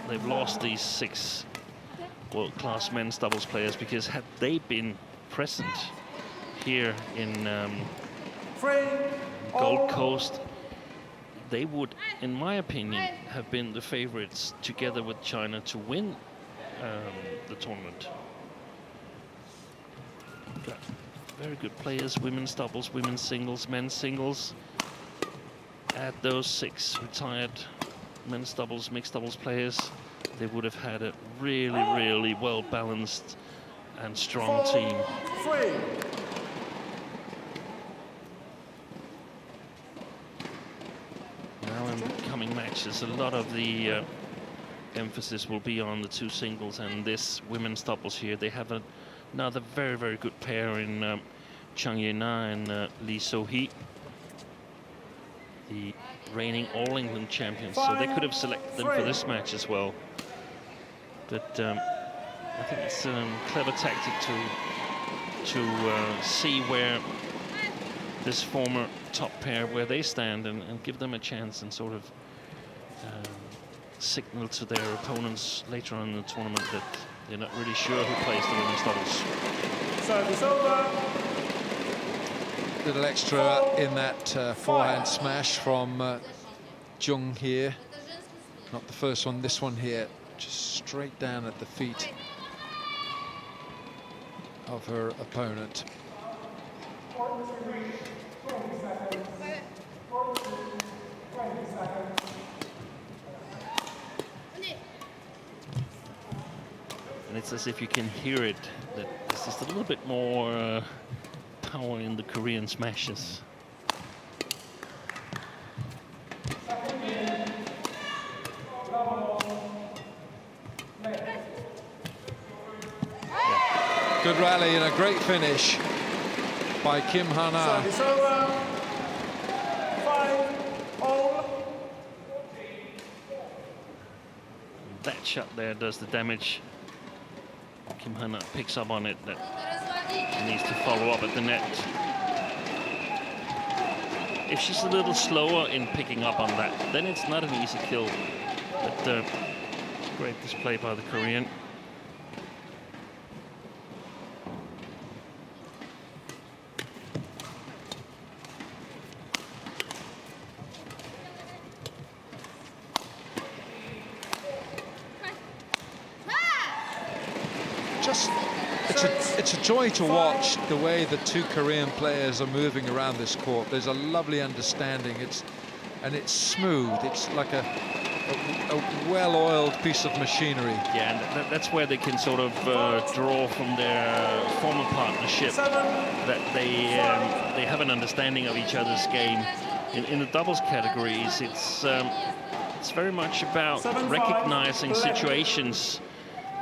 they've lost these 6 world-class men's doubles players, because had they been present here in Gold Coast, they would, in my opinion, have been the favorites together with China to win the tournament. Got very good players, women's doubles, women's singles, men's singles. Add those 6 retired men's doubles, mixed doubles players, they would have had a really, really well-balanced and strong team. 4-3. Now in coming matches, a lot of the emphasis will be on the 2 singles and this women's doubles here. They have another very, very good pair in Chang Ye-na and Lee So-hee, the reigning All England champions. So they could have selected them for this match as well. But I think it's a clever tactic to see where this former top pair, where they stand, and give them a chance and sort of signal to their opponents later on in the tournament that they're not really sure who plays the women's doubles. Service over. Little extra in that forehand smash from Jung here. Not the first one, this one here. Just straight down at the feet of her opponent. And it's as if you can hear it, that there's just a little bit more power in the Korean smashes. Good rally and a great finish by Kim Ha-na. Service over. 5-all. That shot there does the damage. Kim Ha-na picks up on it, that she needs to follow up at the net. If she's a little slower in picking up on that, then it's not an easy kill. But great display by the Korean. It's a joy to watch the way the 2 Korean players are moving around this court. There's a lovely understanding. It's smooth. It's like a well-oiled piece of machinery. Yeah, and that's where they can sort of draw from their former partnership, that they have an understanding of each other's game. In the doubles categories, it's very much about recognizing situations.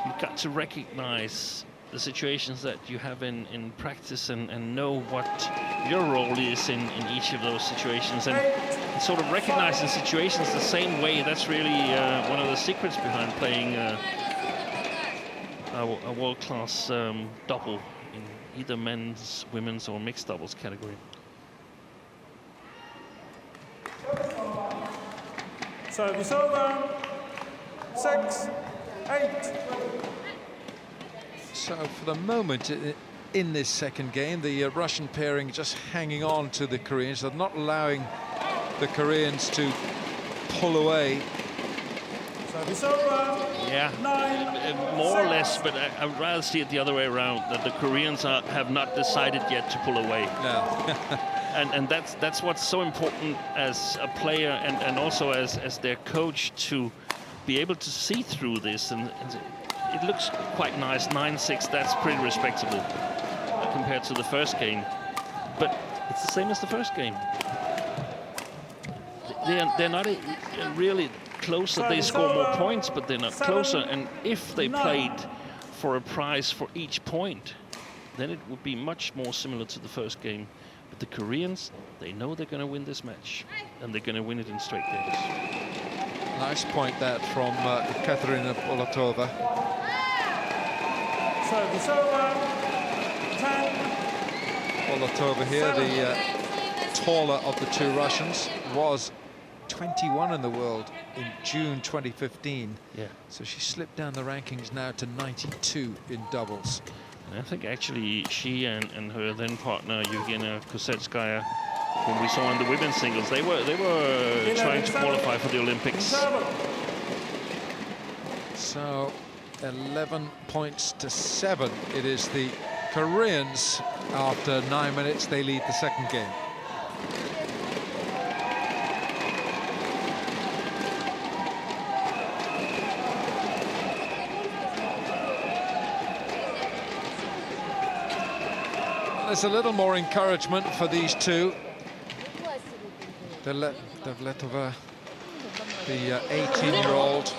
You've got to recognize the situations that you have in practice and know what your role is in each of those situations, and sort of recognizing situations the same way. That's really one of the secrets behind playing a world-class double in either men's, women's or mixed doubles category. Service over. 6-8. So for the moment in this second game, the Russian pairing just hanging on to the Koreans. They're not allowing the Koreans to pull away. Service over. Yeah, more or less, but I would rather see it the other way around, that the Koreans have not decided yet to pull away. No. and that's what's so important as a player and also as their coach, to be able to see through this. And it looks quite nice, 9-6, that's pretty respectable compared to the first game. But it's the same as the first game. They're not really closer. They score more points, but they're not closer. And if they played for a prize for each point, then it would be much more similar to the first game. But the Koreans, they know they're going to win this match, and they're going to win it in straight games. Nice point that from Ekaterina Bolotova. Service over. 10. Bolotova here, the taller of the two Russians, was 21 in the world in June 2015. Yeah. So she slipped down the rankings now to 92 in doubles. And I think actually she and her then partner Evgenia Kosetskaya, whom we saw in the women's singles, they were trying to qualify for the Olympics. So 11 points to 7. It is the Koreans. After 9 minutes, they lead the second game. There's a little more encouragement for these two. Davletova, the 18-year-old,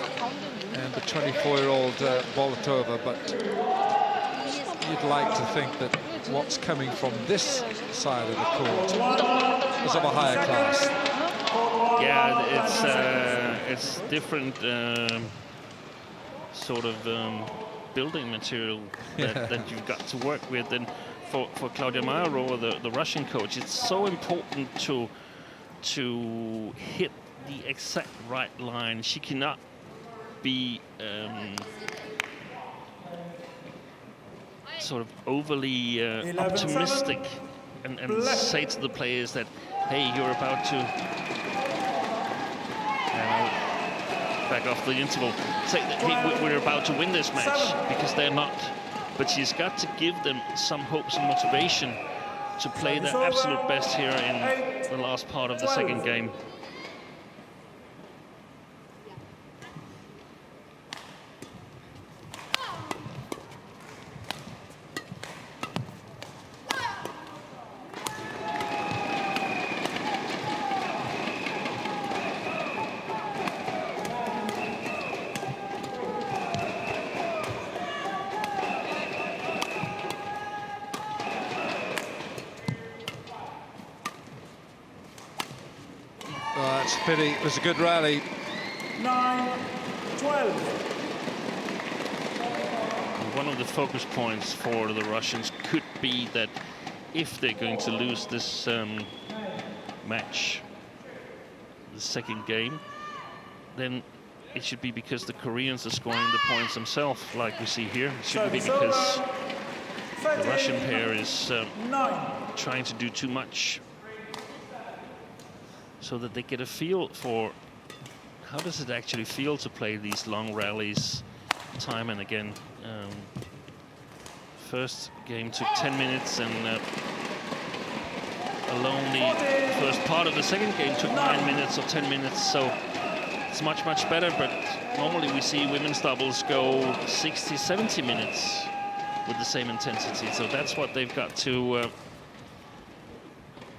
and the 24-year-old Bolotova, but you'd like to think that what's coming from this side of the court is of a higher class. Yeah, it's different sort of building material that you've got to work with. And for Claudia Majerova, the Russian coach, it's so important to hit the exact right line. She cannot be sort of overly optimistic and say to the players that, hey, you're about to back off the interval, say that, hey, we're about to win this match, because they're not. But she's got to give them some hopes and motivation to play their absolute best here in the last part of the second game. That's a pity. It was a good rally. 9-12. One of the focus points for the Russians could be that if they're going to lose this match, the second game, then it should be because the Koreans are scoring the points themselves, like we see here. It shouldn't be because the Russian pair is trying to do too much, so that they get a feel for how does it actually feel to play these long rallies time and again. First game took 10 minutes, and alone the first part of the second game took 9 minutes or 10 minutes, so it's much better. But normally we see women's doubles go 60-70 minutes with the same intensity, so that's what they've got to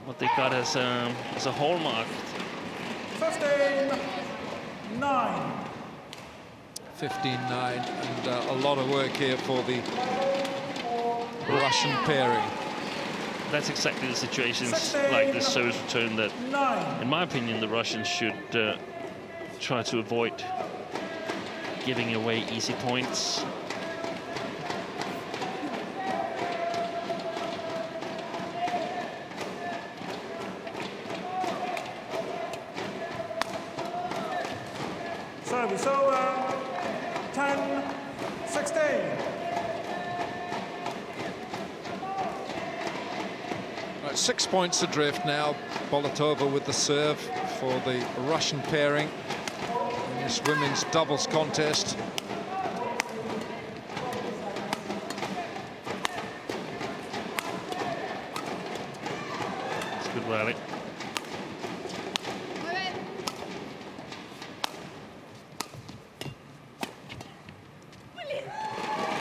what they got as a hallmark. 15-9. 15-9, and a lot of work here for the Russian pairing. That's exactly the situations like this service return that, in my opinion, the Russians should try to avoid giving away easy points. Service over, 10-16. Right, 6 points adrift now. Bolotova with the serve for the Russian pairing in this women's doubles contest. It's a good rally.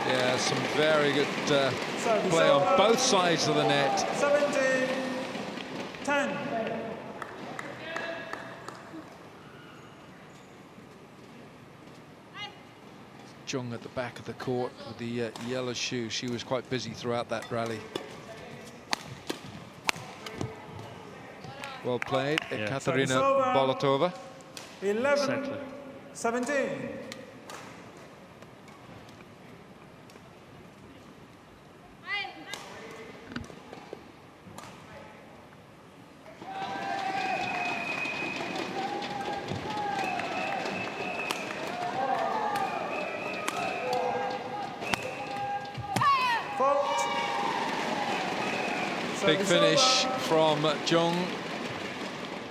Yeah, some very good play on both sides of the net. 17-10. Jung at the back of the court with the yellow shoe. She was quite busy throughout that rally. Well played, Ekaterina Bolotova. 11-17. Big finish from Jung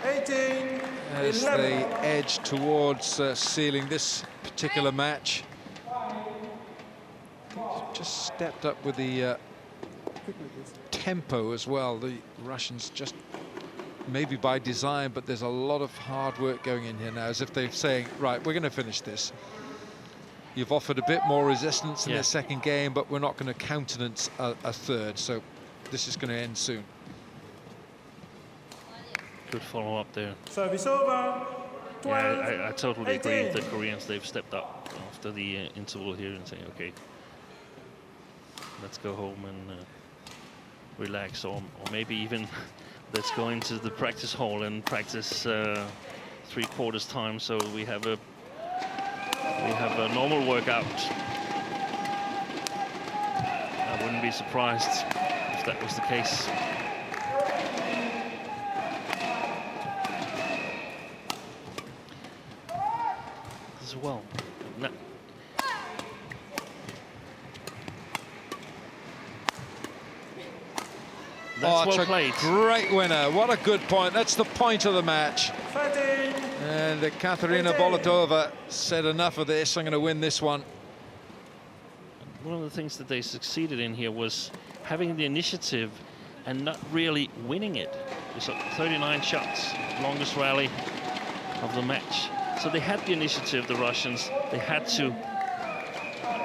18, as they edge towards sealing this particular match. Just stepped up with the tempo as well. The Russians just, maybe by design, but there's a lot of hard work going in here now, as if they're saying, right, we're going to finish this. You've offered a bit more resistance in the second game, but we're not going to countenance a third, so this is going to end soon. Good follow-up there. Service over, 12, Yeah, I totally agree 18. with the Koreans. They've stepped up after the interval here and saying, okay, let's go home and relax, or maybe even let's go into the practice hall and practice 3/4 time, so we have a normal workout. I wouldn't be surprised if that was the case. As well. No. That's well played. Great winner. What a good point. That's the point of the match. 13, And Ekaterina Bolotova said, enough of this, I'm going to win this one. One of the things that they succeeded in here was having the initiative and not really winning it. It was 39 shots, longest rally of the match. So they had the initiative, the Russians. They had to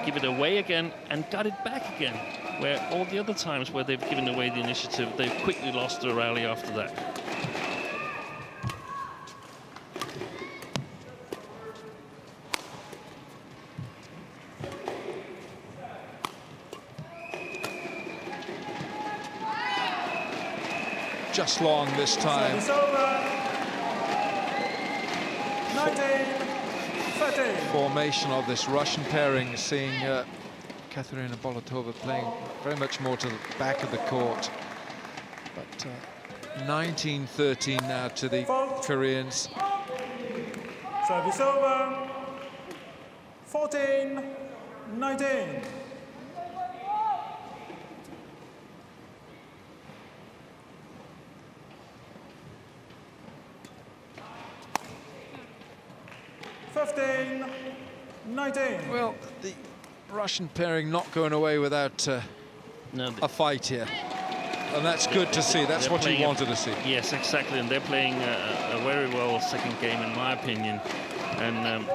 give it away again and got it back again. Where all the other times where they've given away the initiative, they've quickly lost the rally after that. Just long this time. service over, 19, 13. Formation of this Russian pairing, seeing Ekaterina Bolotova playing very much more to the back of the court. But 19-13 now to the Koreans. Service over, 14, 19. Well, the Russian pairing not going away without a fight here. And that's good to see. That's what you wanted to see. Yes, exactly. And they're playing a very well second game, in my opinion. And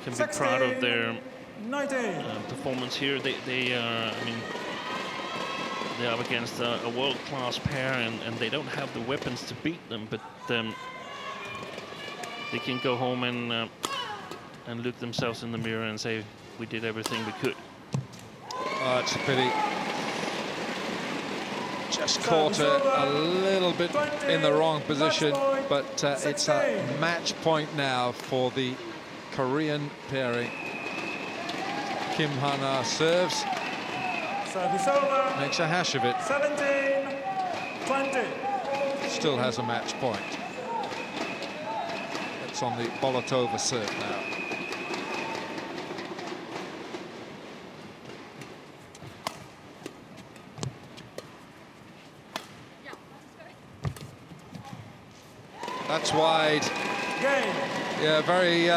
can be proud of their performance here. I mean, they're up against a world-class pair, and they don't have the weapons to beat them, but they can go home and look themselves in the mirror and say, we did everything we could. Oh, it's a pity. Just caught her a little bit in the wrong position, but it's a match point now for the Korean pairing. Kim Hana serves, Service over. makes a hash of it, 17-20. still has a match point. It's on the Bolotova serve now. That's wide. Game. Yeah, very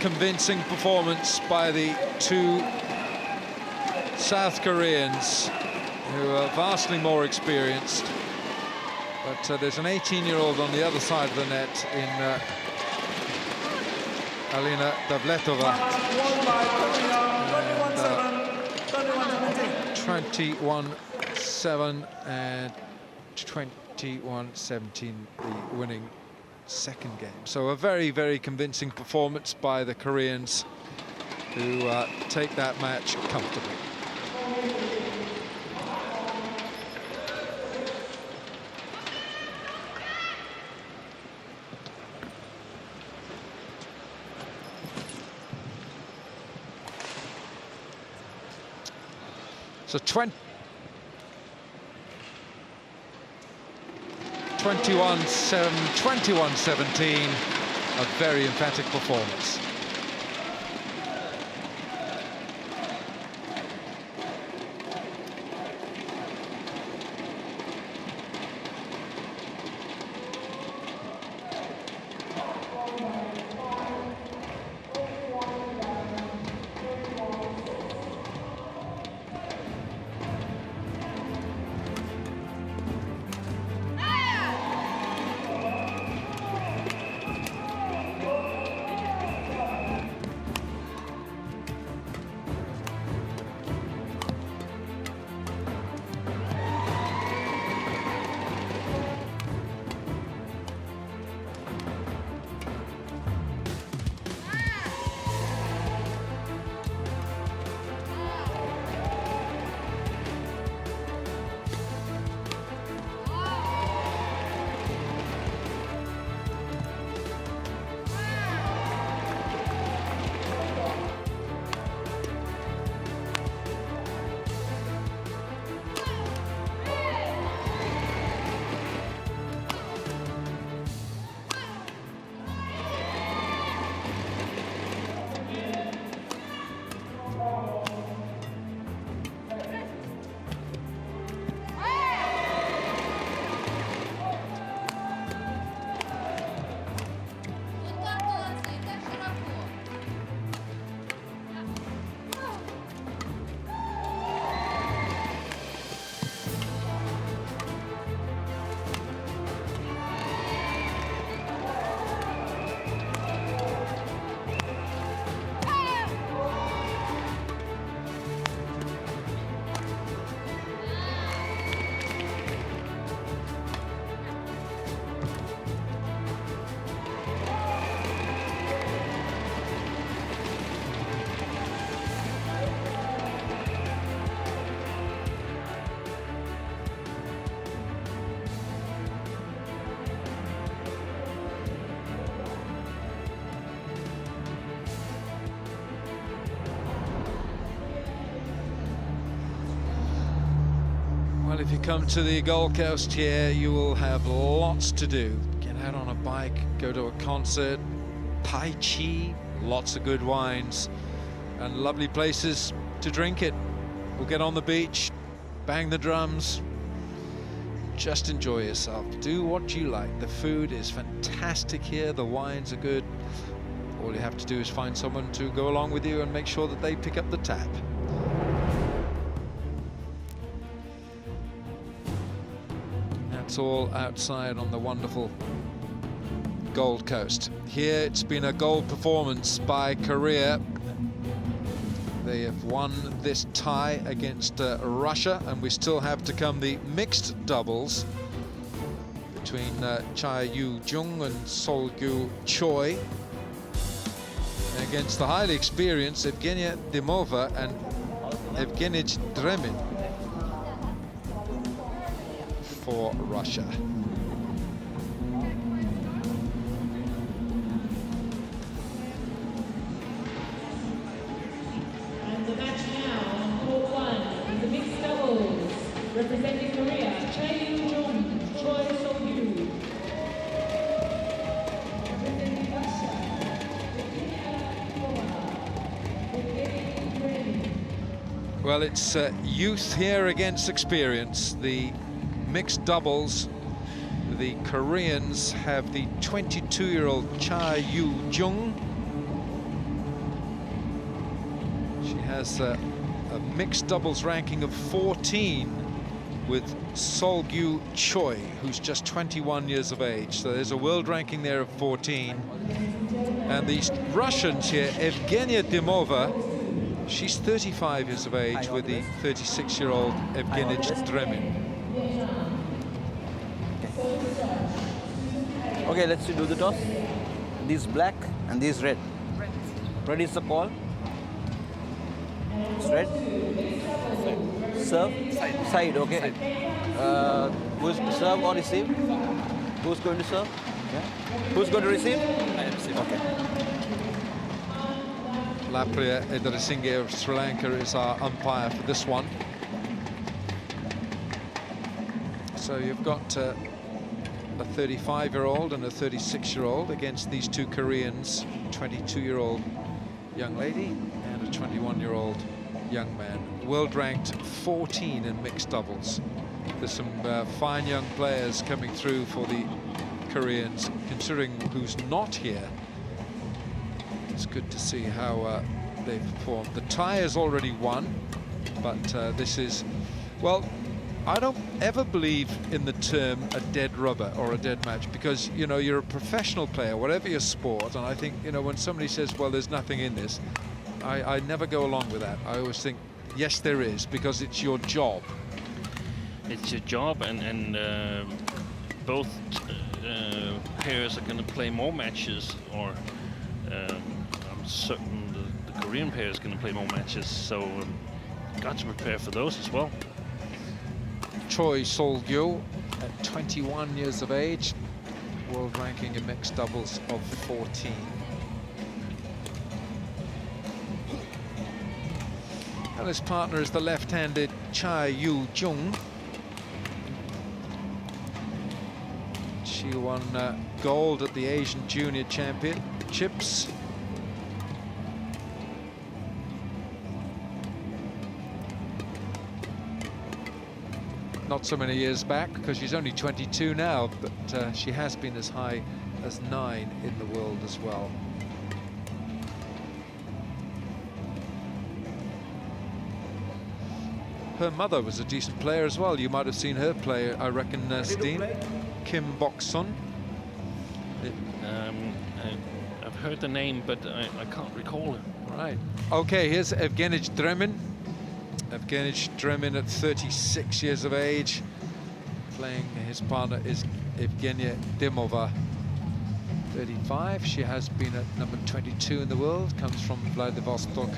convincing performance by the two South Koreans, who are vastly more experienced. But there's an 18-year-old on the other side of the net in Alina Davletova. Won by Korea, 21-7 and 21-17, the winning second game. So a very, very convincing performance by the Koreans, who take that match comfortably. So 21-17, a very emphatic performance. Well, if you come to the Gold Coast here, you will have lots to do. Get out on a bike, go to a concert, Tai Chi, lots of good wines, and lovely places to drink it. We'll get on the beach, bang the drums, just enjoy yourself. Do what you like. The food is fantastic here, the wines are good. All you have to do is find someone to go along with you and make sure that they pick up the tab. That's all outside on the wonderful Gold Coast. Here it's been a gold performance by Korea. They have won this tie against Russia, and we still have to come the mixed doubles between Choi Yoo Jung and Solgyu Choi. against the highly experienced Evgenia Dimova and Evgenij Dremin for Russia. And the match now on court 1 in the mixed doubles. Representing Korea, Choi Yoo Jung, Choi Solgyu. Representing Russia, Evgenia. Well, it's youth here against experience. The mixed doubles, the Koreans have the 22-year-old Choi Yoo Jung. She has a mixed doubles ranking of 14 with Solgyu Choi, who's just 21 years of age. So there's a world ranking there of 14. And these Russians here, Evgenia Dimova, she's 35 years of age with the 36-year-old Evgenij Dremin. Okay, let's do the toss. This black and this red. Red is the call. It's red. Serve. Side. Okay. Who's serve or receive? Who's going to serve? Yeah. Who's going to receive? I receive. Okay. Vladimir Ekaterina of Sri Lanka is our umpire for this one. So you've got a 35-year-old and a 36-year-old against these two Koreans, 22-year-old young lady and a 21-year-old young man. World ranked 14 in mixed doubles. There's some fine young players coming through for the Koreans, considering who's not here. It's good to see how they performed. The tie is already won, but this is, well, I don't ever believe in the term a dead rubber or a dead match, because, you know, you're a professional player, whatever your sport, and I think, you know, when somebody says, well, there's nothing in this, I never go along with that. I always think, yes, there is, because it's your job. It's your job, and both pairs are going to play more matches, or I'm certain the Korean pair is going to play more matches, so got to prepare for those as well. Choi Solgyu at 21 years of age, world ranking in mixed doubles of 14. And his partner is the left-handed Choi Yoo Jung. She won gold at the Asian Junior Championships. Not so many years back, because she's only 22 now, but she has been as high as 9 in the world as well. Her mother was a decent player as well. You might have seen her play, I reckon, Steen. Kim Bok-sun. I've heard the name, but I can't recall it. Right. Okay, here's Evgenij Dremin. Evgenij Dremin at 36 years of age. Playing his partner is Evgenia Dimova, 35. She has been at number 22 in the world, comes from Vladivostok.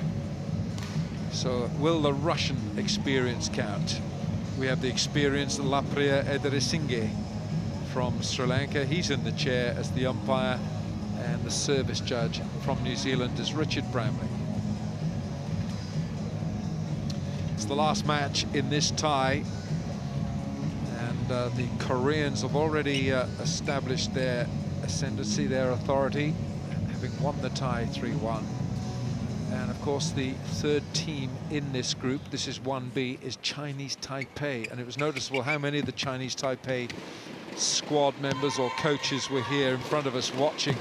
So will the Russian experience count? We have the experienced Vladimir Ekaterina from Sri Lanka. He's in the chair as the umpire, and the service judge from New Zealand is Richard Bramley. It's the last match in this tie, and the Koreans have already established their ascendancy, their authority, having won the tie 3-1. And of course, the third team in this group, this is 1B, is Chinese Taipei. And it was noticeable how many of the Chinese Taipei squad members or coaches were here in front of us watching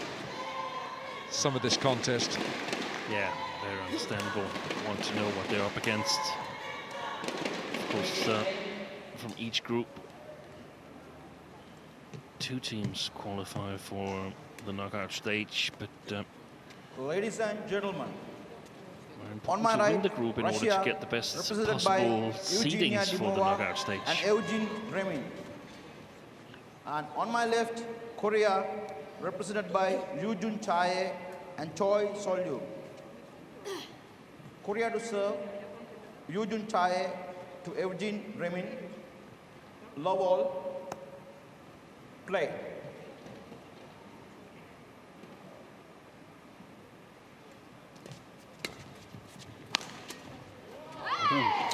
some of this contest. Yeah, they're understandable. Want to know what they're up against. Of course, from each group, 2 teams qualify for the knockout stage, but Ladies and gentlemen, on my right, the group in Russia, order to get the best represented possible by seedings for the knockout stage. And Evgenia Dremin. And on my left, Korea, represented by Yoo Jun Chae and Choi Solgyu. Korea to serve. Yoo Jung Chae to Evgenij Dremin. Love all. Play.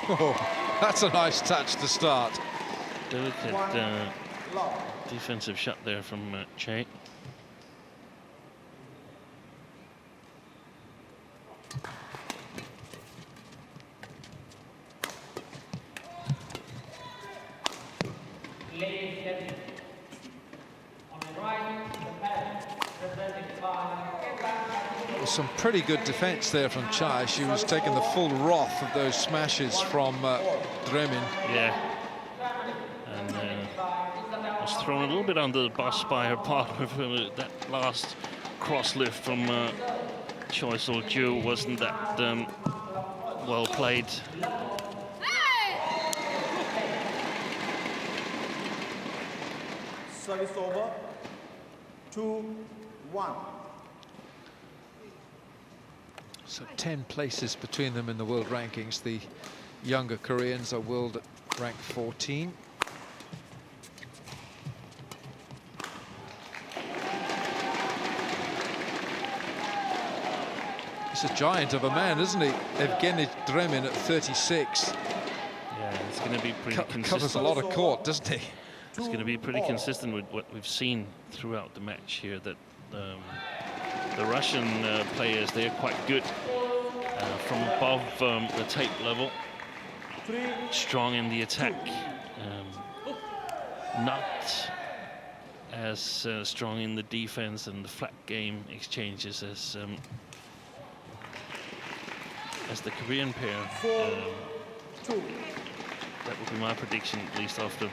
Oh, that's a nice touch to start. Delicate defensive shot there from Chae. Some pretty good defense there from Chae. She was taking the full wrath of those smashes from Dremin. Yeah. And was thrown a little bit under the bus by her partner for that last cross lift from Choi Solgyu. Wasn't that well played. Service over. 2-1. So 10 places between them in the world rankings. The younger Koreans are world rank 14. He's a giant of a man, isn't he? Evgenij Dremin at 36. Yeah, it's going to be pretty consistent. Covers a lot of court, doesn't he? It's going to be pretty consistent with what we've seen throughout the match here, that the Russian players, they're quite good from above the tape level, strong in the attack, not as strong in the defense and the flat game exchanges as the Korean pair. That would be my prediction, at least after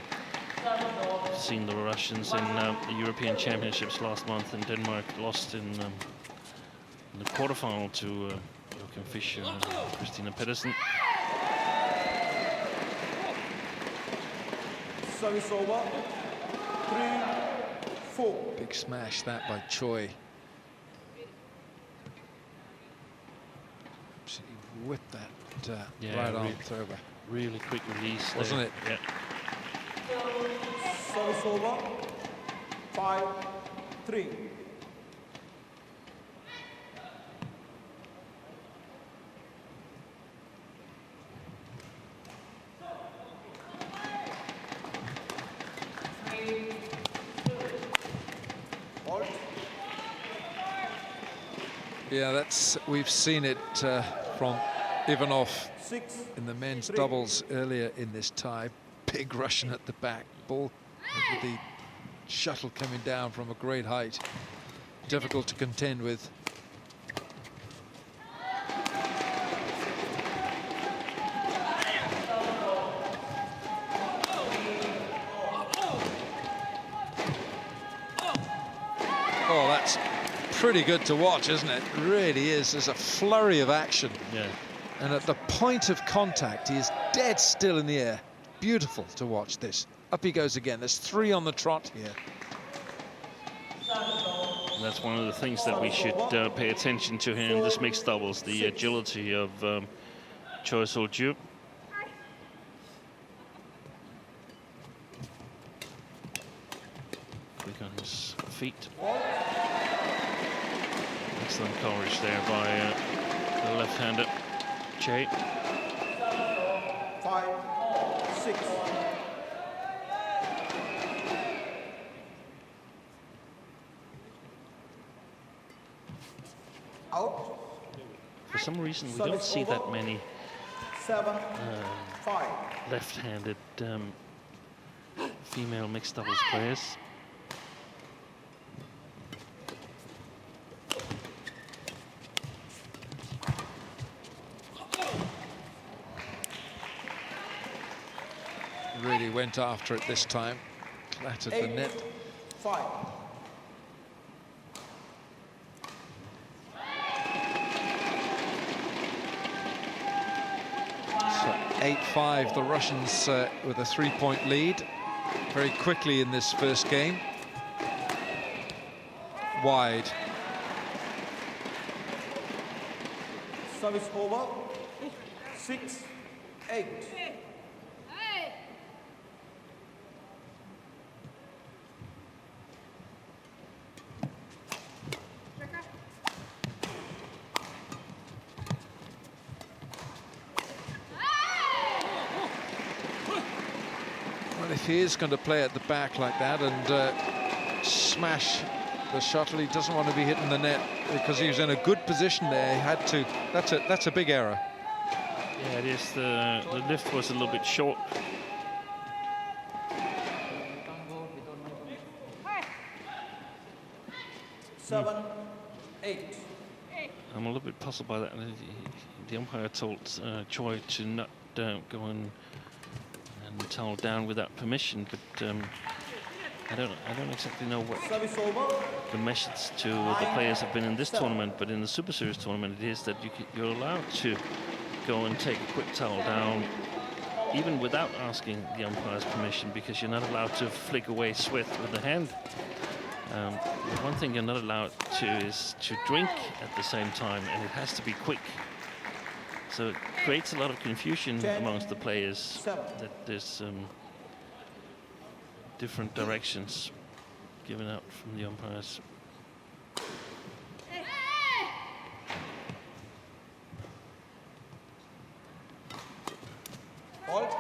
seeing the Russians in the European Championships last month, and Denmark lost in the quarterfinal to Joachim Fischer and Christina Pedersen. Service over. 3-4. Big smash that by Choi. She whipped that right arm throw back. Really quick release, wasn't it? Yeah. Service over. 5-3. Yeah, we've seen it from Ivanov in the men's doubles earlier in this tie. Big Russian at the back, ball with the shuttle coming down from a great height. Difficult to contend with. Oh, that's pretty good to watch, isn't it? It really is. There's a flurry of action. Yeah. And at the point of contact, he is dead still in the air. Beautiful to watch this. Up he goes again. There's 3 on the trot here. And that's one of the things that we should pay attention to here in this mixed doubles, the agility of Choi Solgyu. Quick on his feet. Excellent coverage there by the left-hander Chae. 5-6. Out. For some reason, we don't see that many 7-5. left-handed female mixed doubles players. Really went after it this time. Clattered the net. 5. So 8-5, the Russians with a 3-point lead very quickly in this first game. Wide. Service over. 6-8. Well, if he is going to play at the back like that and smash the shuttle, he doesn't want to be hitting the net because he was in a good position there. He had to. That's a big error. Yeah, it is. The lift was a little bit short. Seven, 8. I'm a little bit puzzled by that. The umpire told Choi to not go and towel down without permission, but I don't exactly know what Service over. the message to the players have been in this tournament, but in the Super Series tournament it is that you're allowed to go and take a quick towel down even without asking the umpire's permission, because you're not allowed to flick away sweat with the hand. One thing you're not allowed to is to drink at the same time, and it has to be quick. So it creates a lot of confusion amongst the players that there's different directions given out from the umpires. Fault.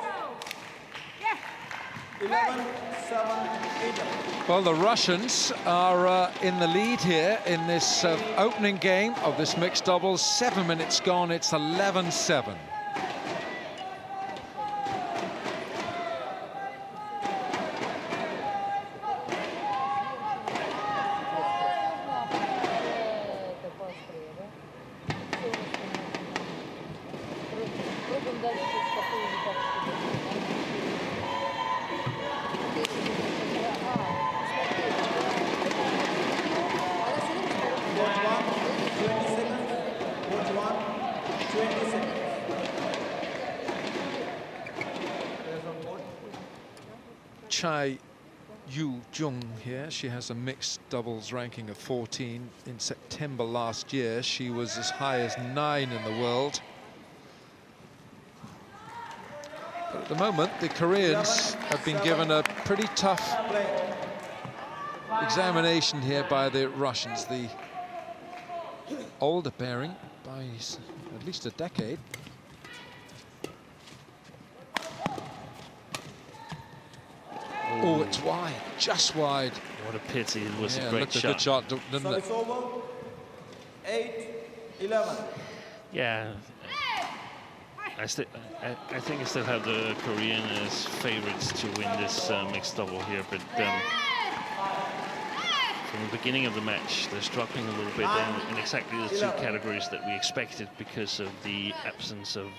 11, 7, 8. Well, the Russians are in the lead here in this opening game of this mixed doubles. 7 minutes gone, it's 11-7. Choi Yoo Jung here. She has a mixed doubles ranking of 14. In September last year, she was as high as 9 in the world. But at the moment, the Koreans have been given a pretty tough examination here by the Russians. The older pairing by at least a decade. Oh, it's wide, just wide. What a pity, it was a Yeah, great looked a shot. good shot, didn't it? Service over. 8-11. Yeah, I think I still have the Korean as favorites to win this mixed double here, but from the beginning of the match, they're struggling a little bit in exactly the two categories that we expected because of the absence of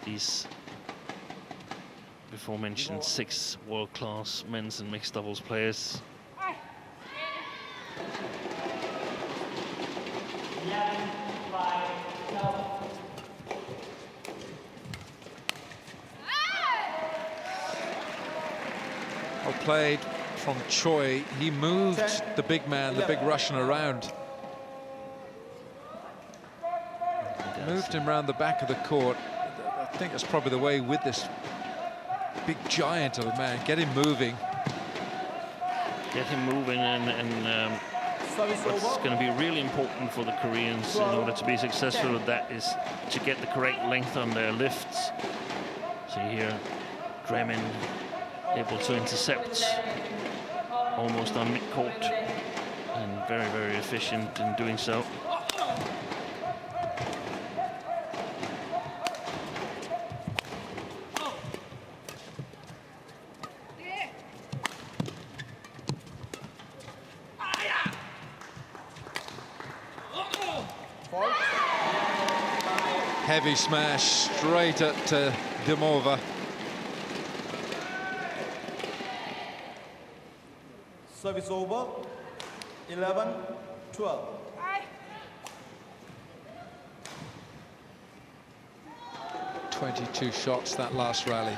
these before mentioned 6 world-class men's and mixed doubles players. Well played from Choi. He moved the big man, the big Russian, around. Moved him around the back of the court. I think that's probably the way with this big giant of a man. Get him moving. Get him moving, and what's going to be really important for the Koreans in order to be successful with that is to get the correct length on their lifts. See here, Dremin able to intercept almost on mid-court, and very, very efficient in doing so. Heavy smash straight at Dimova. Service over. 11-12. .22 shots that last rally.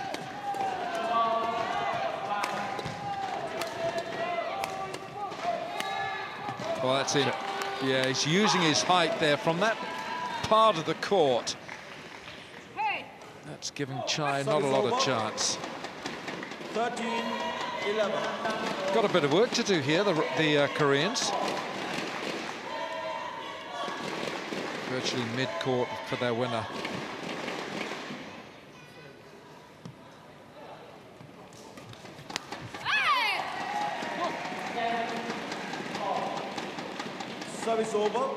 Well, that's it. Yeah, he's using his height there from that part of the court It's giving Chae not a lot of chance. 13-11. Got a bit of work to do here, the Koreans. Virtually mid-court for their winner. Service over.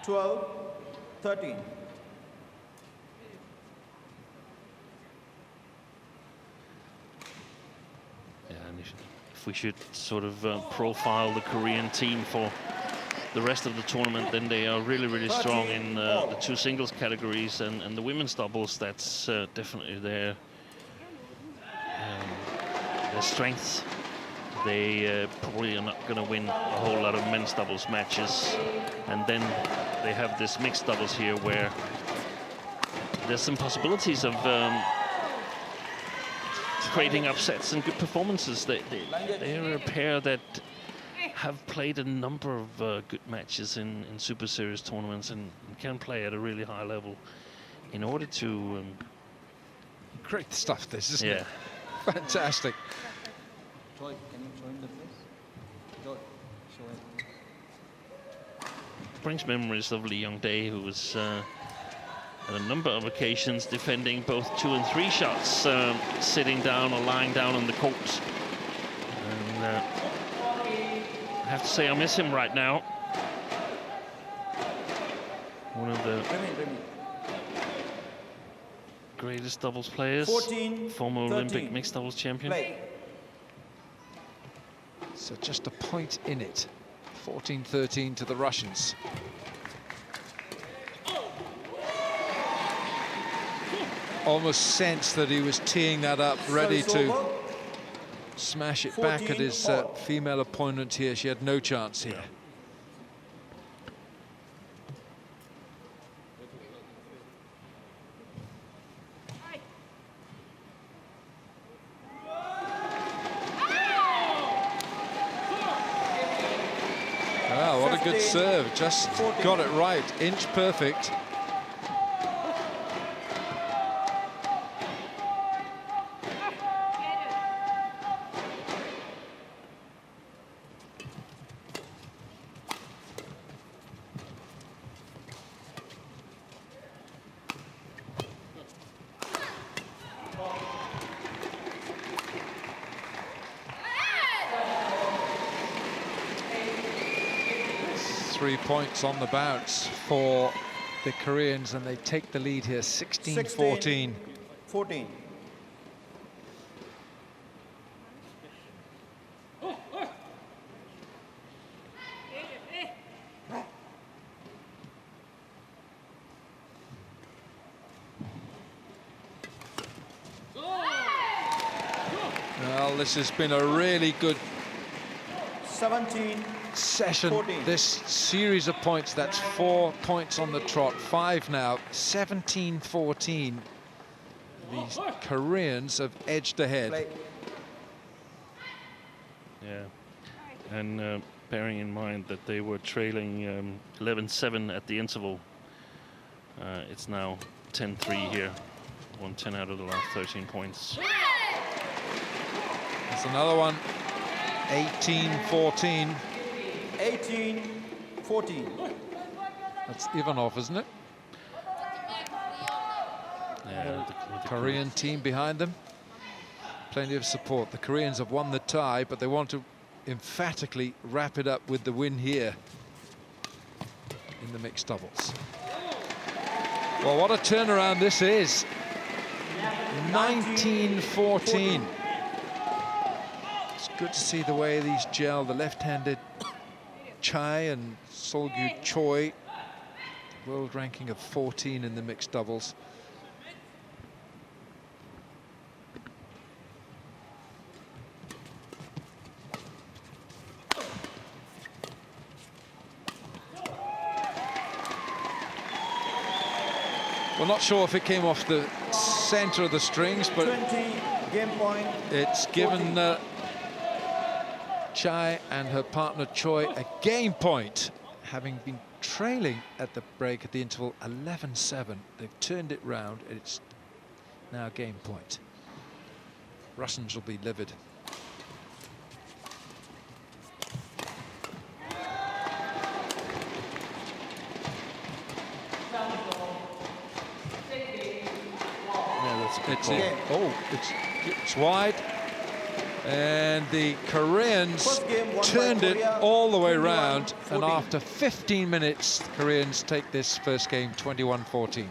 12-13. Yeah, and if we should sort of profile the Korean team for the rest of the tournament, then they are really, really strong in the two singles categories, and the women's doubles, that's definitely their strength. They probably are not going to win a whole lot of men's doubles matches, and then they have this mixed doubles here where there's some possibilities of creating upsets and good performances. They're a pair that have played a number of good matches in Super Series tournaments and can play at a really high level in order to... Great stuff, this, isn't yeah. it? Fantastic. Joy, can you show him the face? Joy, show him. Brings memories of Lee Young-dae, who was at a number of occasions defending both 2 and 3 shots, sitting down or lying down on the court. And I have to say I miss him right now. One of the greatest doubles players, 14, former 13. Olympic mixed doubles champion. Play. So just a point in it. 14-13 to the Russians. Almost sensed that he was teeing that up, ready to smash it back at his female opponent here. She had no chance here. Wow, what a good serve. Just got it right. Inch perfect. Points on the bounce for the Koreans, and they take the lead here 16-14. 14. Well, this has been a really good 17 session. 14. This series of points, that's 4 points on the trot, 5 now, 17-14. These Koreans have edged ahead. Play. Yeah, and bearing in mind that they were trailing 11-7 at the interval, it's now 10-3 here. Won 10 out of the last 13 points. That's another one. 18-14. 18-14. That's Ivanov, isn't it? Yeah, with the Korean team behind them. Plenty of support. The Koreans have won the tie, but they want to emphatically wrap it up with the win here in the mixed doubles. Well, what a turnaround this is. 19-14. It's good to see the way these gel, the left-handed Chae and Solgyu Choi, world ranking of 14 in the mixed doubles. Well, not sure if it came off the center of the strings, but 20 game point. it's given Chae and her partner Choi a game point, having been trailing at the break at the interval 11-7. They've turned it round, and it's now game point. Russians will be livid. It's wide, and the Koreans turned it all the way around, and after 15 minutes, the Koreans take this first game 21-14.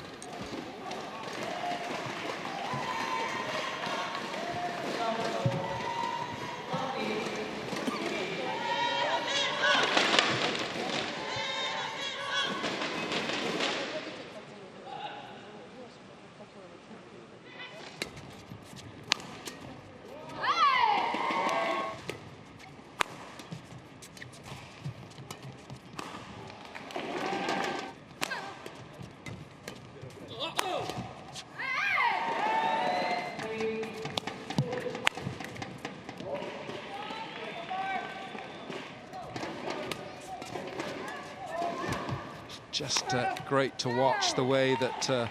Just great to watch the way that the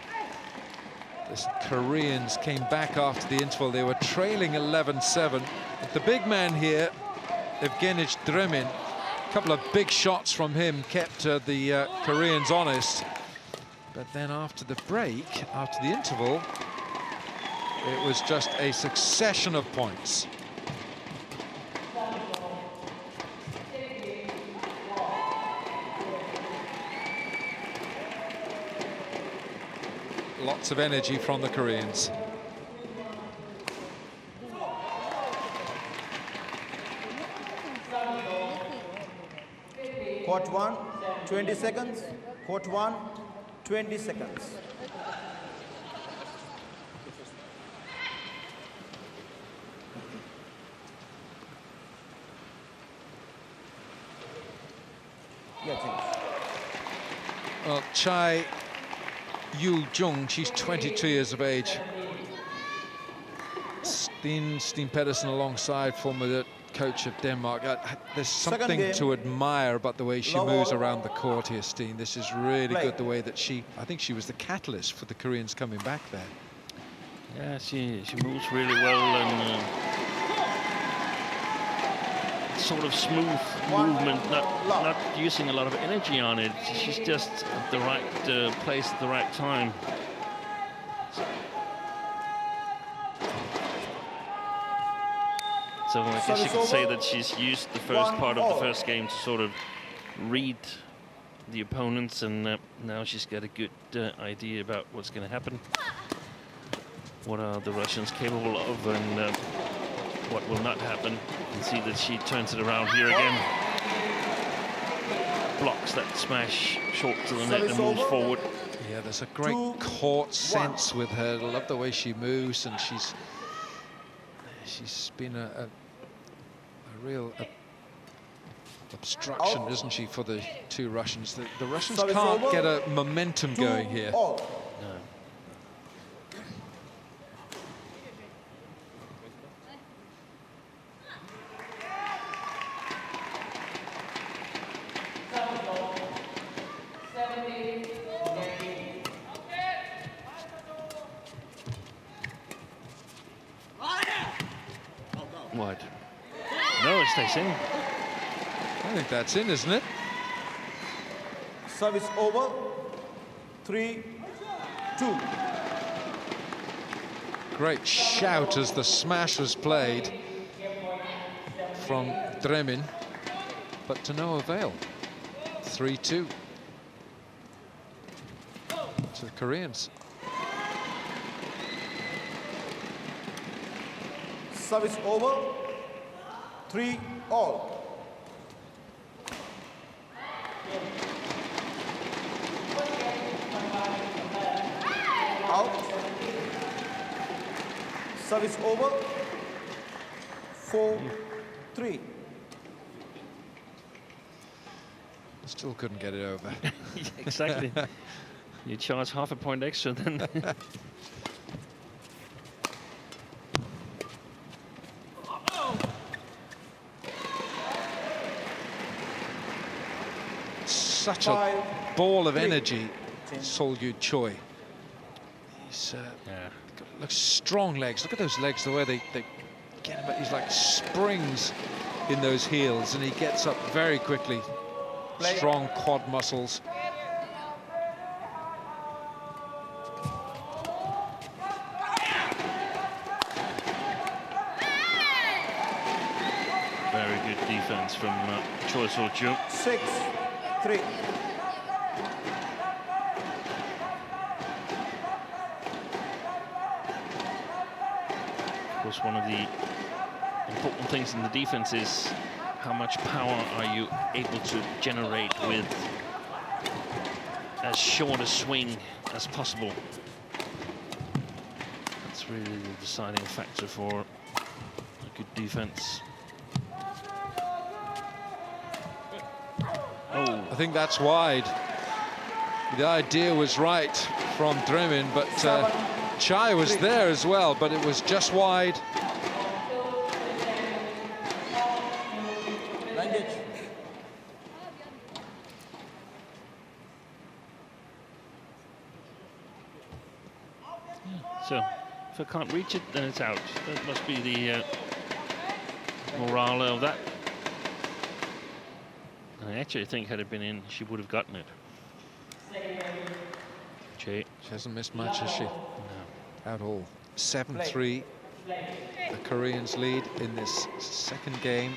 Koreans came back after the interval. They were trailing 11-7. The big man here, Evgenij Dremin, a couple of big shots from him kept the Koreans honest. But then after the break, after the interval, it was just a succession of points. Lots of energy from the Koreans. Court 1, 20 seconds. Court 1, 20 seconds. Well, Choi Yoo Jung, she's 22 years of age. Steen Pedersen alongside, former coach of Denmark. There's something to admire about the way she moves around the court here, Steen. This is really good, the way that I think she was the catalyst for the Koreans coming back there. Yeah, she moves really well, and sort of smooth movement, not using a lot of energy on it. She's just at the right place at the right time. So I guess you could say that she's used the first part of the first game to sort of read the opponents, and now she's got a good idea about what's going to happen. What are the Russians capable of, and what will not happen. You can see that she turns it around here again. Blocks that smash short to the net and moves forward. Yeah, there's a great court sense with her. I love the way she moves, and she's been a real obstruction, isn't she, for the two Russians. The Russians can't get a momentum going here. No. What? No, it stays in. I think that's in, isn't it? Service over. 3-2. Great shout as the smash was played from Dremin, but to no avail. 3-2 to the Koreans. Service over. 3-all. Out. Service over. 4-3. Still couldn't get it over. Exactly. You charge half a point extra then. such a ball of energy, Solgyu Choi. He's got strong legs. Look at those legs, the way they get him. He's like springs in those heels, and he gets up very quickly. Strong quad muscles. Very good defense from Choi Yoo Jung. 6-3. Of course, one of the important things in the defense is how much power are you able to generate with as short a swing as possible. That's really the deciding factor for a good defense. Oh, I think that's wide. The idea was right from Dremin, but Chae was there as well, but it was just wide. so if I can't reach it, then it's out. That must be the morale of that. I actually think had it been in, she would have gotten it. Chae. She hasn't missed much, has she? No. At all. 7-3. The Koreans lead in this second game.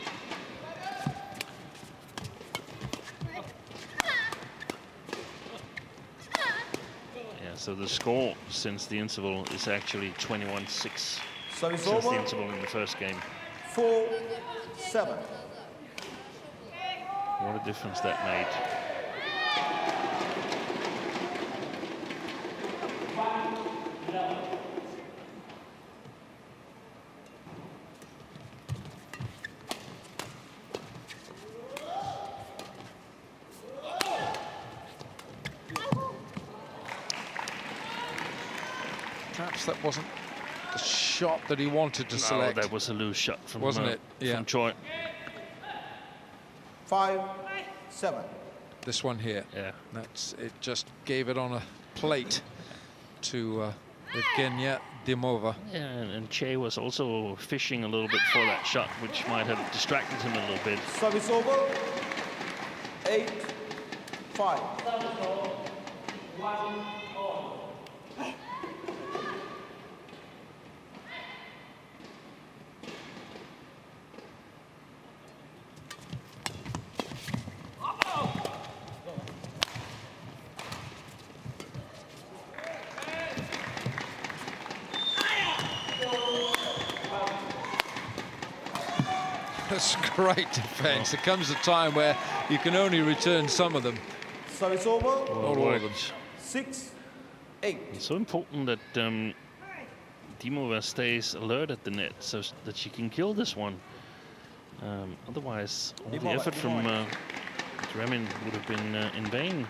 Yeah, so the score since the interval is actually 21-6 So it's since the over. interval in the first game. 4-7. What a difference that made. Perhaps that wasn't the shot that he wanted to select. No, that was a loose shot from, wasn't it? Yeah. from Choi. 5-7. This one here. Yeah. That's it. Just gave it on a plate to Evgenia Dimova. Yeah, and Chae was also fishing a little bit for that shot, which might have distracted him a little bit. Service over. 8-5. That's great defense. There comes a time where you can only return some of them. Service over. Not all of them. 6-8. It's so important that Dimova stays alert at the net so that she can kill this one. Otherwise, all the effort from Dremin would have been in vain.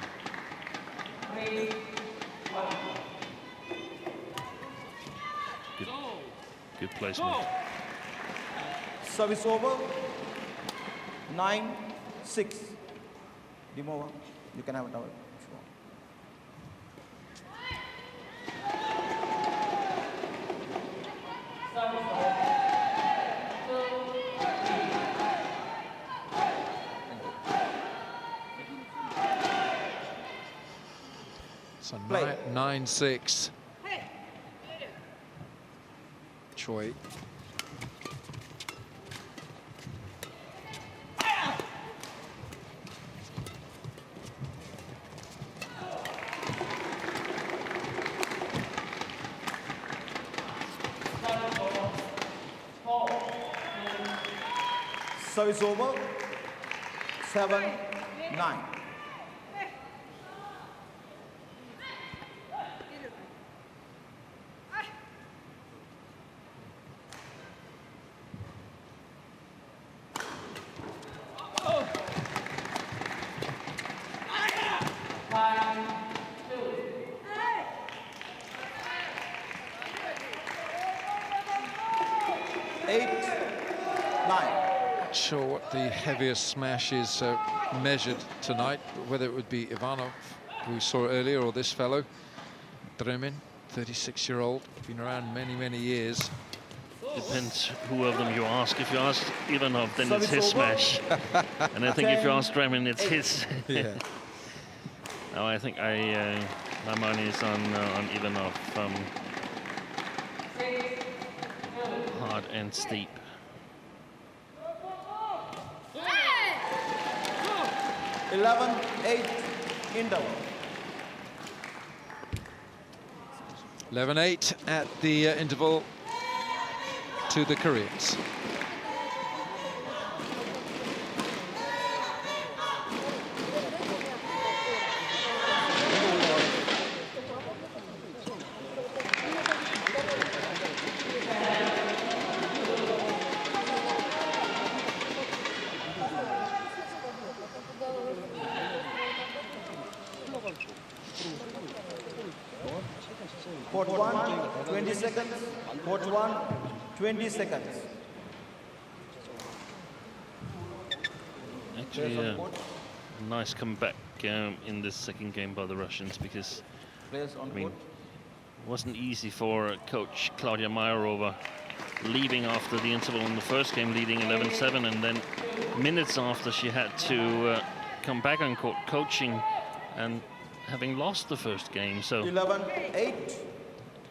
Good placement. Service over. 9-6. Dimova, you can have a double. So 9-6. Choi. Service over. 7-9. Eight, 9. not sure what the heaviest smash is measured tonight, whether it would be Ivanov, who we saw earlier, or this fellow, Dremin, 36-year-old, been around many, many years. Depends who of them you ask. If you ask Ivanov, then it's his smash. And I think if you ask Dremin, it's his. Yeah. No, I think my money is on Ivanov. Hard and steep. 11-8 interval. 11-8 at the interval to the Koreans. Court 1, 20 seconds. Court 1, 20 seconds. Actually, a nice comeback in this second game by the Russians, because Players on I mean, court. it wasn't easy for coach Claudia Mayarova, leaving after the interval in the first game, leading 11-7, and then minutes after she had to come back on court coaching and having lost the first game. So 11-8.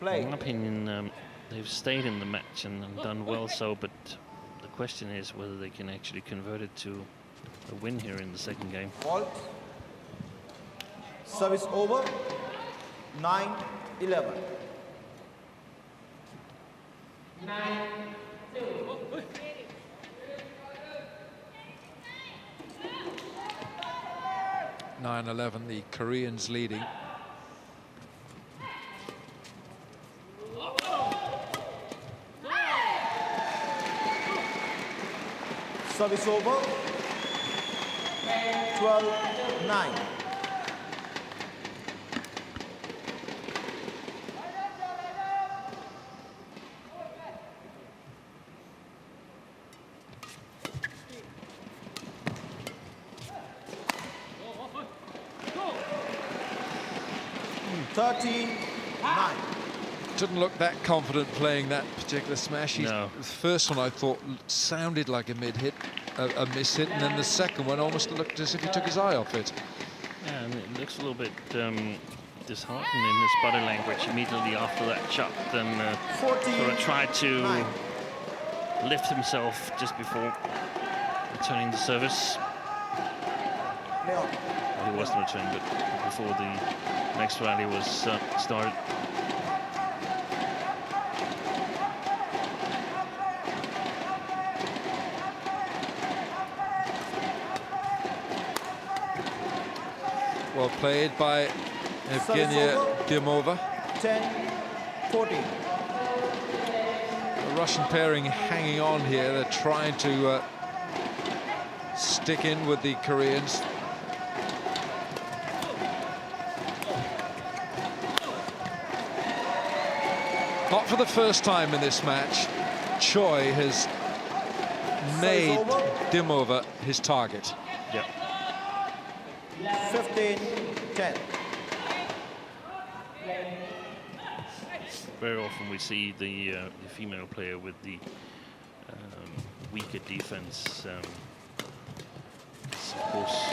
Play. in my opinion, they've stayed in the match and done well so, but the question is whether they can actually convert it to a win here in the second game. Fault. Service over. 9-11. 9-11, the Koreans leading. Service over. 12-9. Didn't look that confident playing that particular smash. No. The first one I thought sounded like a mid-hit, a miss hit, and then the second one almost looked as if he took his eye off it. Yeah, and it looks a little bit disheartened in his body language immediately after that shot. Then sort of tried to lift himself just before returning the service. Well, he wasn't returning, but before the next rally was started. Well played by Evgenia Dimova. 10-14. The Russian pairing hanging on here. They're trying to stick in with the Koreans. Not for the first time in this match, Choi has made Dimova his target. Yeah. 15-10. Very often we see the female player with the weaker defense. Of course,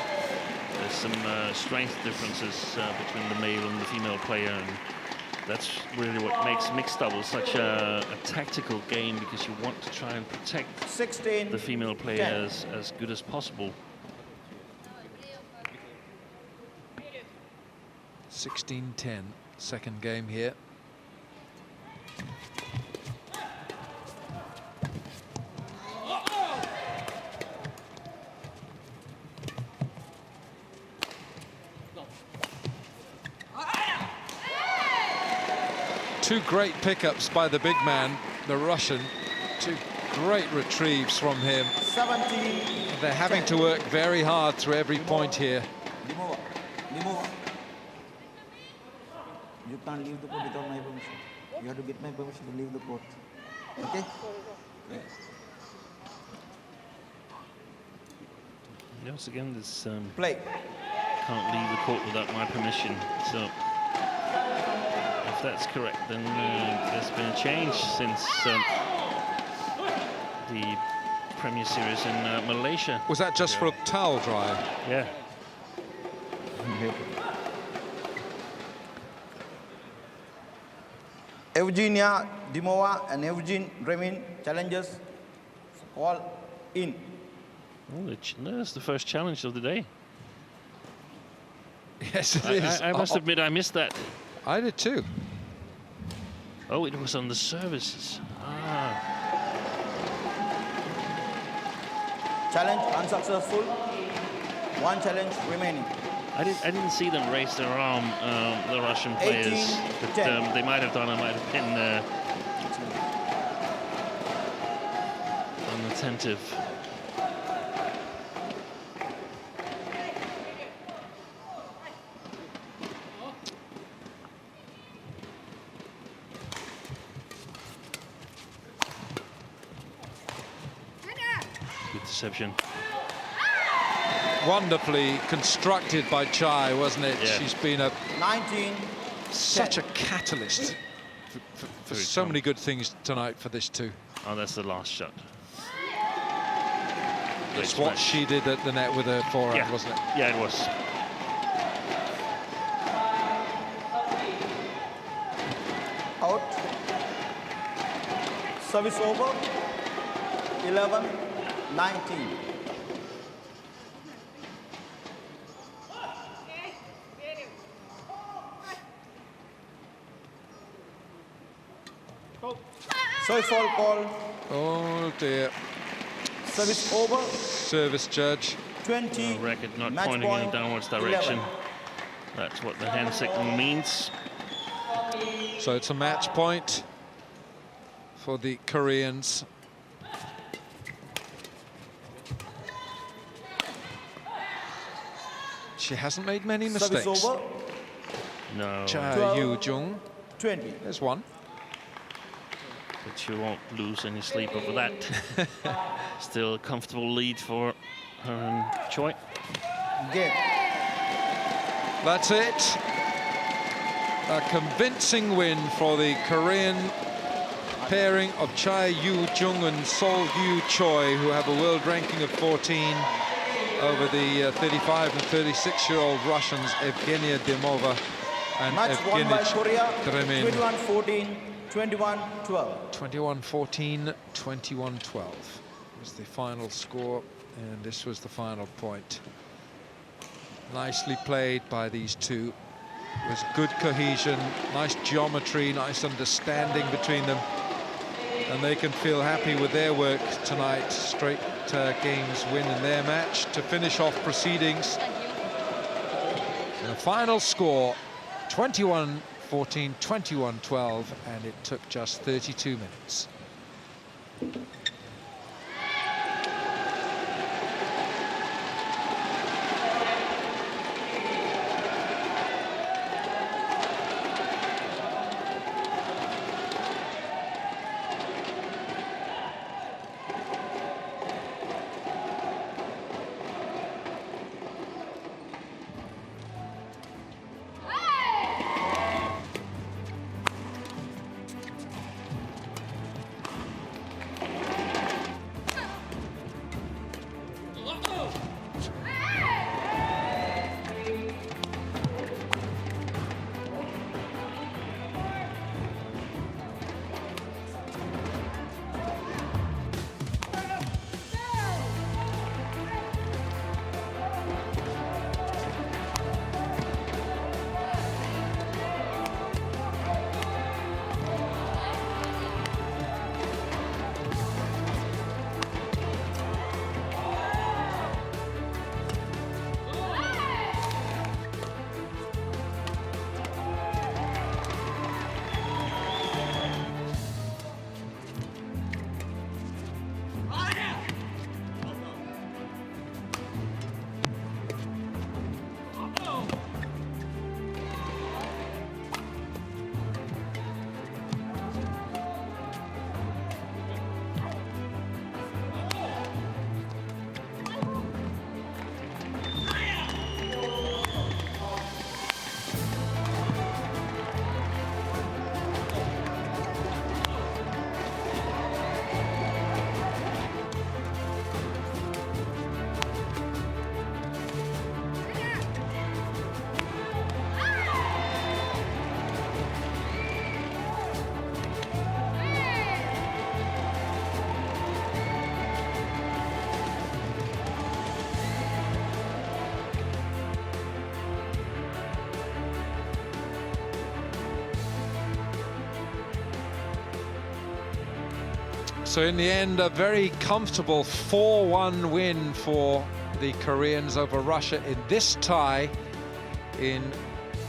there's some strength differences between the male and the female player, and that's really what makes mixed doubles such a tactical game, because you want to try and protect the female players as good as possible. 16-10, second game here. Two great pickups by the big man, the Russian. Two great retrieves from him. 17. They're having to work very hard through every point here. Dimova. You can't leave the court without my permission. You have to get my permission to leave the court. Okay? Yes. Once again, this Play. can't leave the court without my permission. So if that's correct, then there's been a change since the Premier Series in Malaysia. Was that just for a towel dry? Yeah. Evgenia, Dimova, and Dremin challengers all in. Oh, that's the first challenge of the day. Yes, it is. I must admit, I missed that. I did too. Oh, it was on the services. Ah. Challenge unsuccessful. One challenge remaining. I didn't see them raise their arm, the Russian players, 18, but 10. they might have done. I might have been unattentive. Good deception. Wonderfully constructed by Chae, wasn't it? Yeah. She's been 19. such a catalyst for so many good things tonight for this too. Oh, that's the last shot. It's Great what smash. she did at the net with her forehand, Yeah. wasn't it? Yeah, it was. Out. Service over. 11-19. Service foul call. Oh dear. Service over. Service judge. 20. Racket not Match pointing in a point, downwards 11. direction. That's what the hand signal means. So it's a match point for the Koreans. She hasn't made many mistakes. Service over. No, Choi Yoo Jung. 20. There's one. but you won't lose any sleep over that. Still a comfortable lead for her and Choi. Game. That's it. A convincing win for the Korean pairing of Choi Yoo Jung and Solgyu Choi, who have a world ranking of 14 over the 35 and 36-year-old Russians Evgenia Dimova and Match won by Evgenij Korea, Dremin. 21-14, 21-12. 21-14, 21-12 was the final score, and this was the final point. Nicely played by these two. It was good cohesion, nice geometry, nice understanding between them, and they can feel happy with their work tonight. Straight games win in their match to finish off proceedings. And the final score, 21-14, 21-12, and it took just 32 minutes. So in the end, a very comfortable 4-1 win for the Koreans over Russia in this tie in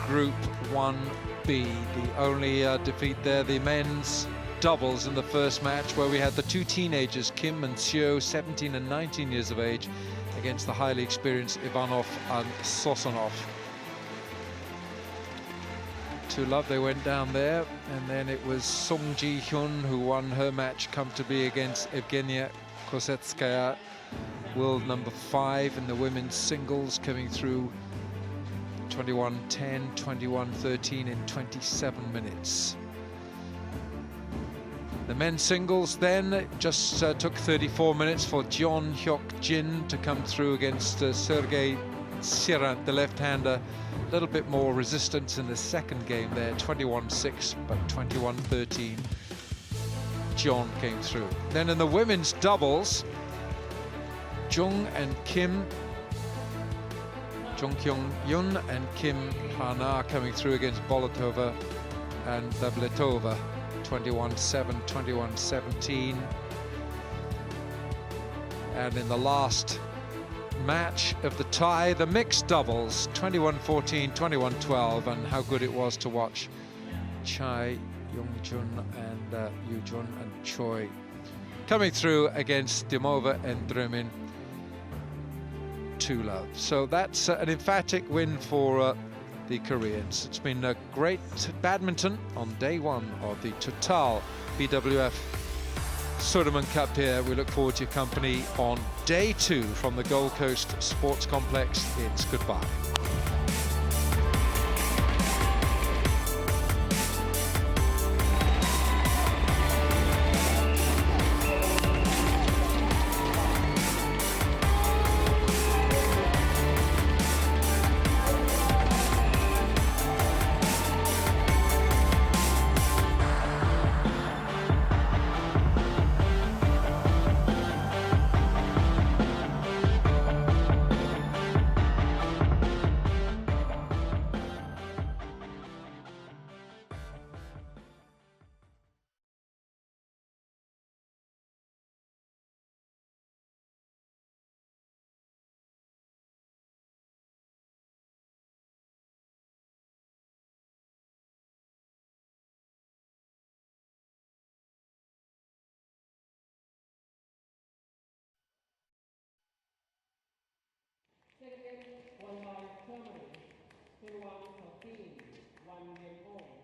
Group 1B. The only defeat there, the men's doubles in the first match, where we had the two teenagers, Kim and Seo, 17 and 19 years of age, against the highly experienced Ivanov and Sozonov. 2-love, they went down there, and then it was Hyun who won her match comfortably against Evgenia Kosetskaya, world number 5 in the women's singles, coming through 21-10, 21-13 in 27 minutes. The men's singles then just took 34 minutes for Jang Hyuk Jin to come through against Sergey Sirant, the left-hander. A little bit more resistance in the second game there, 21-6, but 21-13. Jeon came through. Then in the women's doubles, Jung and Kim, Jang Kiyong Yin and Kim Hana coming through against Bolotova and Davletova, 21-7, 21-17. And in the last match of the tie, the mixed doubles, 21-14, 21-12, and how good it was to watch Chae, Young-jun and Yoo-jun and Choi coming through against Dimova and Dremin, 2-love. So that's an emphatic win for the Koreans. It's been a great badminton on day 1 of the Total BWF Sudirman Cup here. We look forward to your company on day 2 from the Gold Coast Sports Complex. It's goodbye. Second, 1 by Germany, 21-13, 1 game home.